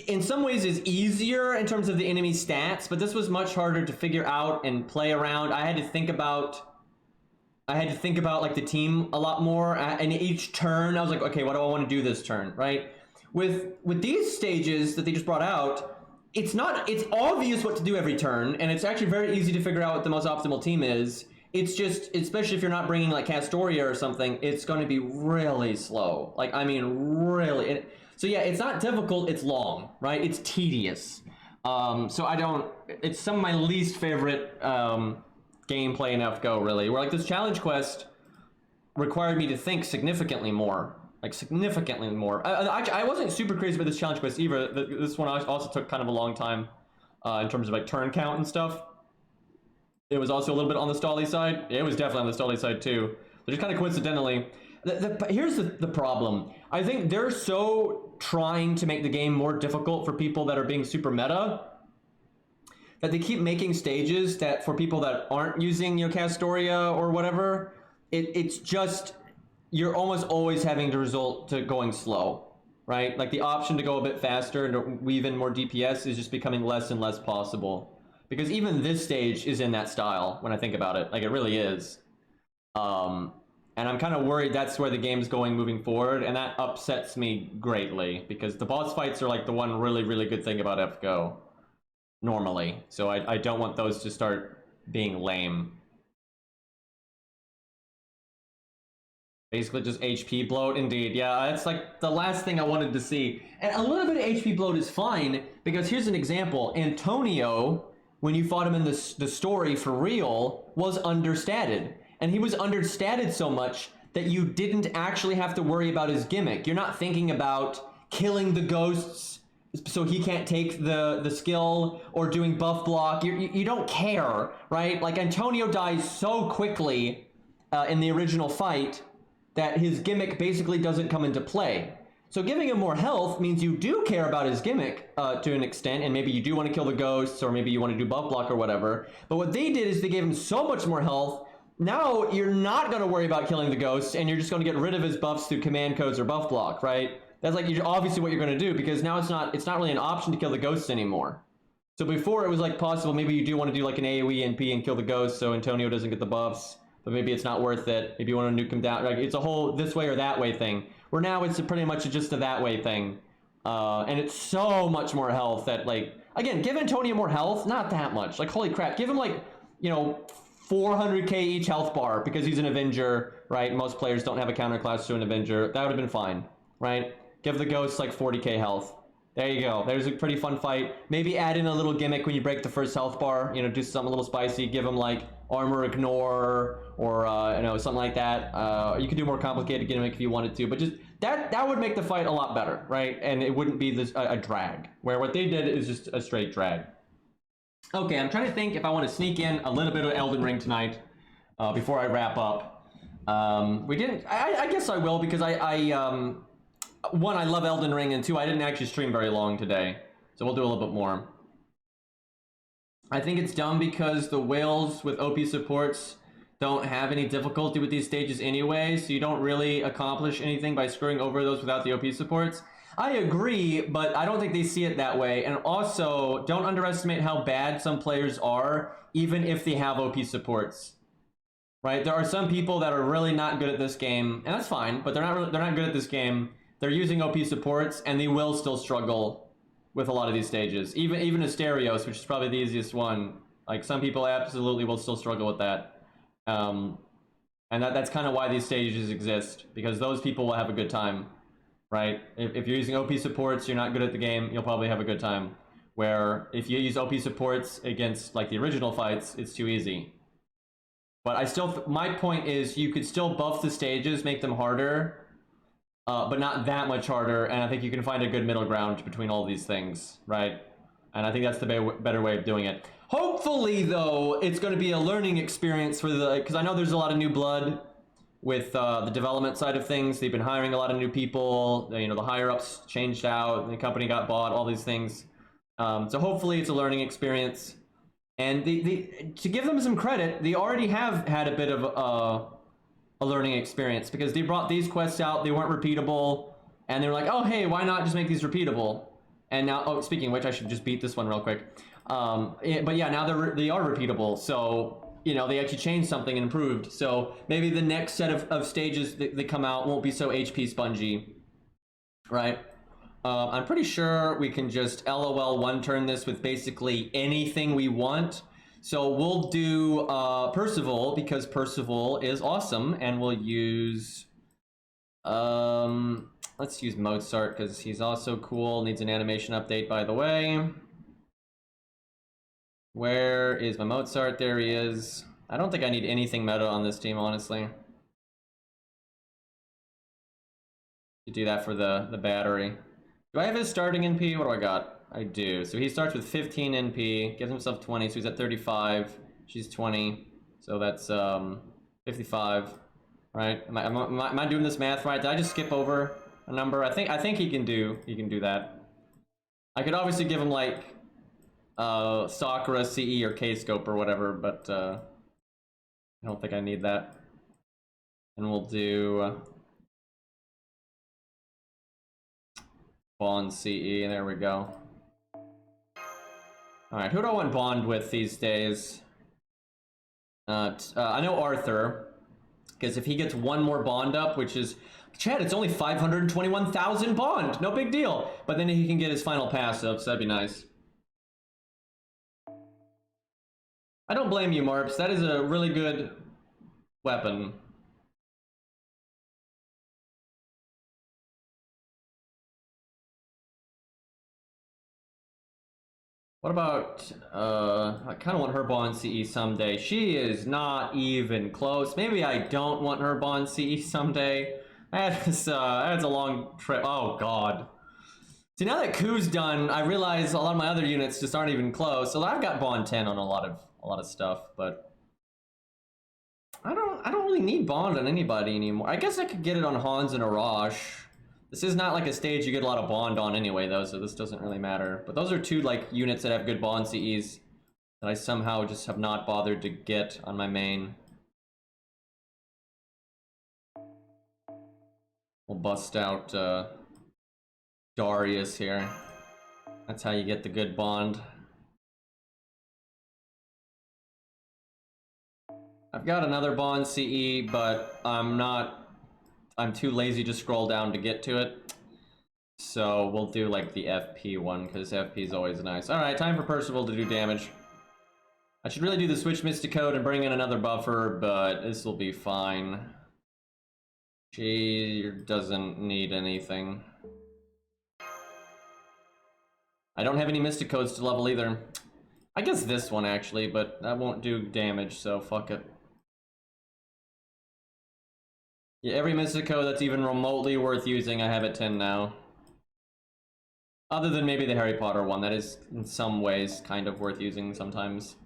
in some ways is easier in terms of the enemy stats, but this was much harder to figure out and play around. I had to think about like the team a lot more, and each turn I was like, okay, what do I want to do this turn, right? With these stages that they just brought out, it's obvious what to do every turn, and it's actually very easy to figure out what the most optimal team is. It's just, especially if you're not bringing like Castoria or something, it's going to be really slow. Like, I mean, really. So yeah, it's not difficult, it's long, right? It's tedious. So it's some of my least favorite gameplay in FGO, really. Where like this challenge quest required me to think significantly more. Like, significantly more. I wasn't super crazy about this challenge quest either. This one also took kind of a long time in terms of like turn count and stuff. It was also a little bit on the stally side. It was definitely on the stally side too. But just kind of coincidentally. Here's the problem. I think they're so trying to make the game more difficult for people that are being super meta that they keep making stages that for people that aren't using, you know, Castoria or whatever, it's just, you're almost always having to result to going slow, right? Like the option to go a bit faster and to weave in more DPS is just becoming less and less possible. Because even this stage is in that style when I think about it. Like it really is. And I'm kind of worried that's where the game's going moving forward, and that upsets me greatly, because the boss fights are like the one really, really good thing about FGO, normally. So I don't want those to start being lame. Basically just HP bloat, indeed. Yeah, that's like the last thing I wanted to see. And a little bit of HP bloat is fine, because here's an example. Antonio, when you fought him in the story for real, was understated. And he was understated so much that you didn't actually have to worry about his gimmick. You're not thinking about killing the ghosts so he can't take the skill, or doing buff block. You don't care, right? Like Antonio dies so quickly in the original fight that his gimmick basically doesn't come into play. So giving him more health means you do care about his gimmick to an extent, and maybe you do want to kill the ghosts, or maybe you want to do buff block or whatever. But what they did is they gave him so much more health. Now you're not going to worry about killing the ghosts, and you're just going to get rid of his buffs through command codes or buff block, right? That's like obviously what you're going to do, because now it's not really an option to kill the ghosts anymore. So before it was like possible, maybe you do want to do like an AoE NP and kill the ghosts so Antonio doesn't get the buffs, but maybe it's not worth it. Maybe you want to nuke him down. Like it's a whole this way or that way thing. Where now it's pretty much just a that way thing. And it's so much more health that, like, again, give Antonio more health, not that much. Like, holy crap, give him like, you know, 400k each health bar because he's an Avenger, right? Most players don't have a counterclass to an Avenger. That would have been fine, right? Give the ghosts like 40k health. There you go. There's a pretty fun fight. Maybe add in a little gimmick when you break the first health bar. You know, do something a little spicy. Give them like armor ignore or you know, something like that. You could do more complicated gimmick if you wanted to, but just that would make the fight a lot better, right? And it wouldn't be this a drag. Where what they did is just a straight drag. Okay, I'm trying to think if I want to sneak in a little bit of Elden Ring tonight before I wrap up. We didn't. I guess I will, because one, I love Elden Ring, and two, I didn't actually stream very long today, so we'll do a little bit more. I think it's dumb because the whales with OP supports don't have any difficulty with these stages anyway, so you don't really accomplish anything by screwing over those without the OP supports. I agree, but I don't think they see it that way. And also, don't underestimate how bad some players are, even if they have OP supports. Right? There are some people that are really not good at this game, and that's fine, but they're not good at this game. They're using OP supports, and they will still struggle with a lot of these stages. Even Asterios, which is probably the easiest one. Like, some people absolutely will still struggle with that. And that's kind of why these stages exist, because those people will have a good time, right? If you're using OP supports, you're not good at the game, you'll probably have a good time. Where if you use OP supports against like the original fights, it's too easy. But I still, my point is you could still buff the stages, make them harder, but not that much harder, and I think you can find a good middle ground between all these things, right? And I think that's the better way of doing it. Hopefully, though, it's going to be a learning experience for the, because I know there's a lot of new blood with the development side of things. They've been hiring a lot of new people. You know, the higher ups changed out, the company got bought, all these things. So hopefully, it's a learning experience. And to give them some credit, they already have had a bit of a learning experience, because they brought these quests out. They weren't repeatable, and they were like, "Oh, hey, why not just make these repeatable?" And now, oh, speaking of which, I should just beat this one real quick. But yeah, now they are repeatable. So, you know, they actually changed something and improved. So maybe the next set of stages that come out won't be so HP spongy, right? I'm pretty sure we can just LOL one turn this with basically anything we want. So we'll do Percival, because Percival is awesome, and we'll use let's use Mozart because he's also cool. Needs an animation update, by the way. Where is my Mozart? There he is. I don't think I need anything meta on this team, honestly. You do that for the battery. Do I have his starting NP? What do I got? I do. So he starts with 15 NP, gives himself 20, so he's at 35. She's 20, so that's 55, right? Am I doing this math right? Did I just skip over a number? I think he can do that. I could obviously give him like Sakura, CE, or K-Scope or whatever, but I don't think I need that. And we'll do Bond CE, there we go. Alright, who do I want Bond with these days? I know Arthur, because if he gets one more Bond up, which is, Chad, it's only 521,000 Bond, no big deal. But then he can get his final pass up, so that'd be nice. I don't blame you, Marps. That is a really good weapon. What about, I kind of want her Bond CE someday. She is not even close. Maybe I don't want her Bond CE someday. That's a long trip. Oh, God. See, now that Ku's done, I realize a lot of my other units just aren't even close. So I've got Bond 10 on a lot of stuff, but I don't really need Bond on anybody anymore. I guess I could get it on Hans and Arash. This is not like a stage you get a lot of Bond on anyway, though, so this doesn't really matter. But those are two like units that have good Bond CEs that I somehow just have not bothered to get on my main. We'll bust out Darius here. That's how you get the good Bond. I've got another Bond CE, but I'm too lazy to scroll down to get to it. So we'll do like the FP one, because FP is always nice. Alright, time for Percival to do damage. I should really do the switch Mystic Code and bring in another buffer, but this will be fine. She doesn't need anything. I don't have any Mystic Codes to level either. I guess this one actually, but that won't do damage, so fuck it. Yeah, every Mystic Code that's even remotely worth using, I have at 10 now. Other than maybe the Harry Potter one, that is in some ways kind of worth using sometimes.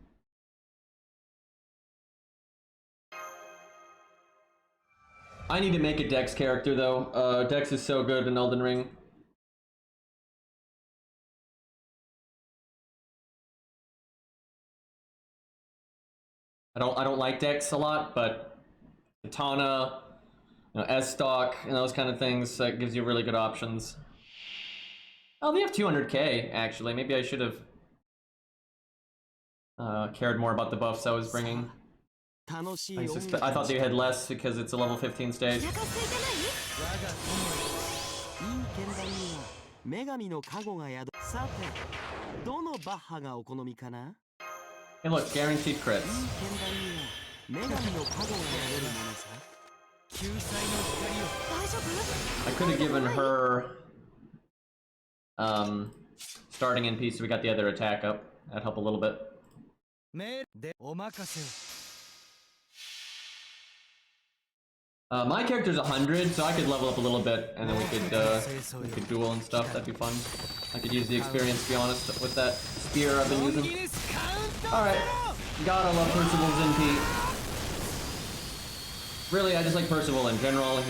I need to make a Dex character though. Dex is so good in Elden Ring. I don't like Dex a lot, but Katana, you know, S-Stock, and those kind of things, that gives you really good options. Oh, they have 200k, actually. Maybe I should have cared more about the buffs I was bringing. I thought they had less because it's a level 15 stage. 女神の加護が宿さてどのバッハがお好みかな Hey, look, guaranteed crits. 女神の加護が宿るものさ救済の光を大丈夫 I could have given her starting in piece so we got the other attack up. That'd help a little bit. でお任せを My character's 100, so I could level up a little bit, and then we could duel and stuff. That'd be fun. I could use the experience, to be honest, with that spear I've been using. Alright. Gotta love Percival's NP. Really, I just like Percival in general. I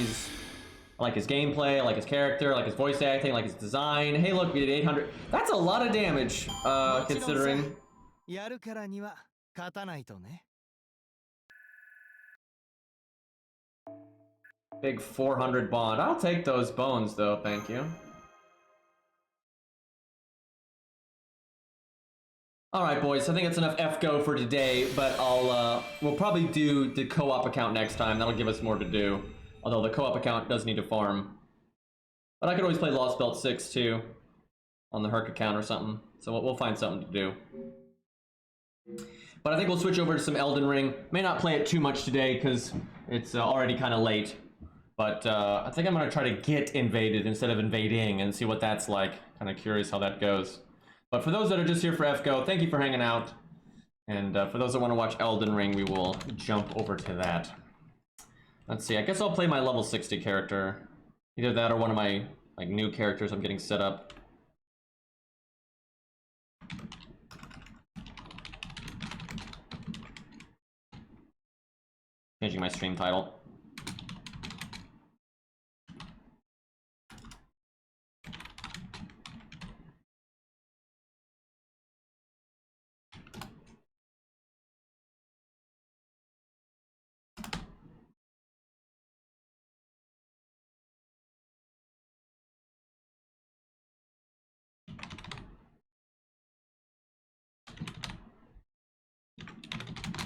like his gameplay, I like his character, I like his voice acting, I like his design. Hey, look, we did 800. That's a lot of damage, considering. やるからには勝たないとね Big 400 bond. I'll take those bones, though, thank you. Alright, boys, I think that's enough FGO for today, but we'll probably do the co-op account next time. That'll give us more to do. Although the co-op account does need to farm. But I could always play Lost Belt 6, too. On the Herc account or something. So we'll find something to do. But I think we'll switch over to some Elden Ring. May not play it too much today, because it's already kind of late. But I think I'm going to try to get invaded instead of invading and see what that's like. Kind of curious how that goes. But for those that are just here for FGO, thank you for hanging out. And for those that want to watch Elden Ring, we will jump over to that. Let's see, I guess I'll play my level 60 character. Either that or one of my new characters I'm getting set up. Changing my stream title.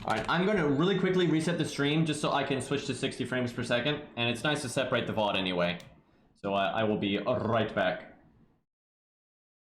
Alright, I'm going to really quickly reset the stream just so I can switch to 60 frames per second, and it's nice to separate the VOD anyway. So I will be right back.